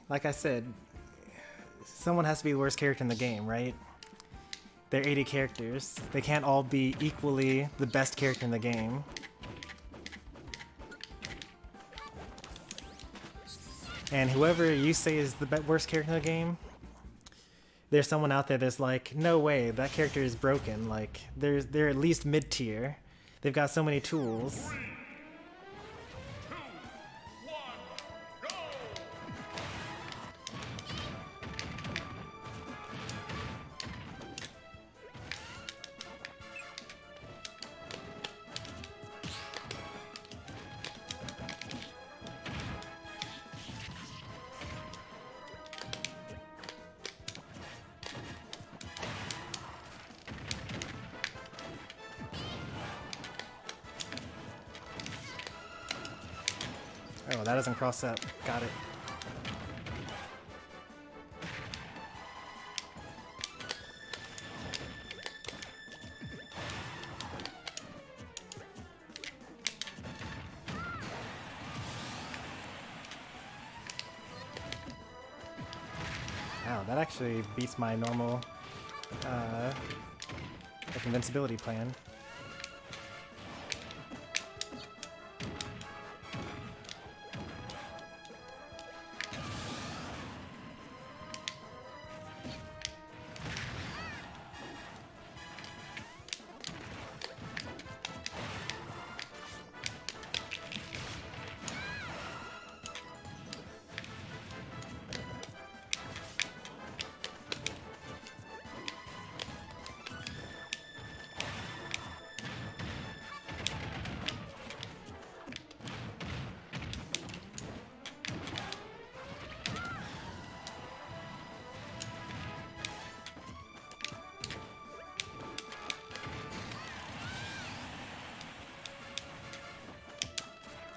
Like I said, someone has to be the worst character in the game, right? There are 80 characters. They can't all be equally the best character in the game. And whoever you say is the worst character in the game, there's someone out there that's like, no way, that character is broken. Like, they're at least mid-tier. They've got so many tools. Oh, that doesn't cross up. Got it. Wow, that actually beats my normal like invincibility plan.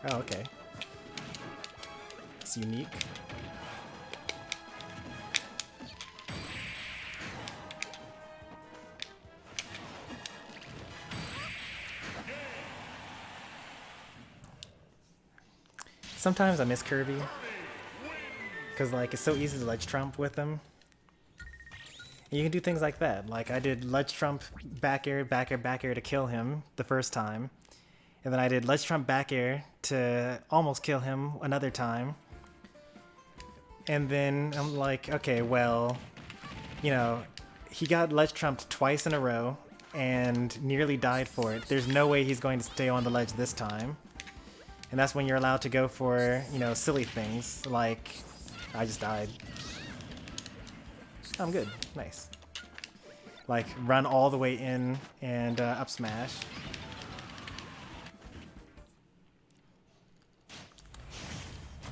Oh, okay. It's unique. Sometimes I miss Kirby, because like it's so easy to ledge trump with him. And you can do things like that. Like I did ledge trump back air, back air, back air to kill him the first time. And then I did ledge trump back air to almost kill him another time. And then I'm like, okay, well, you know, he got ledge trumped twice in a row and nearly died for it. There's no way he's going to stay on the ledge this time. And that's when you're allowed to go for, you know, silly things like, I just died. I'm good. Nice. Like, run all the way in and up smash.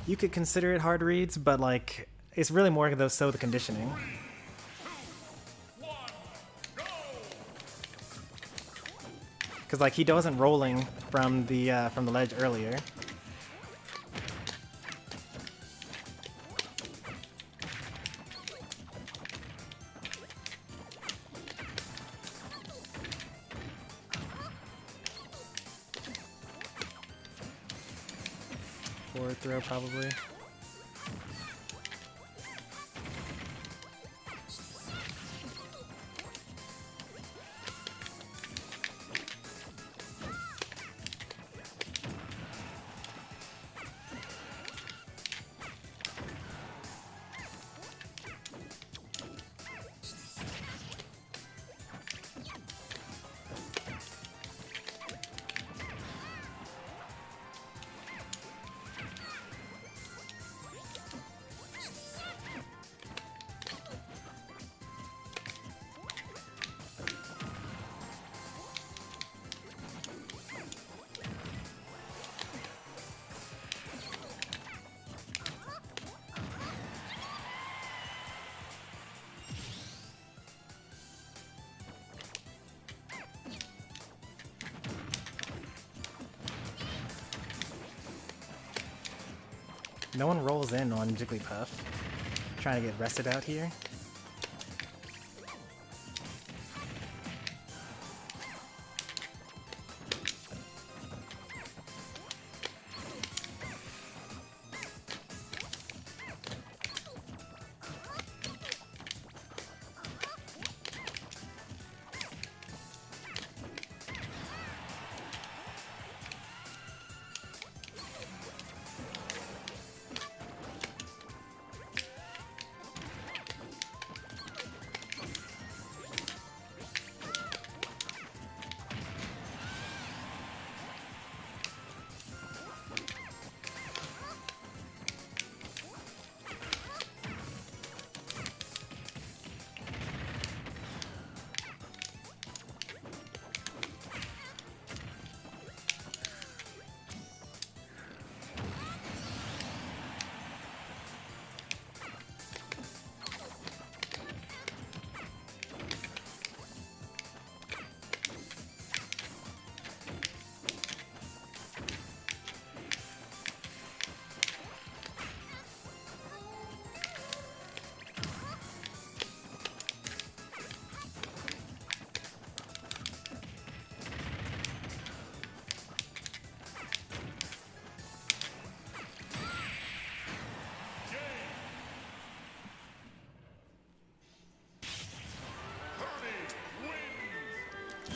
You could consider it hard reads, but like it's really more of those the conditioning. Because like he wasn't rolling from the ledge earlier. Forward throw probably. No one rolls in on Jigglypuff. Trying to get rested out here.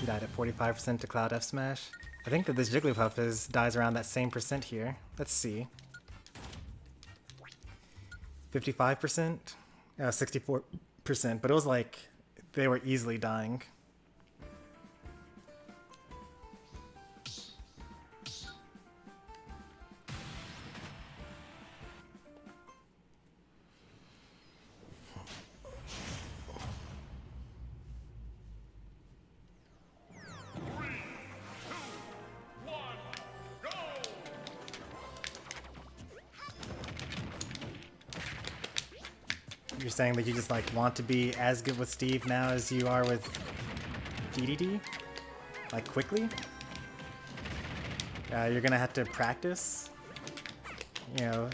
He died at 45% to Cloud F smash. I think that this Jigglypuff dies around that same percent here. Let's see. 55%? 64%, but it was like they were easily dying. You're saying that you just like want to be as good with Steve now as you are with Dedede? Like quickly? You're gonna have to practice. You know,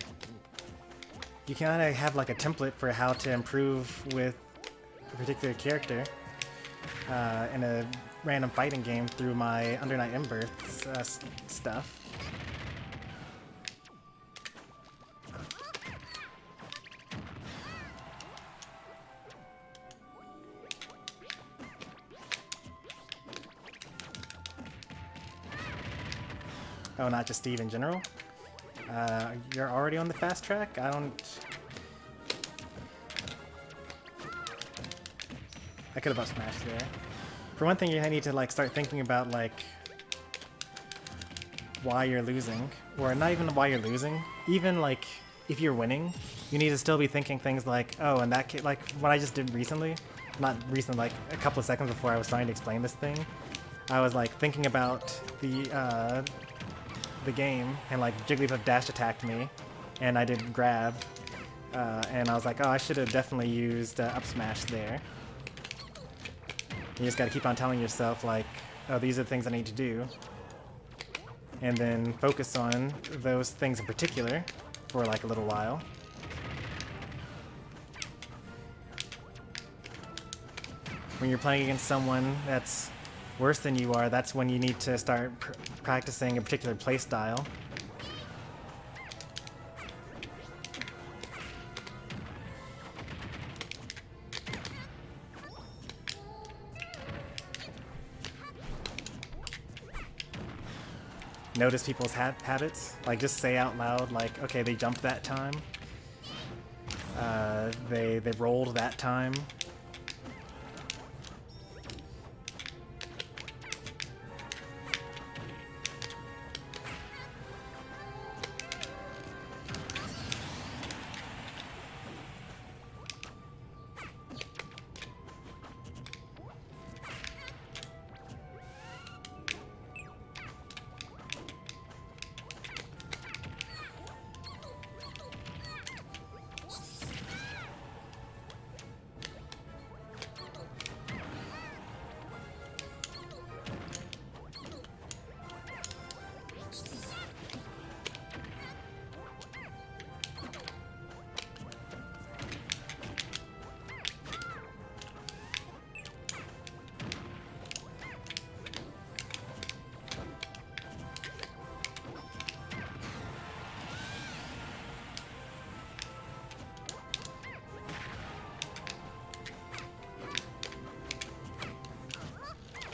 you kind of have like a template for how to improve with a particular character in a random fighting game through my Under Night Embers stuff. Oh, not just Steve in general? You're already on the fast track? I could have up smashed there. For one thing, you need to like start thinking about like why you're losing, or not even why you're losing. Even like if you're winning, you need to still be thinking things like, oh, in that case, like what I just did recently, not recently, like a couple of seconds before I was trying to explain this thing, I was like thinking about the game, and like Jigglypuff dash attacked me, and I didn't grab, and I was like, oh, I should have definitely used up smash there. You just gotta keep on telling yourself like, oh, these are the things I need to do, and then focus on those things in particular for like a little while. When you're playing against someone that's worse than you are, that's when you need to start practicing a particular play style. Notice people's habits. Like just say out loud, like, okay, they jumped that time. They rolled that time.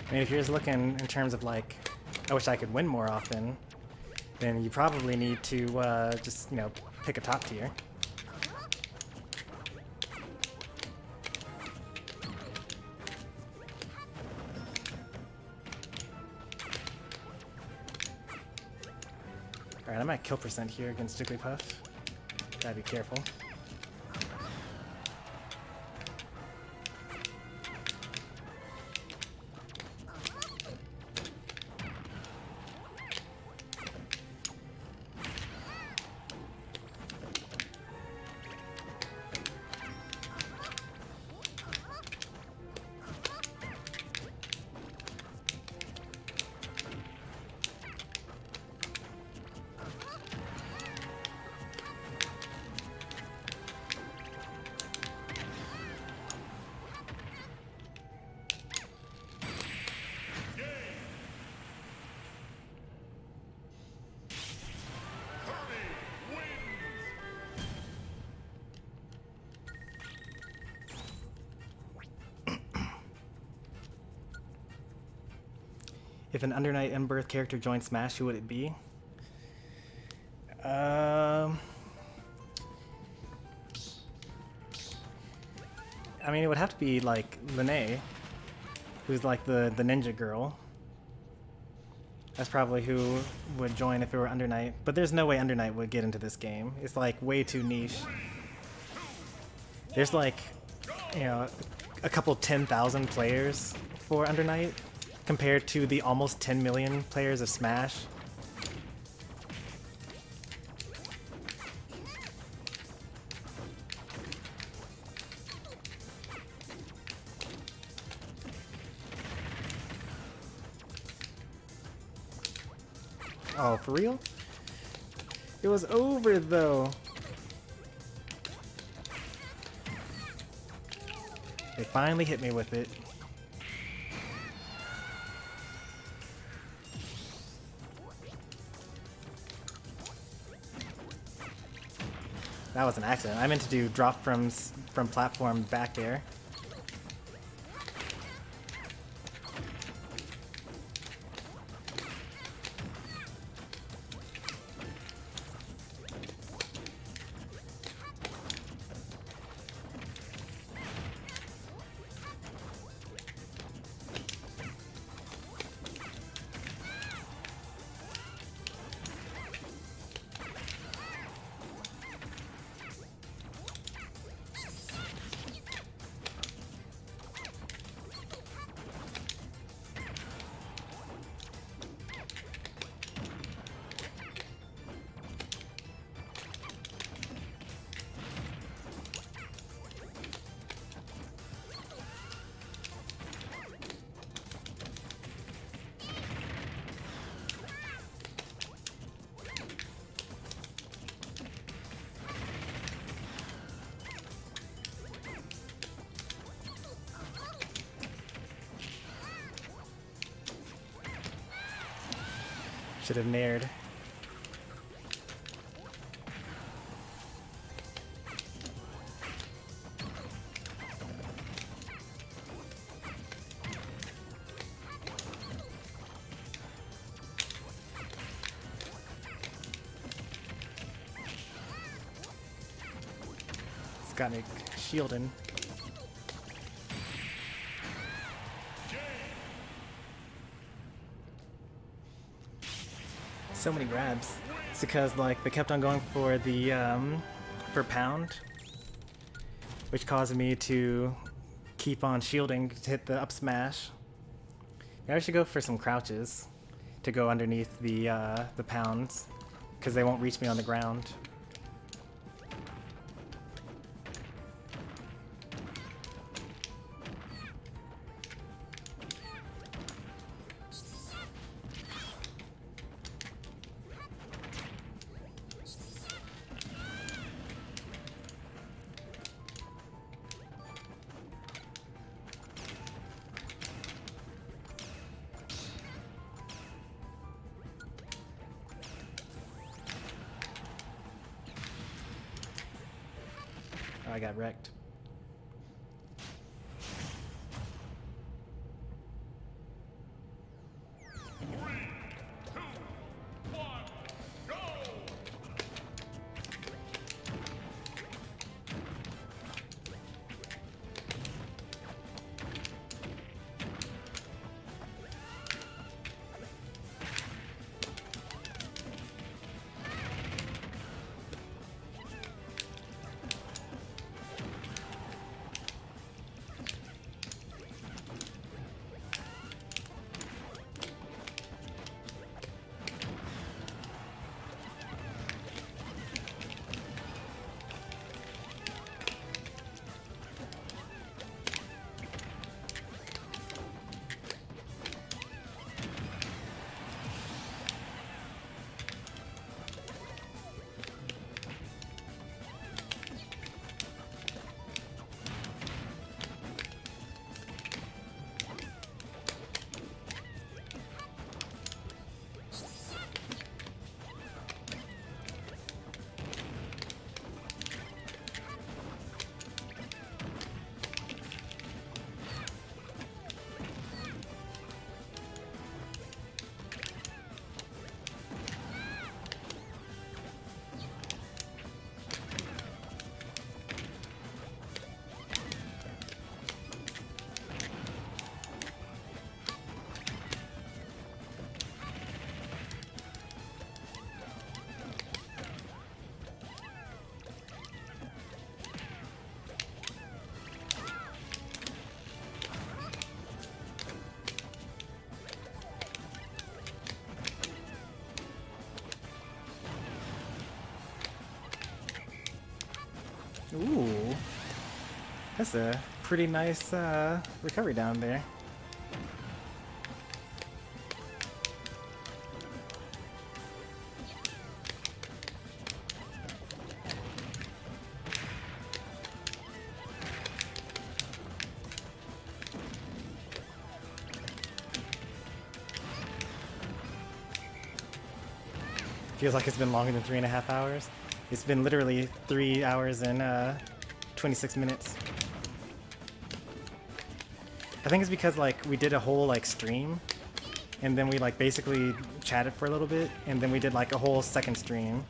I mean, if you're just looking in terms of like, I wish I could win more often, then you probably need to just, you know, pick a top tier. Alright, I'm at kill percent here against Jigglypuff. Gotta be careful. If an Under Night in-birth character joined Smash, who would it be? I mean, it would have to be like Lene, who's like the ninja girl. That's probably who would join if it were Under Night. But there's no way Under Night would get into this game. It's like way too niche. There's like, you know, a couple 10,000 players for Under Night compared to the almost 10 million players of Smash. Oh, for real? It was over, though. They finally hit me with it. That was an accident. I meant to do drop from platform back there. Should have nared. It's got me shielding. So many grabs. It's because like they kept on going for the for pound, which caused me to keep on shielding to hit the up smash. Maybe I should go for some crouches to go underneath the pounds, because they won't reach me on the ground. I got wrecked. That's a pretty nice recovery down there. Feels like it's been longer than 3.5 hours. It's been literally 3 hours and 26 minutes. I think it's because like we did a whole like stream, and then we like basically chatted for a little bit, and then we did like a whole second stream.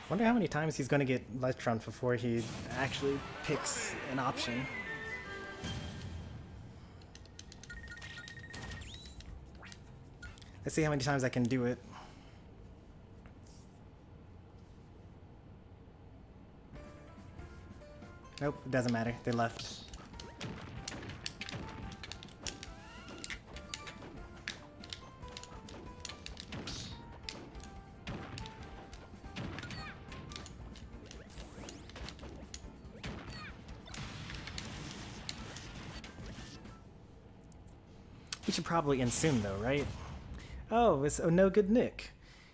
Wonder how many times he's gonna get Electron before he actually picks an option. Let's see how many times I can do it. Nope, it doesn't matter. They left. We should probably end soon, though, right? Oh, it's a no good Nick.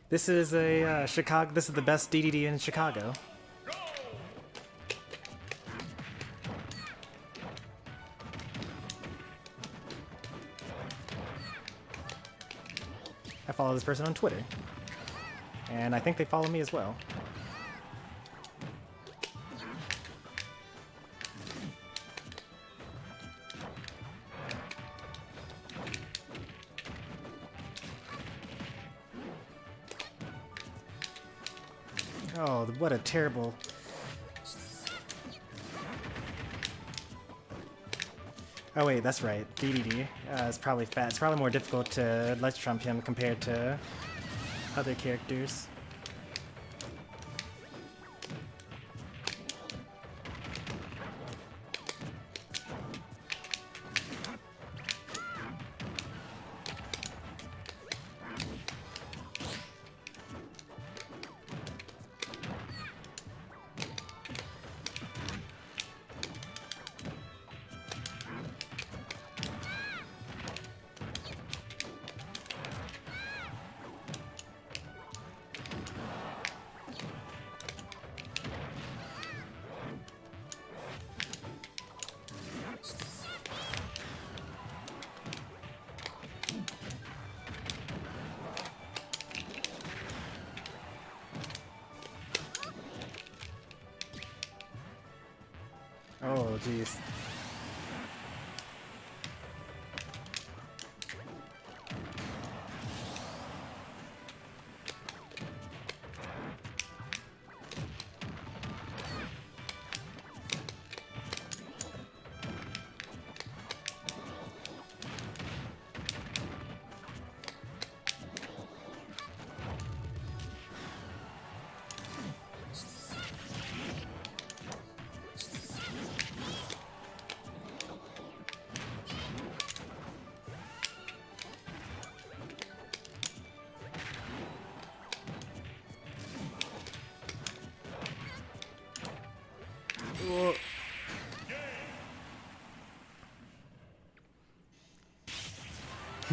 This is a Chicago. This is the best DDD in Chicago. I follow this person on Twitter, and I think they follow me as well. Oh, what a terrible... Oh wait, that's right. DDD is probably fat. It's probably more difficult to Let's Trump him compared to other characters. Oh, jeez. Whoa.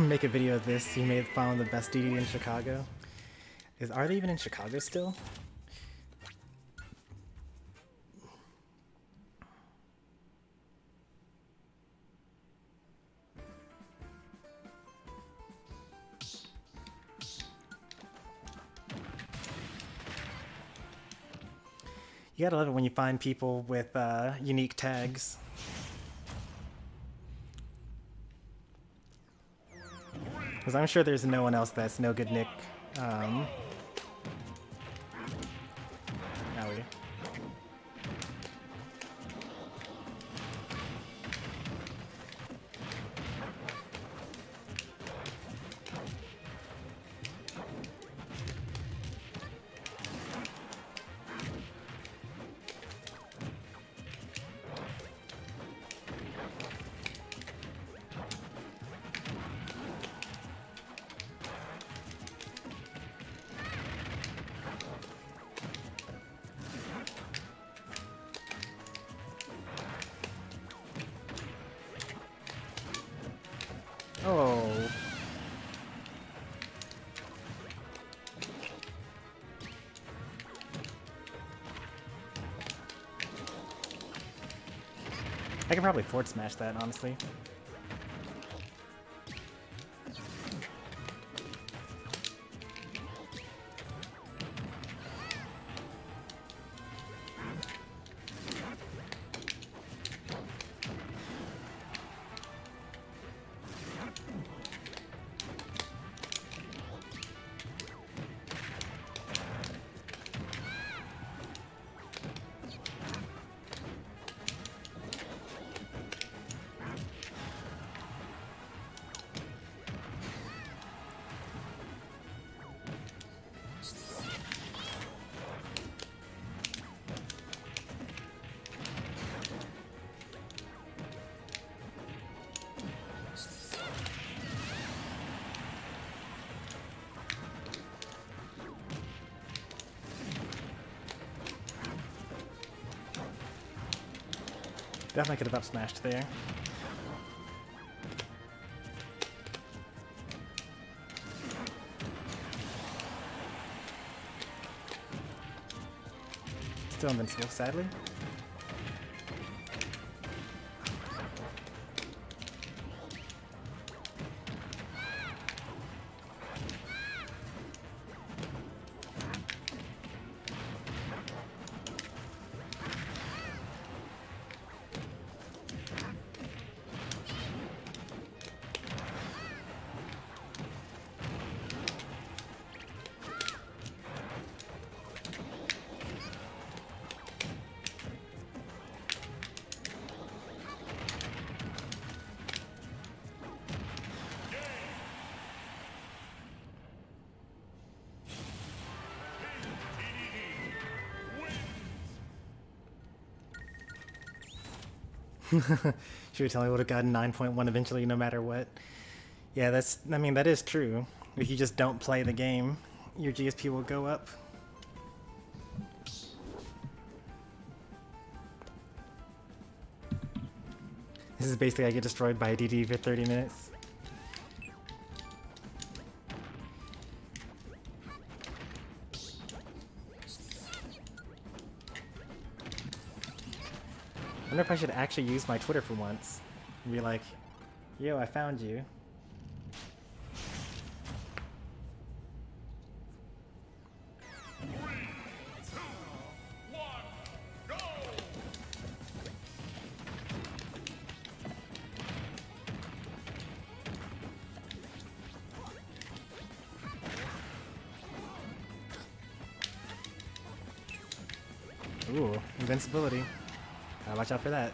make a video of this. You may find the best DD in Chicago. Are they even in Chicago still? You gotta love it when you find people with unique tags. Because I'm sure there's no one else that's no good Nick. Owie. Oh. I could probably forward smash that, honestly. Definitely could have up smashed there. Still invincible, sadly. She would tell me I would have gotten 9.1 eventually, no matter what. Yeah, I mean, that is true. If you just don't play the game, your GSP will go up. This is basically I get destroyed by a DD for 30 minutes. I wonder if I should actually use my Twitter for once and be like, yo, I found you. Ooh, invincibility. Gotta watch out for that.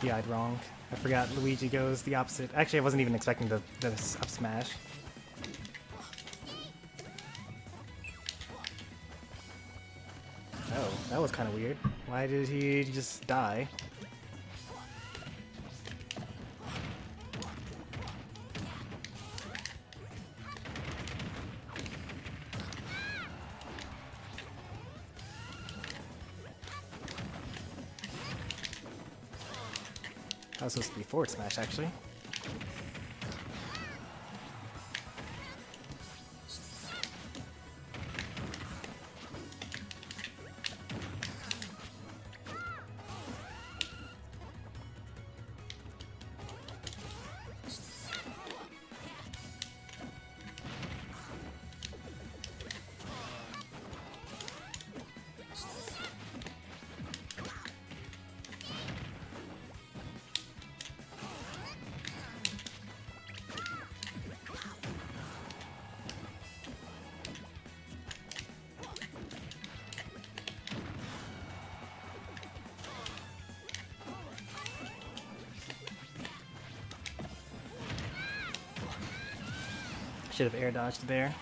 Yeah, I'd wrong. I forgot Luigi goes the opposite. Actually, I wasn't even expecting the up smash. Oh, that was kind of weird. Why did he just die? That was supposed to be forward smash, actually. Should have air dodged there.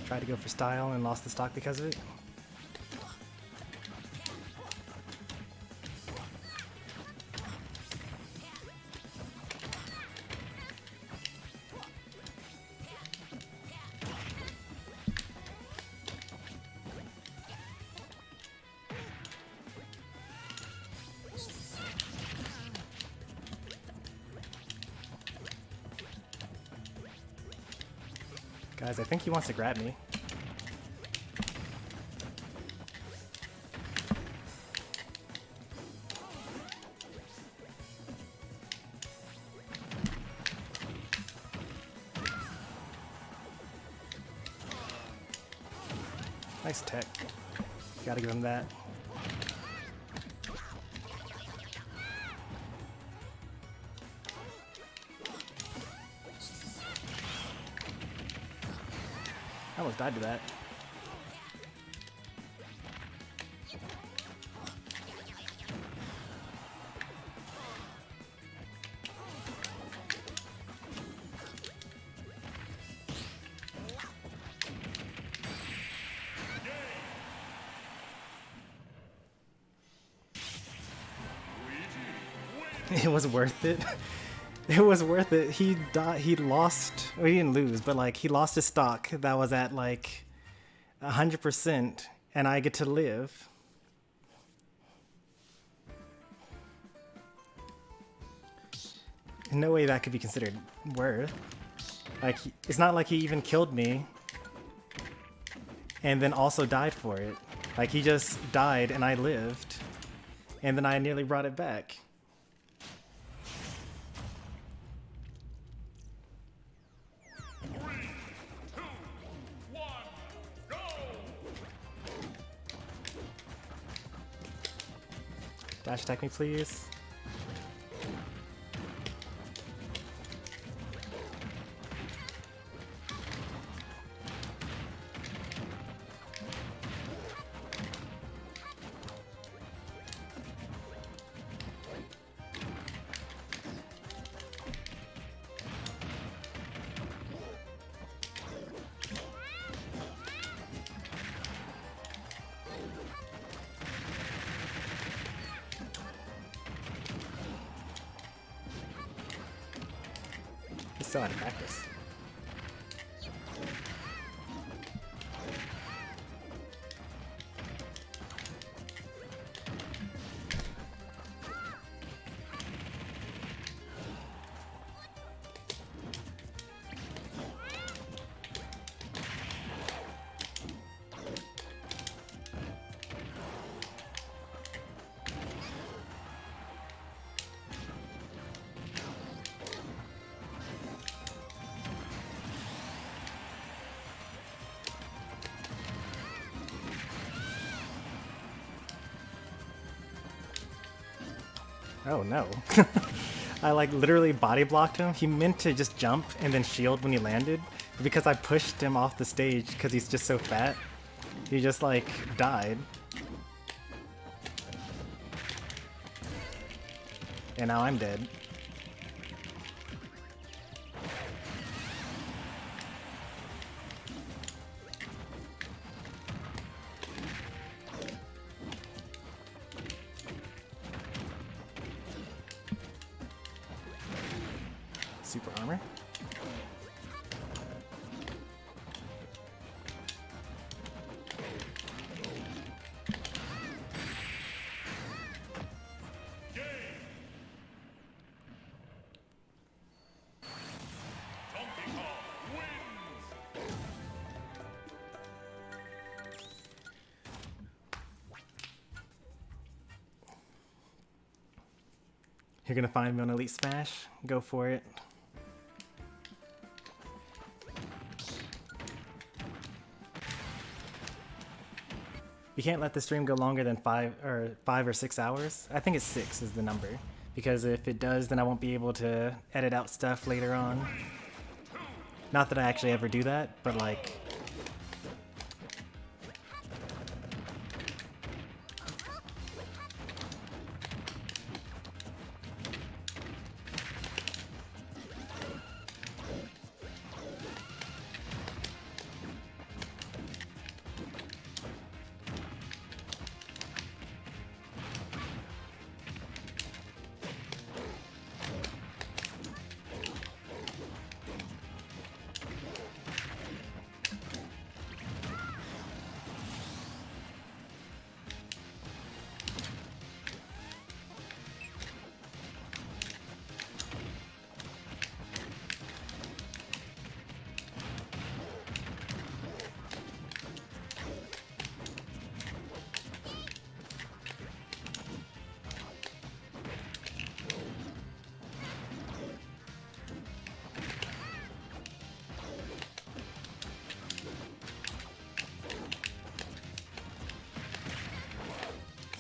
Tried to go for style and lost the stock because of it. Guys, I think he wants to grab me. Nice tech. Gotta give him that. I almost died to that. It was worth it. It was worth it. He died. He lost. Well, he didn't lose, but like he lost his stock that was at like 100%, and I get to live. No way that could be considered worth. Like, it's not like he even killed me and then also died for it. Like, he just died and I lived, and then I nearly brought it back. Dash attack me, please. Still out of practice. Oh no. I like literally body blocked him. He meant to just jump and then shield when he landed. But because I pushed him off the stage because he's just so fat, he just like died. And now I'm dead. Super armor. You're gonna find me on Elite Smash? Go for it. You can't let the stream go longer than 5 or 6 hours. I think it's 6 is the number. Because if it does, then I won't be able to edit out stuff later on. Not that I actually ever do that, but like...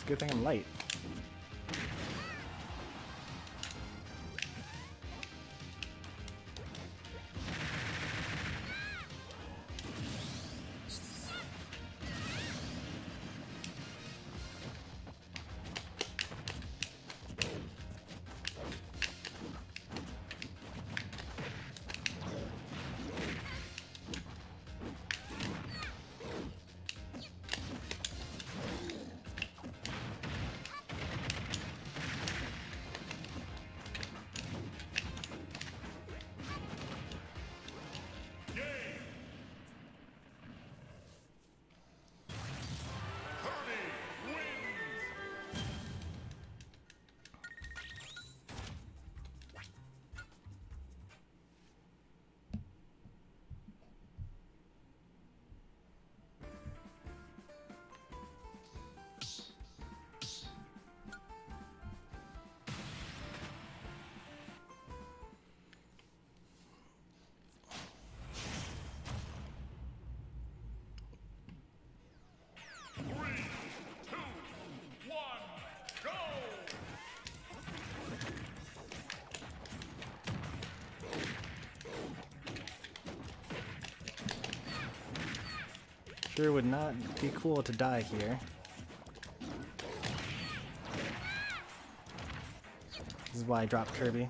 Good thing I'm light. Sure would not be cool to die here. This is why I dropped Kirby.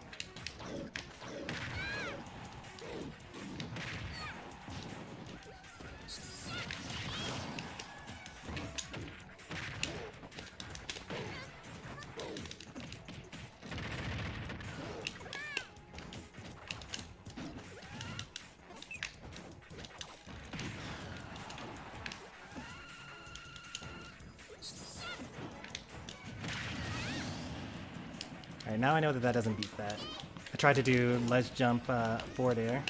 Alright, now I know that that doesn't beat that. I tried to do ledge jump forward air.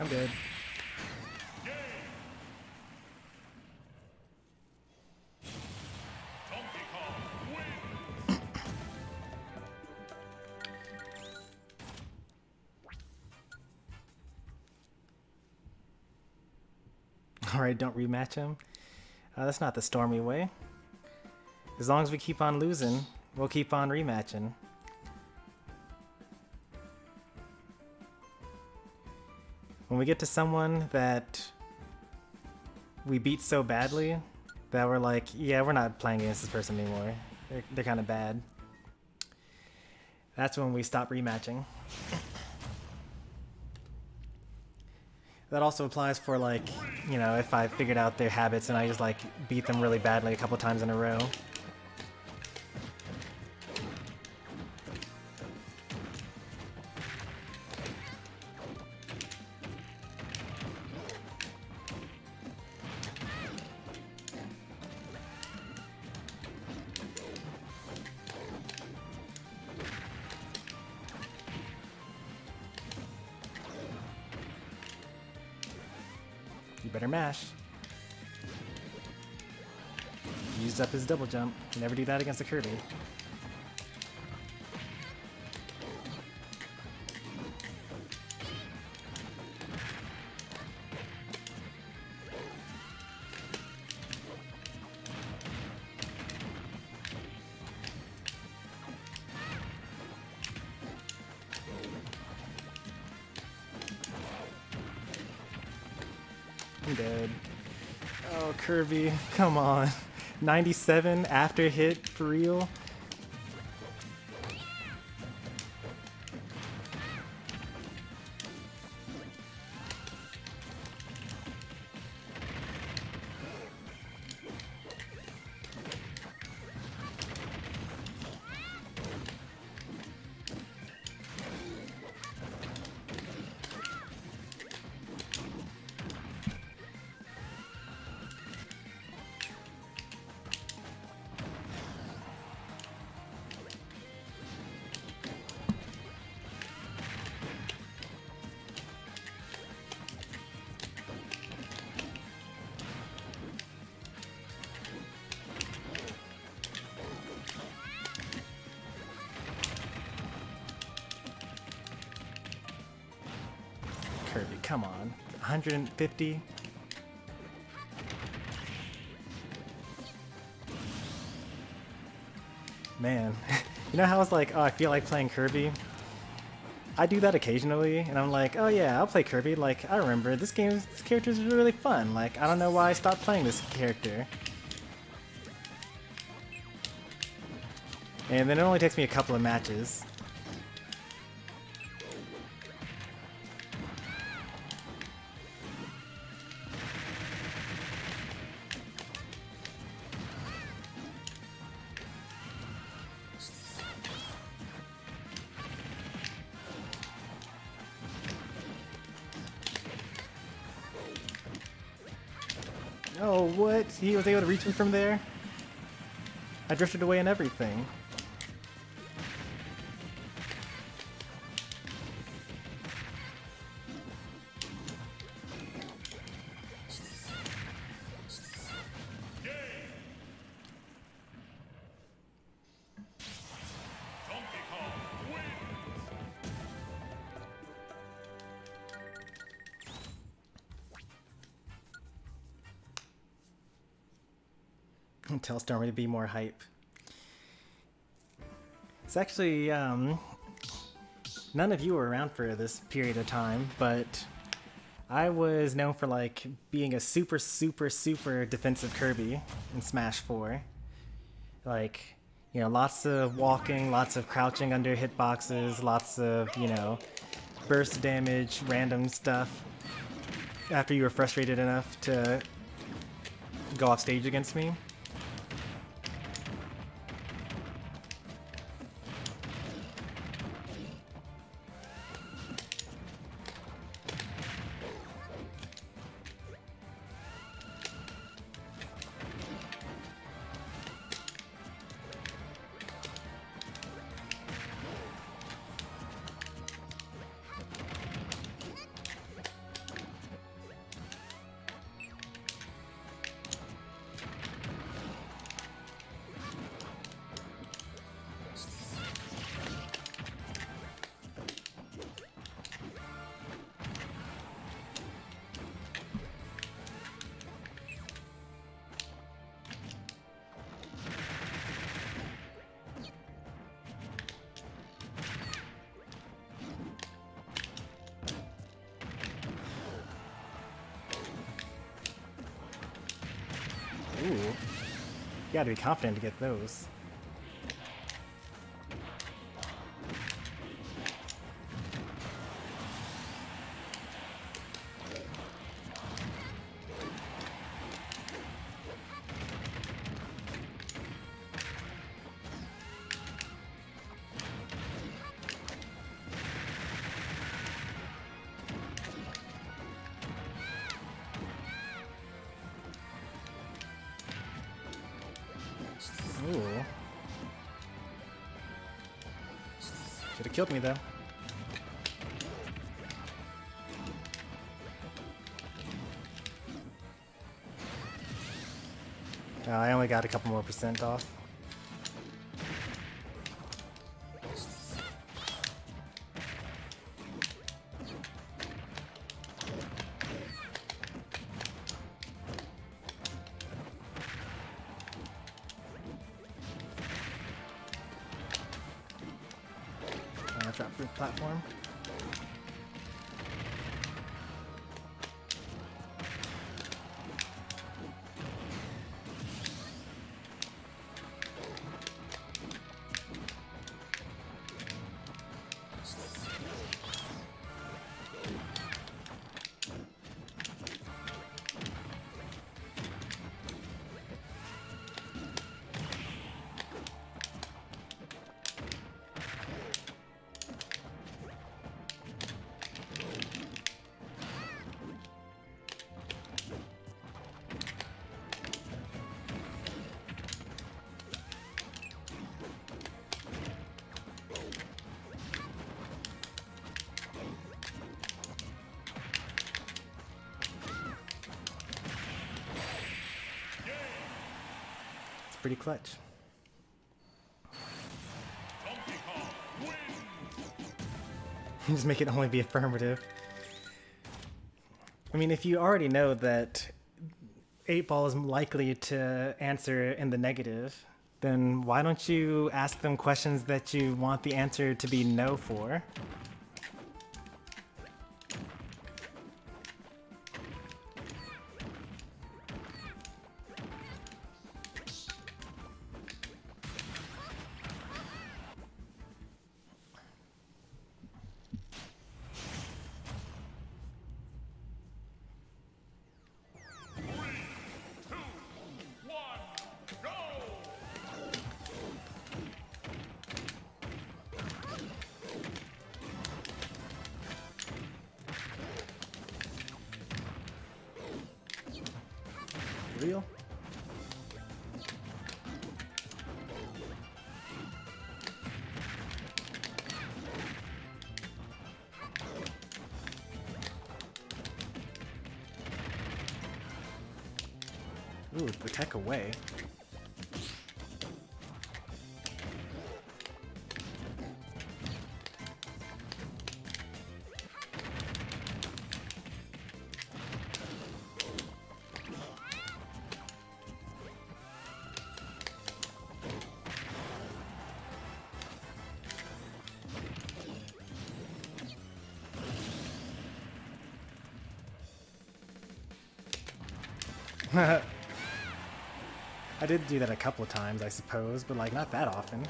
I'm good. Donkey Kong wins. Alright, don't rematch him. That's not the Stormy way. As long as we keep on losing, we'll keep on rematching. When we get to someone that we beat so badly that we're like, yeah, we're not playing against this person anymore. They're kind of bad. That's when we stop rematching. That also applies for, like, you know, if I figured out their habits and I just like beat them really badly a couple times in a row. You better mash. Used up his double jump. Never do that against a Kirby. I'm dead. Oh, Kirby, come on. 97 after hit, for real? Kirby, come on. 150? Man, you know how it's like, oh, I feel like playing Kirby? I do that occasionally, and I'm like, oh yeah, I'll play Kirby. Like, I remember, this character is really fun. Like, I don't know why I stopped playing this character. And then it only takes me a couple of matches. Oh, what? He was able to reach me from there? I drifted away and everything. Donkey Kong wins. Tell Stormy to be more hype. It's actually, none of you were around for this period of time, but I was known for, like, being a super defensive Kirby in Smash 4. Like, you know, lots of walking, lots of crouching under hitboxes, lots of, you know, burst damage, random stuff after you were frustrated enough to go off stage against me. gotta be confident to get those. Ooh. Should have killed me though. I only got a couple more % off. I've got fruit platform. Pretty clutch. Just make it only be affirmative. I mean, if you already know that 8-Ball is likely to answer in the negative, then why don't you ask them questions that you want the answer to be no for? Real? Ooh, the tech away. I did do that a couple of times, I suppose, but like not that often.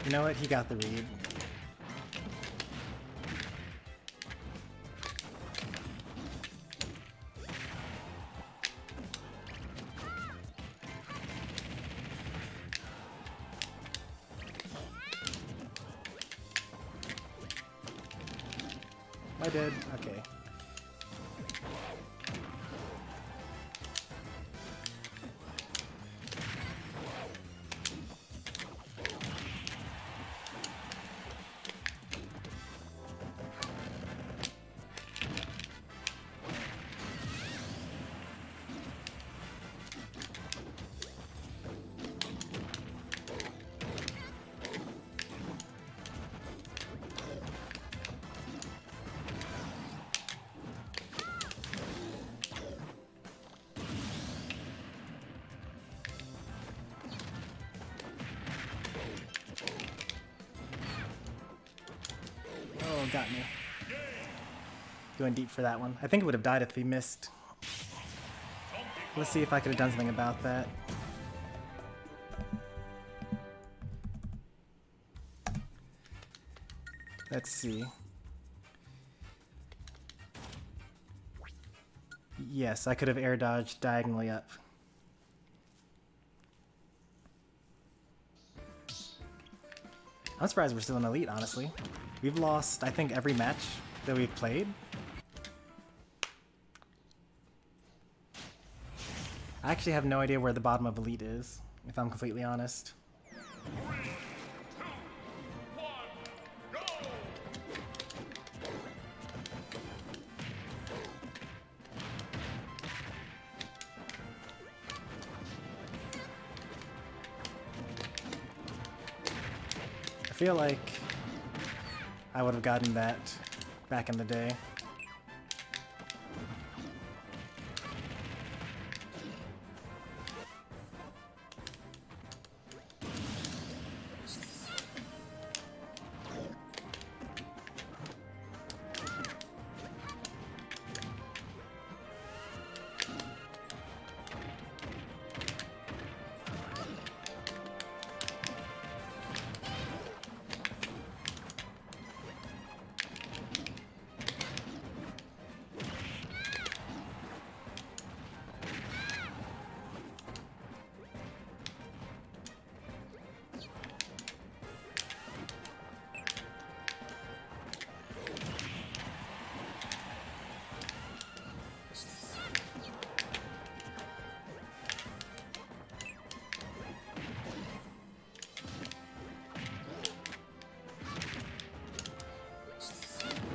You know what? He got the read. I did. Okay. Oh, got me. Going deep for that one. I think it would have died if he missed. Let's see if I could have done something about that. Let's see. Yes, I could have air dodged diagonally up. I'm surprised we're still in Elite, honestly. We've lost, I think, every match that we've played. I actually have no idea where the bottom of Elite is, if I'm completely honest. 3, 2, 1, go! I feel like I would have gotten that back in the day.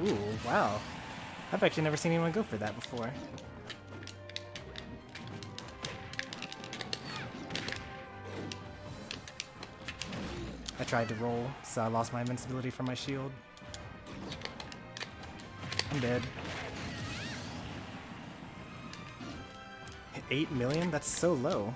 Ooh, wow. I've actually never seen anyone go for that before. I tried to roll, so I lost my invincibility from my shield. I'm dead. 8 million? That's so low.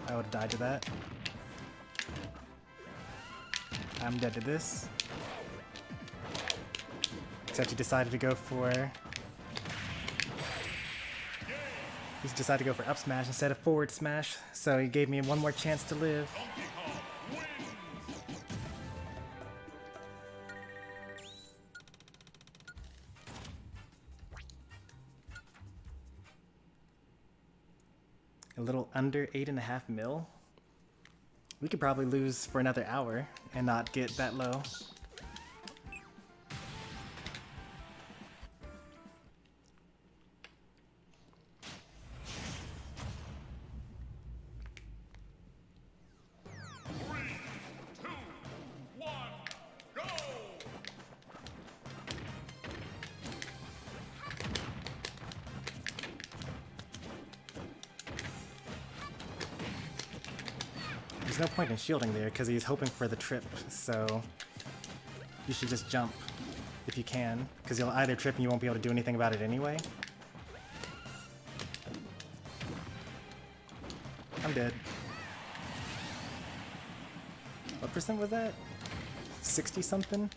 I would have died to that. I'm dead to this. Except he decided to go for... He's decided to go for up smash instead of forward smash, so he gave me one more chance to live. A little under 8.5 mil. We could probably lose for another hour and not get that low. There's no point in shielding there because he's hoping for the trip, so you should just jump if you can, because you'll either trip and you won't be able to do anything about it anyway. I'm dead. What percent was that? 60 something?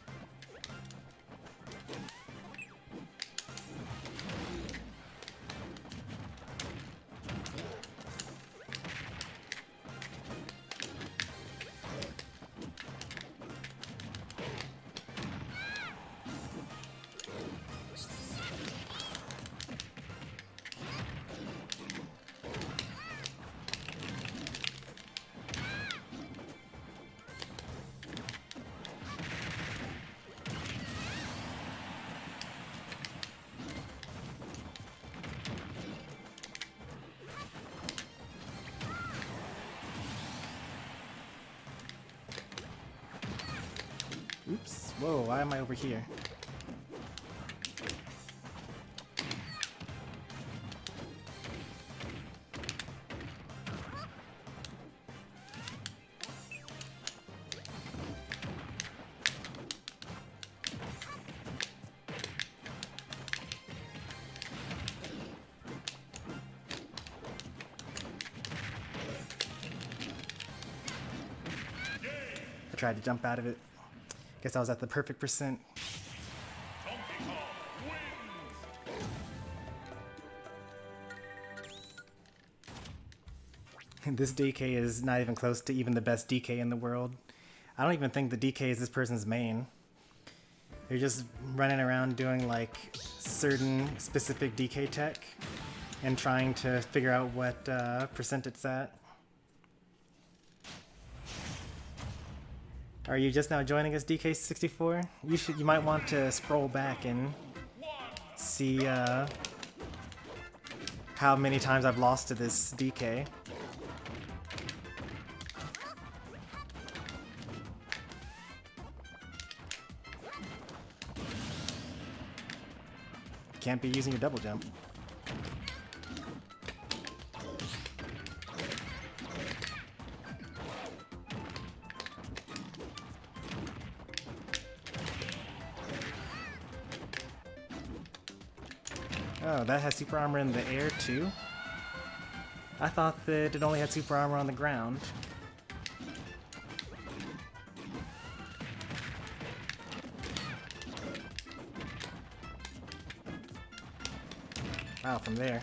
Oops. Whoa, why am I over here? I tried to jump out of it. Guess I was at the perfect percent. This DK is not even close to even the best DK in the world. I don't even think the DK is this person's main. They're just running around doing like certain specific DK tech and trying to figure out what percent it's at. Are you just now joining us, DK64? You might want to scroll back and see how many times I've lost to this DK. Can't be using your double jump. Oh, that has super armor in the air too? I thought that it only had super armor on the ground. Wow, from there.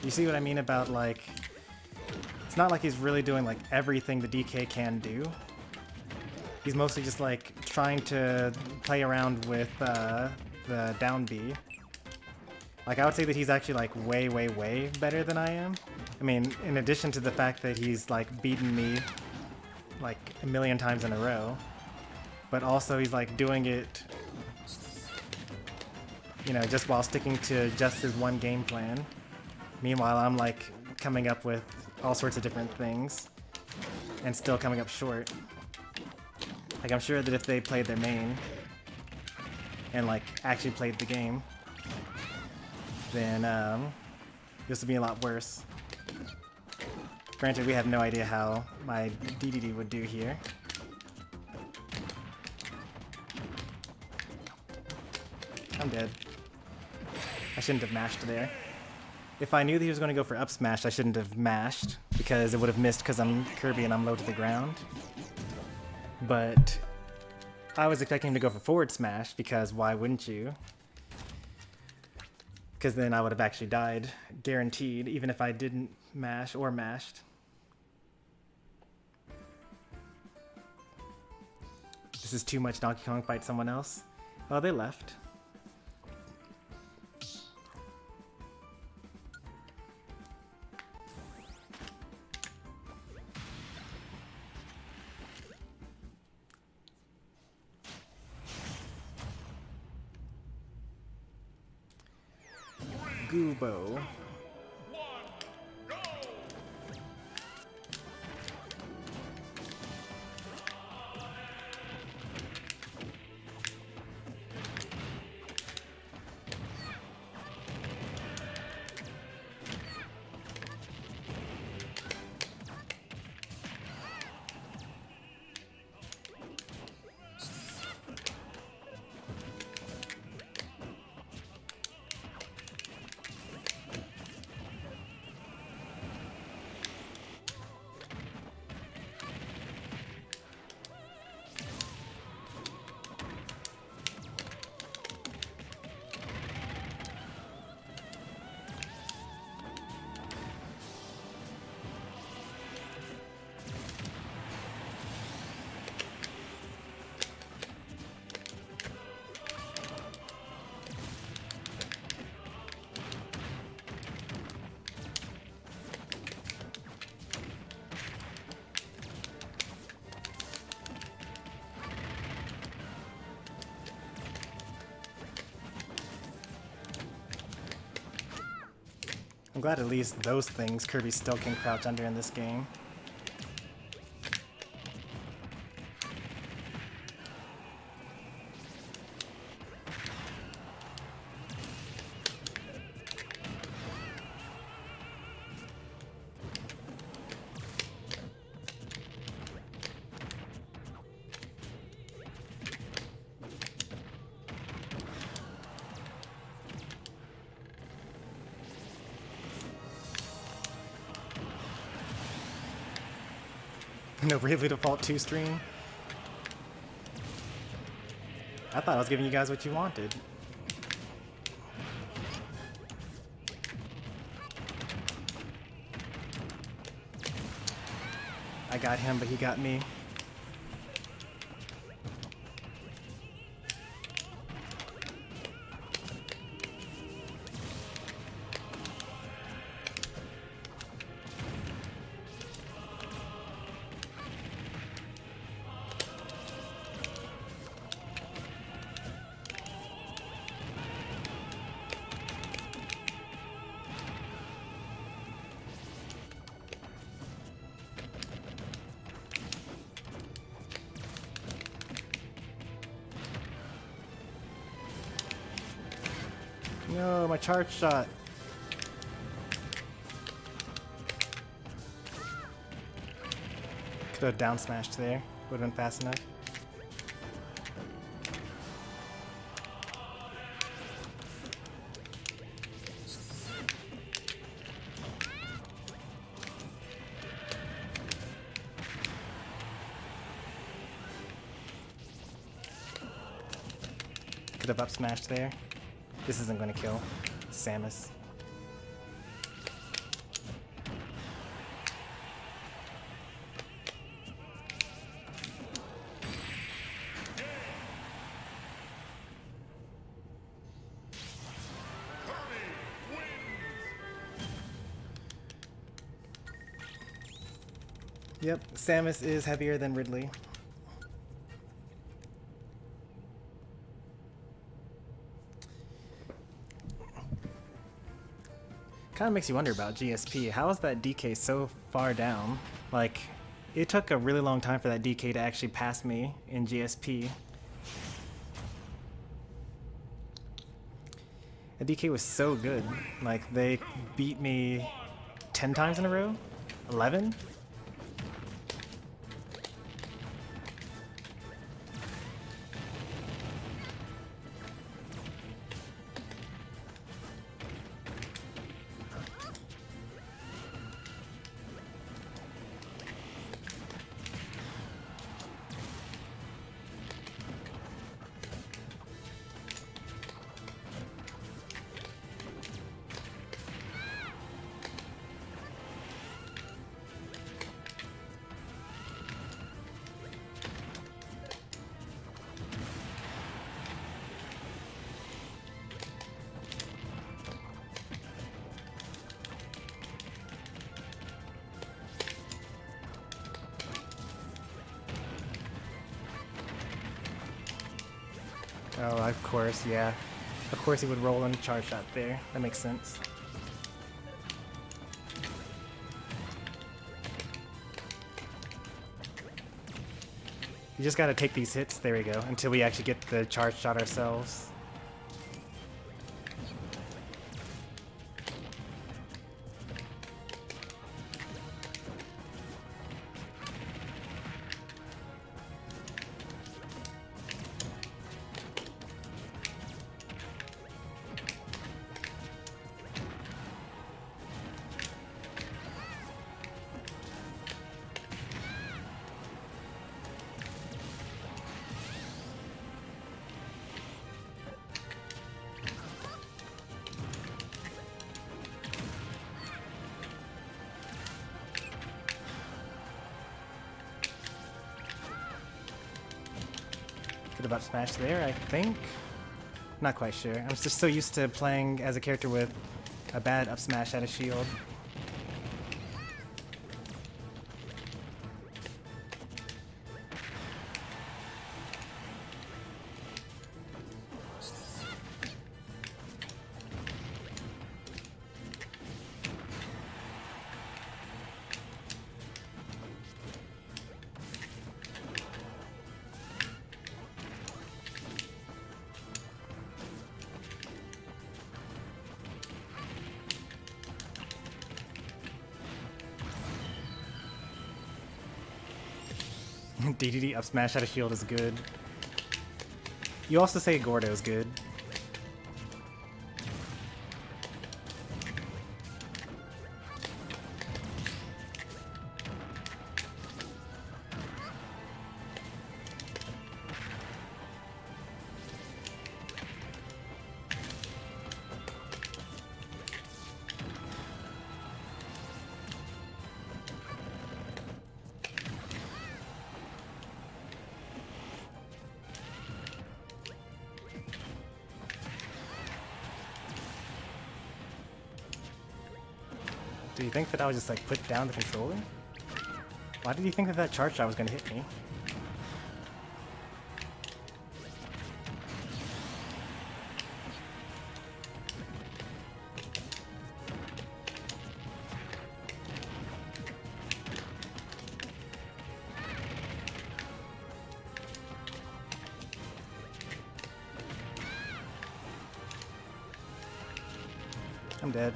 You see what I mean about, like, it's not like he's really doing like everything the DK can do. He's mostly just like trying to play around with the down B. Like, I would say that he's actually like way better than I am. I mean, in addition to the fact that he's like beaten me like a million times in a row, but also he's like doing it, you know, just while sticking to just his one game plan. Meanwhile, I'm like coming up with all sorts of different things and still coming up short. Like, I'm sure that if they played their main and like actually played the game, then this would be a lot worse. Granted, we have no idea how my Dedede would do here. I'm dead. I shouldn't have mashed there. If I knew that he was going to go for up smash, I shouldn't have mashed, because it would have missed because I'm Kirby and I'm low to the ground. But I was expecting him to go for forward smash, because why wouldn't you? Because then I would have actually died, guaranteed, even if I didn't mash or mashed. This is too much Donkey Kong fight someone else. Oh, they left. Goobo. I'm glad at least those things Kirby still can crouch under in this game. No Bravely Default 2 stream. I thought I was giving you guys what you wanted. I got him, but he got me. No, my charge shot. Could have down smashed there. Would have been fast enough. Could have up smashed there. This isn't going to kill Samus. Yep, Samus is heavier than Ridley. Kind of makes you wonder about GSP. How is that DK so far down? Like, it took a really long time for that DK to actually pass me in GSP. The DK was so good. Like, they beat me 10 times in a row? 11? Oh, of course, yeah. Of course he would roll in a charge shot there. That makes sense. You just gotta take these hits, there we go, until we actually get the charge shot ourselves. Could have up smashed there, I think. Not quite sure. I'm just so used to playing as a character with a bad up smash at a shield. Dedede up smash out of shield is good. You also say Gordo is good. So you think that I would just like put down the controller? Why did you think that that charge shot was gonna hit me? I'm dead.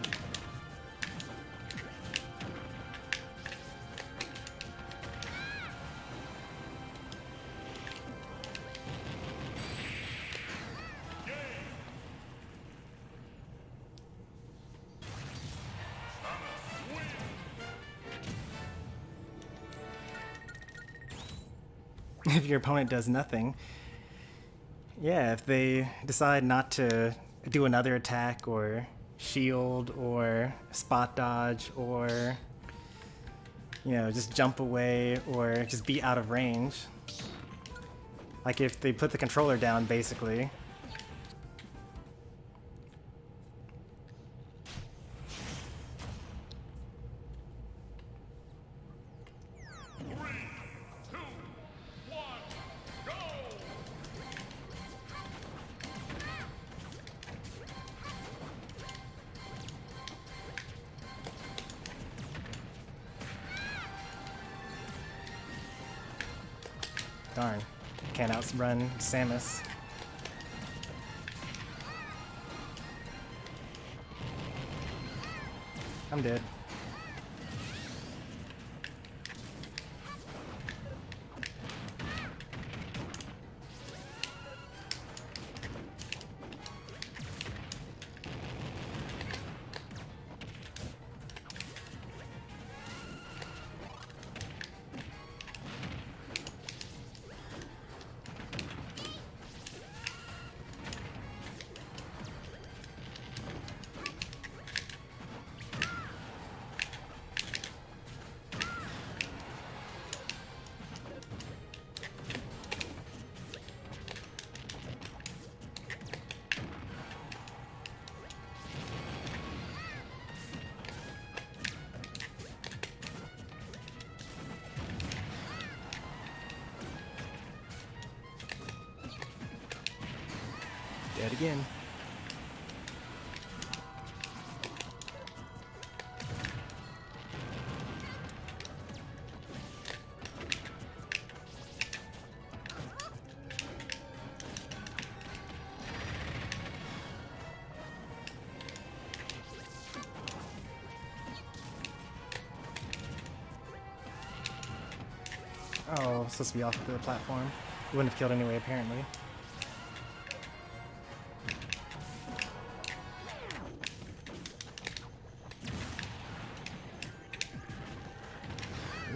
If your opponent does nothing, yeah, if they decide not to do another attack or shield or spot dodge or, you know, just jump away or just be out of range, like if they put the controller down basically, darn, can't outrun Samus. I'm dead. Dead again. Oh, supposed to be off the platform. You wouldn't have killed anyway, apparently.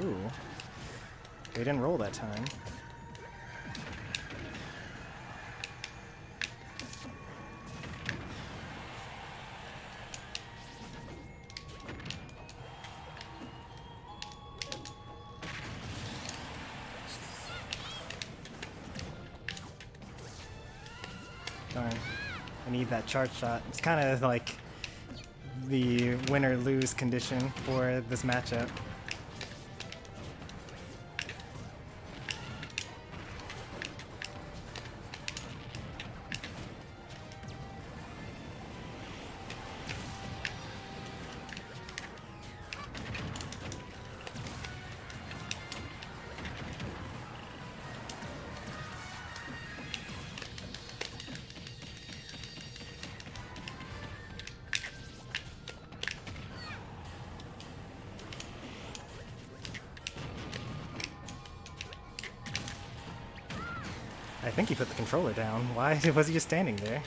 Ooh. They didn't roll that time. Darn. I need that charge shot. It's kind of like the win or lose condition for this matchup. I think he put the controller down. Why was he just standing there?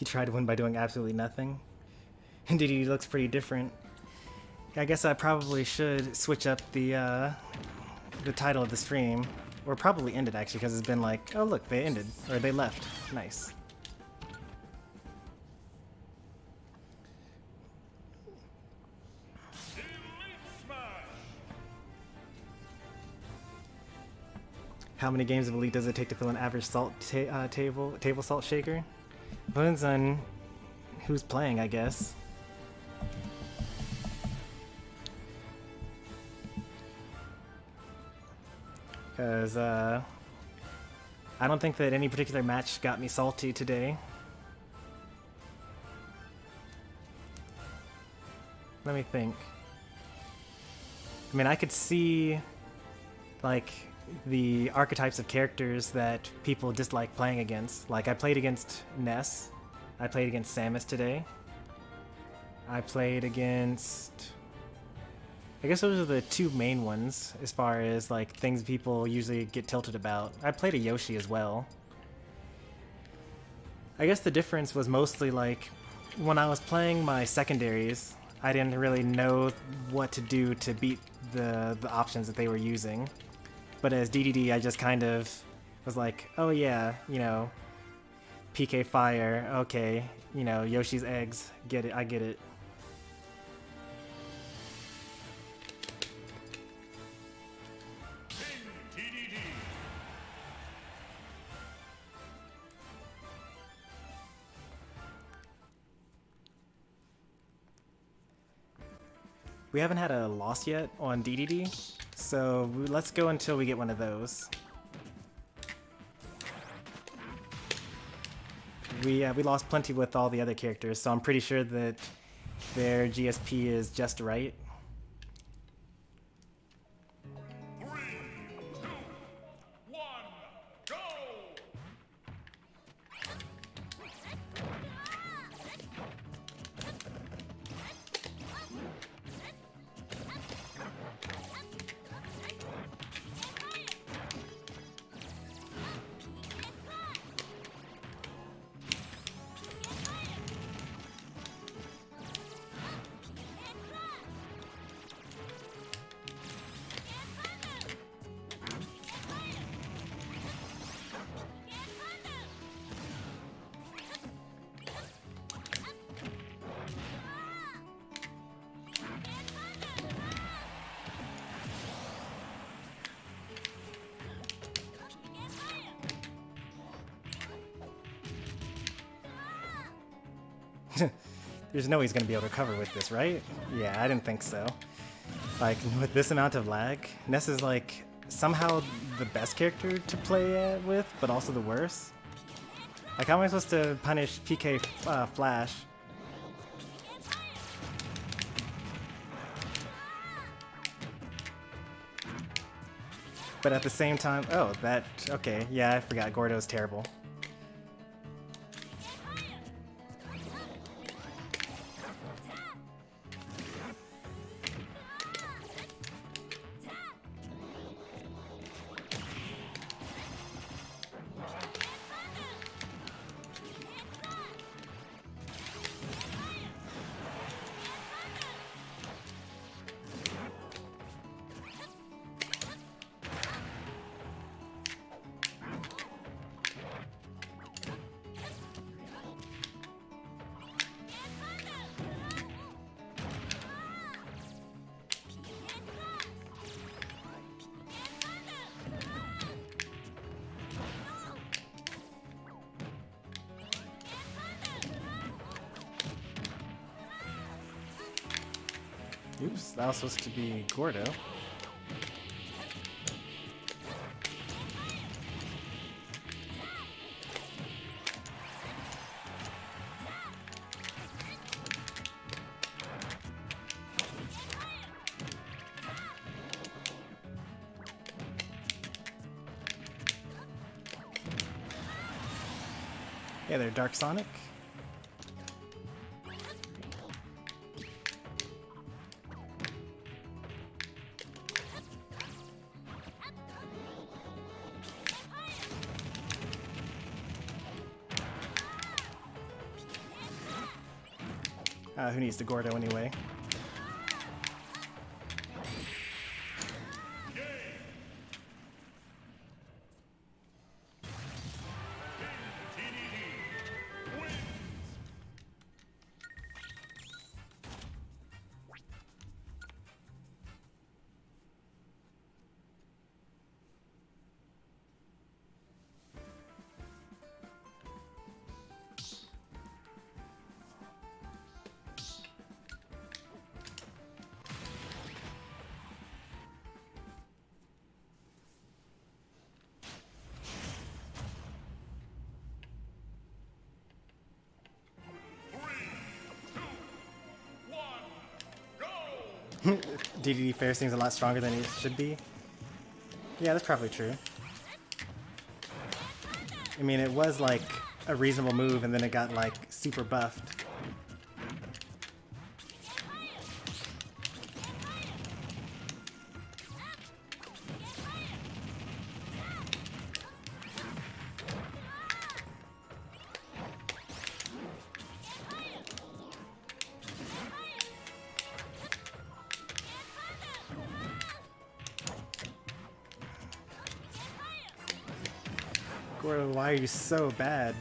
He tried to win by doing absolutely nothing. Indeed, he looks pretty different. I guess I probably should switch up the title of the stream, or probably end it actually, because it's been like, oh look, they ended, or they left. Nice. How many games of Elite does it take to fill an average salt table salt shaker? Depends on who's playing, I guess. Because I don't think that any particular match got me salty today. Let me think. I mean, I could see like the archetypes of characters that people dislike playing against. Like, I played against Ness. I played against Samus today. I played against... I guess those are the two main ones as far as like things people usually get tilted about. I played a Yoshi as well. I guess the difference was mostly like when I was playing my secondaries, I didn't really know what to do to beat the options that they were using. But as Dedede, I just kind of was like, oh yeah, you know, PK Fire, okay, you know, Yoshi's eggs, get it, I get it. We haven't had a loss yet on Dedede, so let's go until we get one of those. We lost plenty with all the other characters, so I'm pretty sure that their GSP is just right. 3, 2, 1, go! There's no way he's gonna be able to cover with this, right? Yeah, I didn't think so. Like, with this amount of lag, Ness is like somehow the best character to play with, but also the worst. Like, how am I supposed to punish PK Flash? But at the same time, oh, that, okay, yeah, I forgot, Gordo's terrible. Oops, that was supposed to be Gordo. Hey there, Dark Sonic. Who needs the Gordo anyway? DDD Fair seems a lot stronger than it should be. Yeah, that's probably true. I mean, it was like a reasonable move and then it got like super buffed. Gordo, why are you so bad?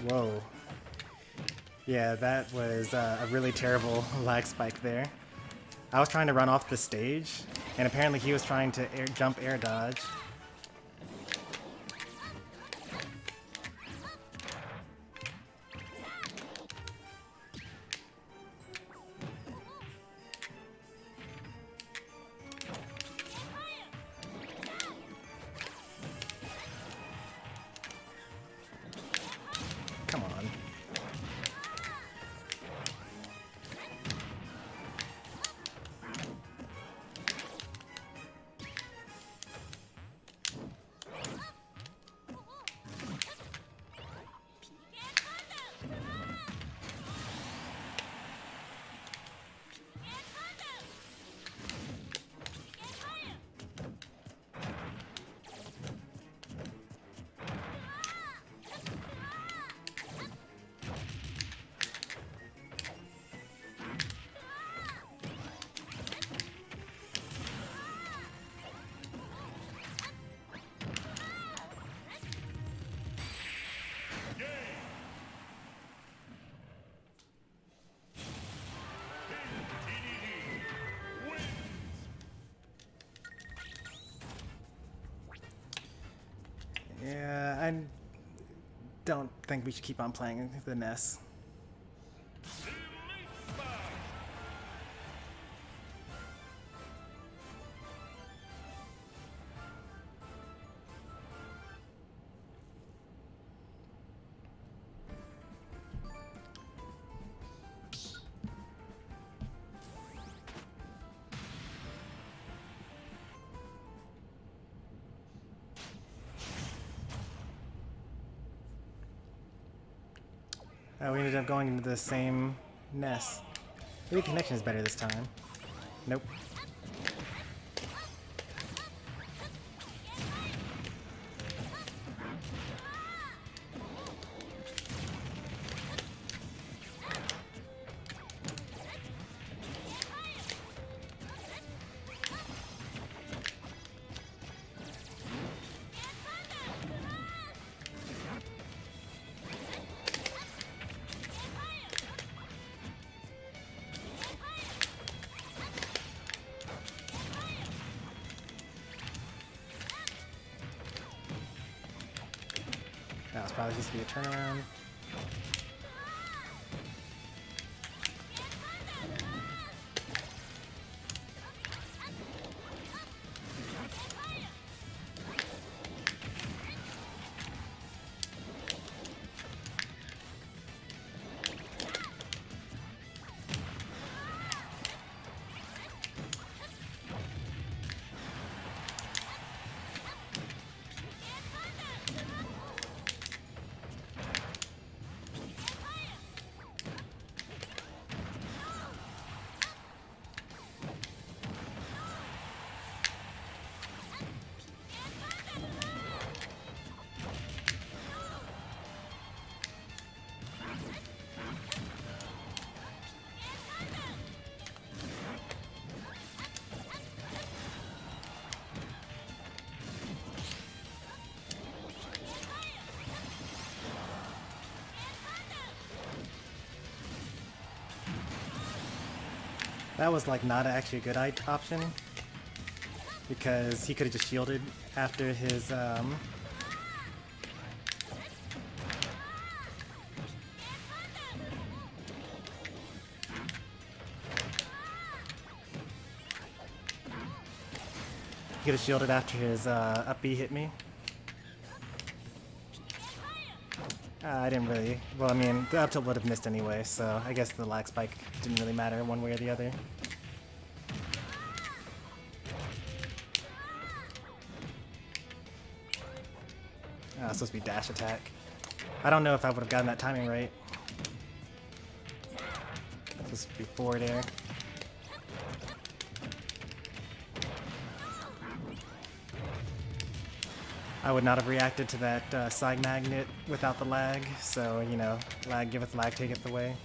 Whoa. Yeah, that was a really terrible lag spike there. I was trying to run off the stage, and apparently he was trying to jump air dodge. Come on. Yeah, I don't think we should keep on playing the NES. We ended up going into the same NES. Maybe connection is better this time. Nope. That was probably supposed to be a turnaround. That was like not actually a good option because he could have just shielded after his he could have shielded after his up B hit me. I didn't really. Well, I mean, the up tilt would have missed anyway, so I guess the lag spike didn't really matter one way or the other. It's supposed to be dash attack. I don't know if I would have gotten that timing right. It's supposed to be forward air. I would not have reacted to that side magnet without the lag, so, you know, lag giveth, lag taketh away.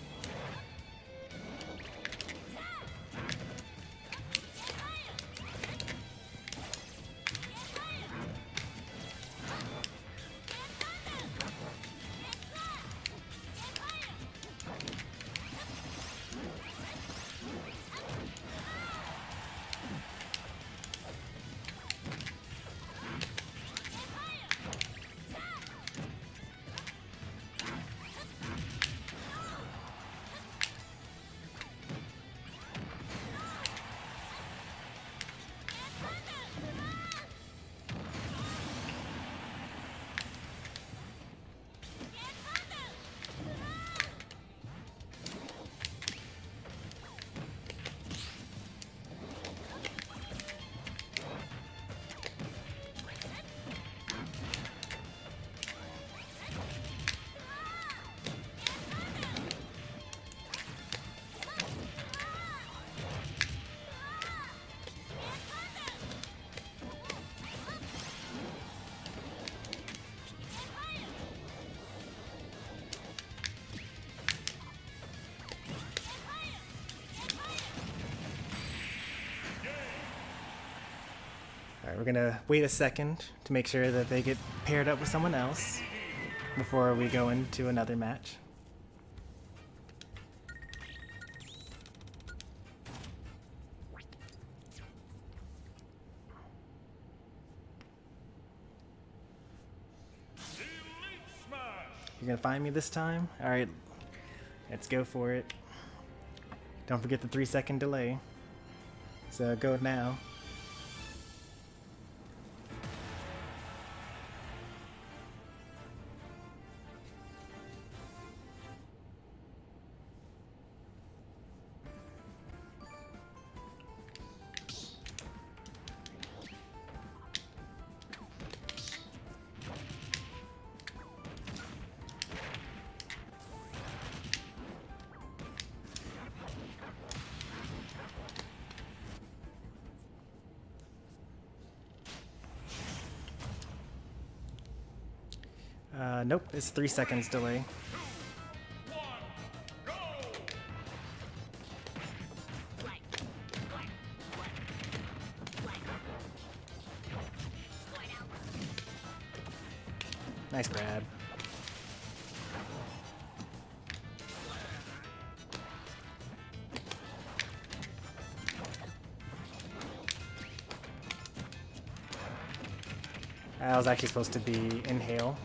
Alright, we're gonna wait a second to make sure that they get paired up with someone else before we go into another match. You're gonna find me this time? Alright, let's go for it. Don't forget the 3-second delay. So go now. Nope, it's 3 seconds delay. Nice grab. That was actually supposed to be inhale.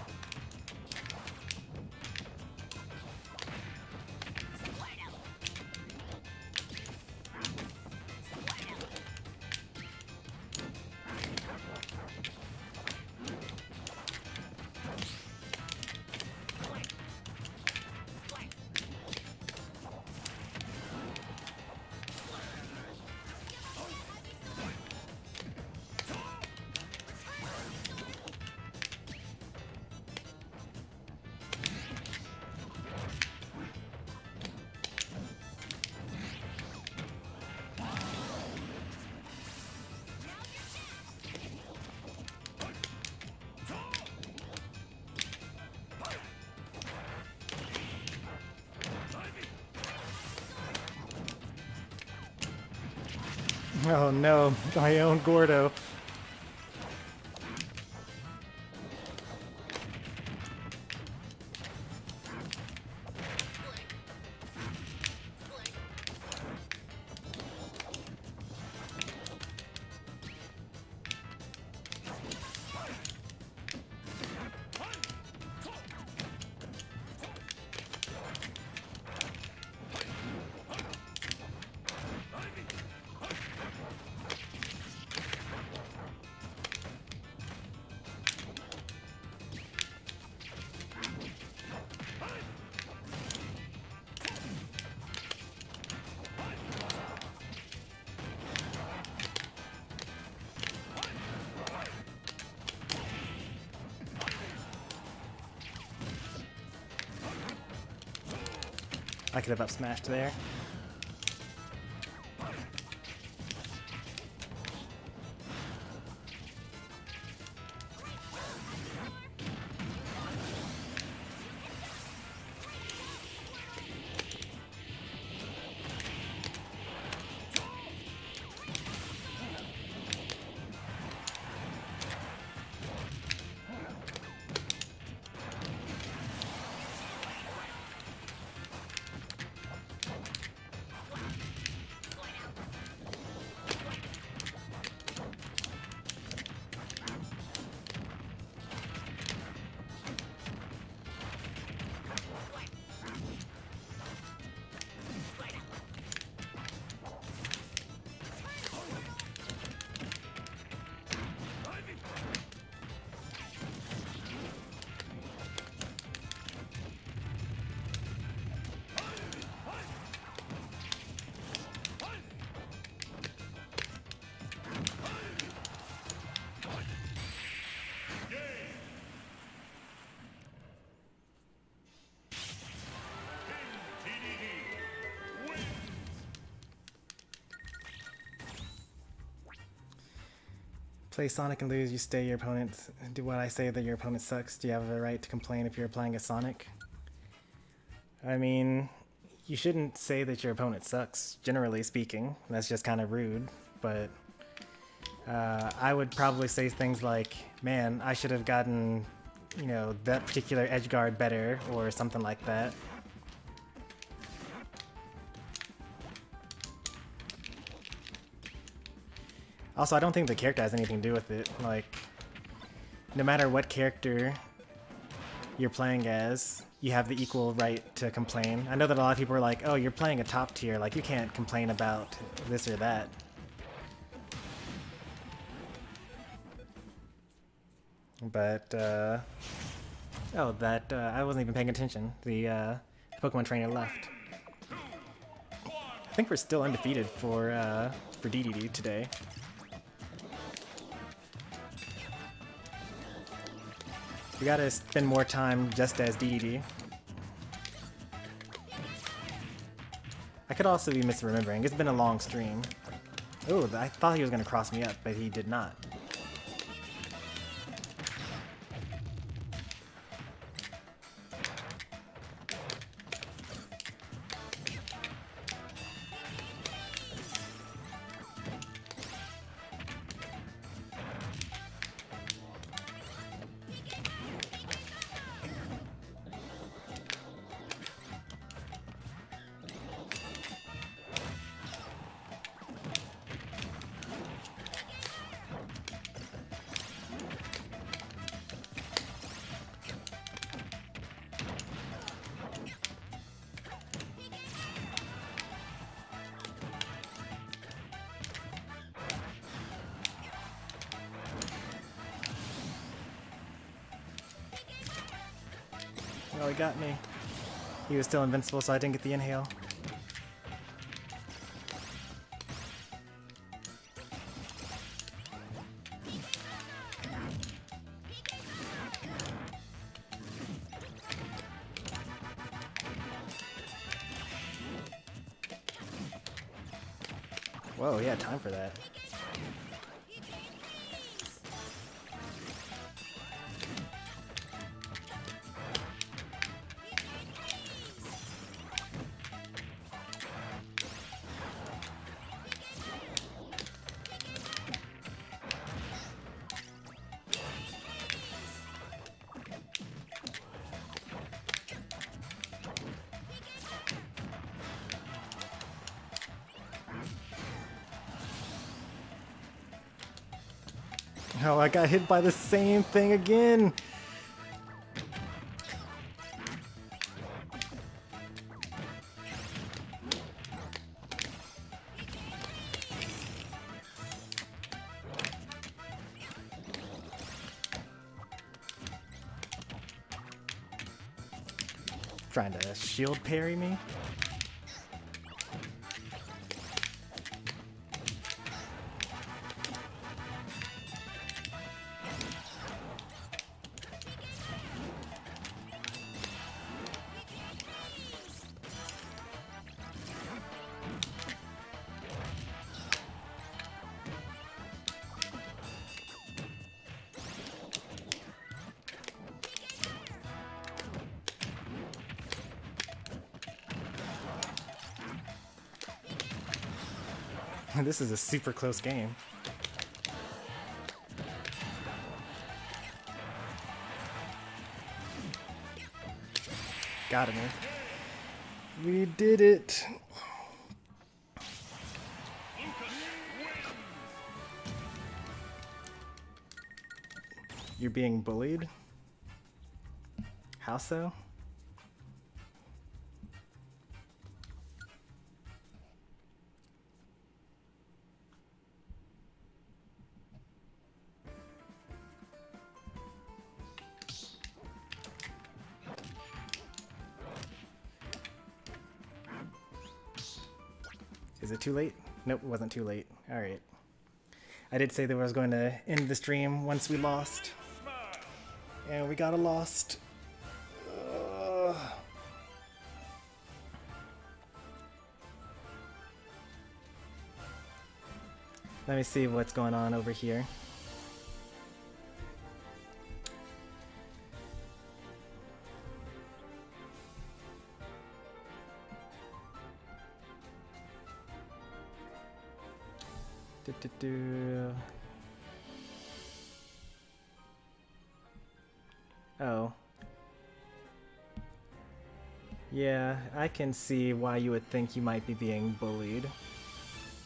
Oh no, my own Gordo. I could have up smashed there. Play Sonic and lose, you stay your opponent. Do what I say that your opponent sucks? Do you have a right to complain if you're playing as Sonic? I mean, you shouldn't say that your opponent sucks, generally speaking. That's just kind of rude, but I would probably say things like, man, I should have gotten, you know, that particular edge guard better, or something like that. Also, I don't think the character has anything to do with it. Like, no matter what character you're playing as, you have the equal right to complain. I know that a lot of people are like, oh, you're playing a top tier, like you can't complain about this or that. But, oh, that, I wasn't even paying attention. The Pokemon trainer left. I think we're still undefeated for Dedede today. We gotta spend more time just as Dedede. I could also be misremembering. It's been a long stream. Oh, I thought he was gonna cross me up, but he did not. Oh, he got me. He was still invincible, so I didn't get the inhale. Whoa, he had time for that. Oh, I got hit by the same thing again! Trying to shield parry me? This is a super close game. Got him. We did it. You're being bullied? How so? Is it too late? Nope, it wasn't too late. Alright. I did say that I was going to end the stream once we lost. And we got a lost. Let me see what's going on over here. Oh. Yeah, I can see why you would think you might be being bullied.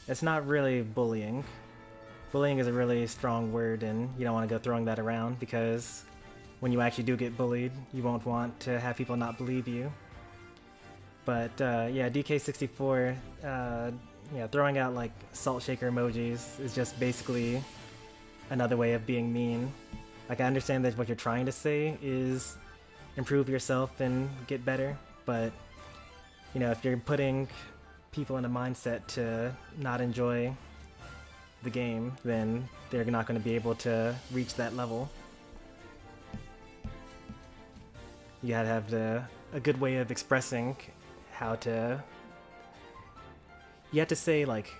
It's not really bullying. Bullying is a really strong word, and you don't want to go throwing that around, because when you actually do get bullied, you won't want to have people not believe you. But yeah, DK64, yeah, throwing out like salt shaker emojis is just basically another way of being mean. Like, I understand that what you're trying to say is improve yourself and get better, but you know, if you're putting people in a mindset to not enjoy the game, then they're not going to be able to reach that level. You gotta have a good way of expressing how to... You have to say, like,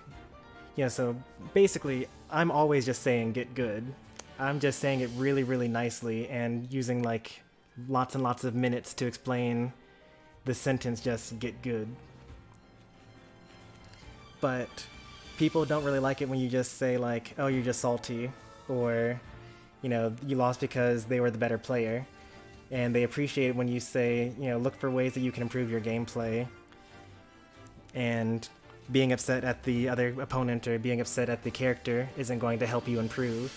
you know, so basically I'm always just saying get good. I'm just saying it really, really nicely and using like lots and lots of minutes to explain the sentence just get good. But people don't really like it when you just say like, oh, you're just salty, or, you know, you lost because they were the better player. And they appreciate it when you say, you know, look for ways that you can improve your gameplay. And being upset at the other opponent or being upset at the character isn't going to help you improve.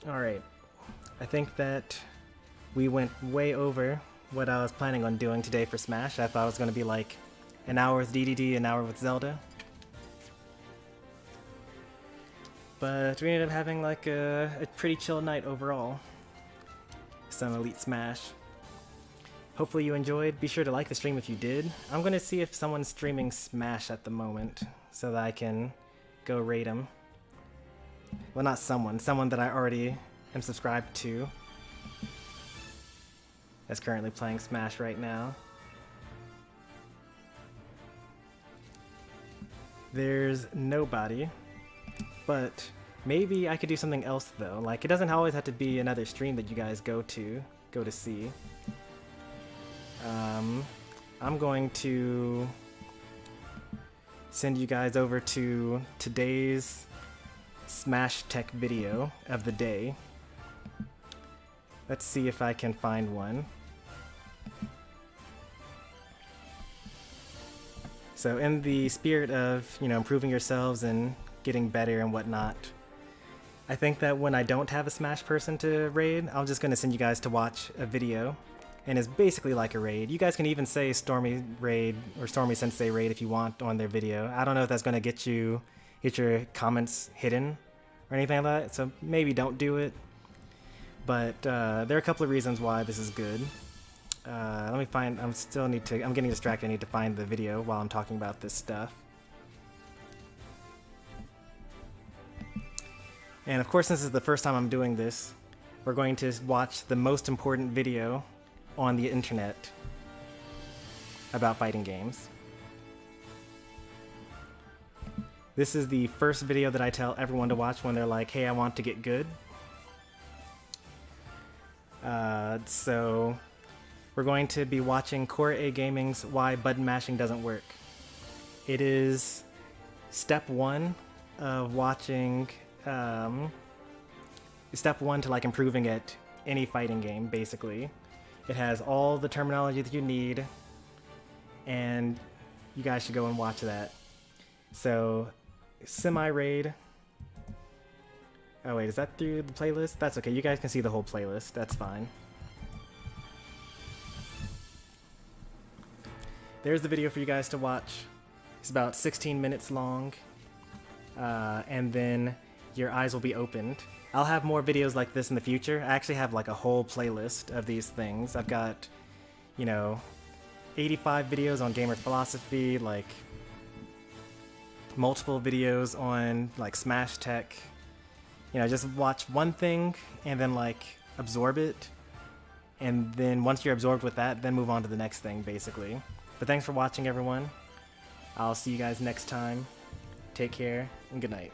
Alright, I think that we went way over what I was planning on doing today for Smash. I thought it was going to be like an hour with Dedede, an hour with Zelda. But we ended up having like a pretty chill night overall. Some Elite Smash. Hopefully you enjoyed. Be sure to like the stream if you did. I'm going to see if someone's streaming Smash at the moment so that I can go raid them. Well, not someone that I already am subscribed to that's currently playing Smash right now. There's nobody, but maybe I could do something else though. Like, it doesn't always have to be another stream that you guys go to see. I'm going to send you guys over to today's Smash Tech video of the day. Let's see if I can find one. So in the spirit of, you know, improving yourselves and getting better and whatnot, I think that when I don't have a Smash person to raid, I'm just going to send you guys to watch a video. And it's basically like a raid. You guys can even say Stormy raid or Stormy Sensei raid if you want on their video. I don't know if that's going to get your comments hidden or anything like that, so maybe don't do it. But there are a couple of reasons why this is good. Let me find, I'm getting distracted. I need to find the video while I'm talking about this stuff. And of course, since this is the first time I'm doing this, we're going to watch the most important video on the internet about fighting games. This is the first video that I tell everyone to watch when they're like, hey, I want to get good. So we're going to be watching Core A Gaming's Why Button Mashing Doesn't Work. It is step one of watching, step one to like improving at any fighting game, basically. It has all the terminology that you need, and you guys should go and watch that. So, semi-raid. Oh wait, is that through the playlist? That's okay, you guys can see the whole playlist, that's fine. There's the video for you guys to watch. It's about 16 minutes long, and then your eyes will be opened. I'll have more videos like this in the future. I actually have like a whole playlist of these things. I've got, you know, 85 videos on gamer philosophy, like multiple videos on like Smash Tech. You know, just watch one thing and then like absorb it. And then once you're absorbed with that, then move on to the next thing, basically. But thanks for watching, everyone. I'll see you guys next time. Take care and good night.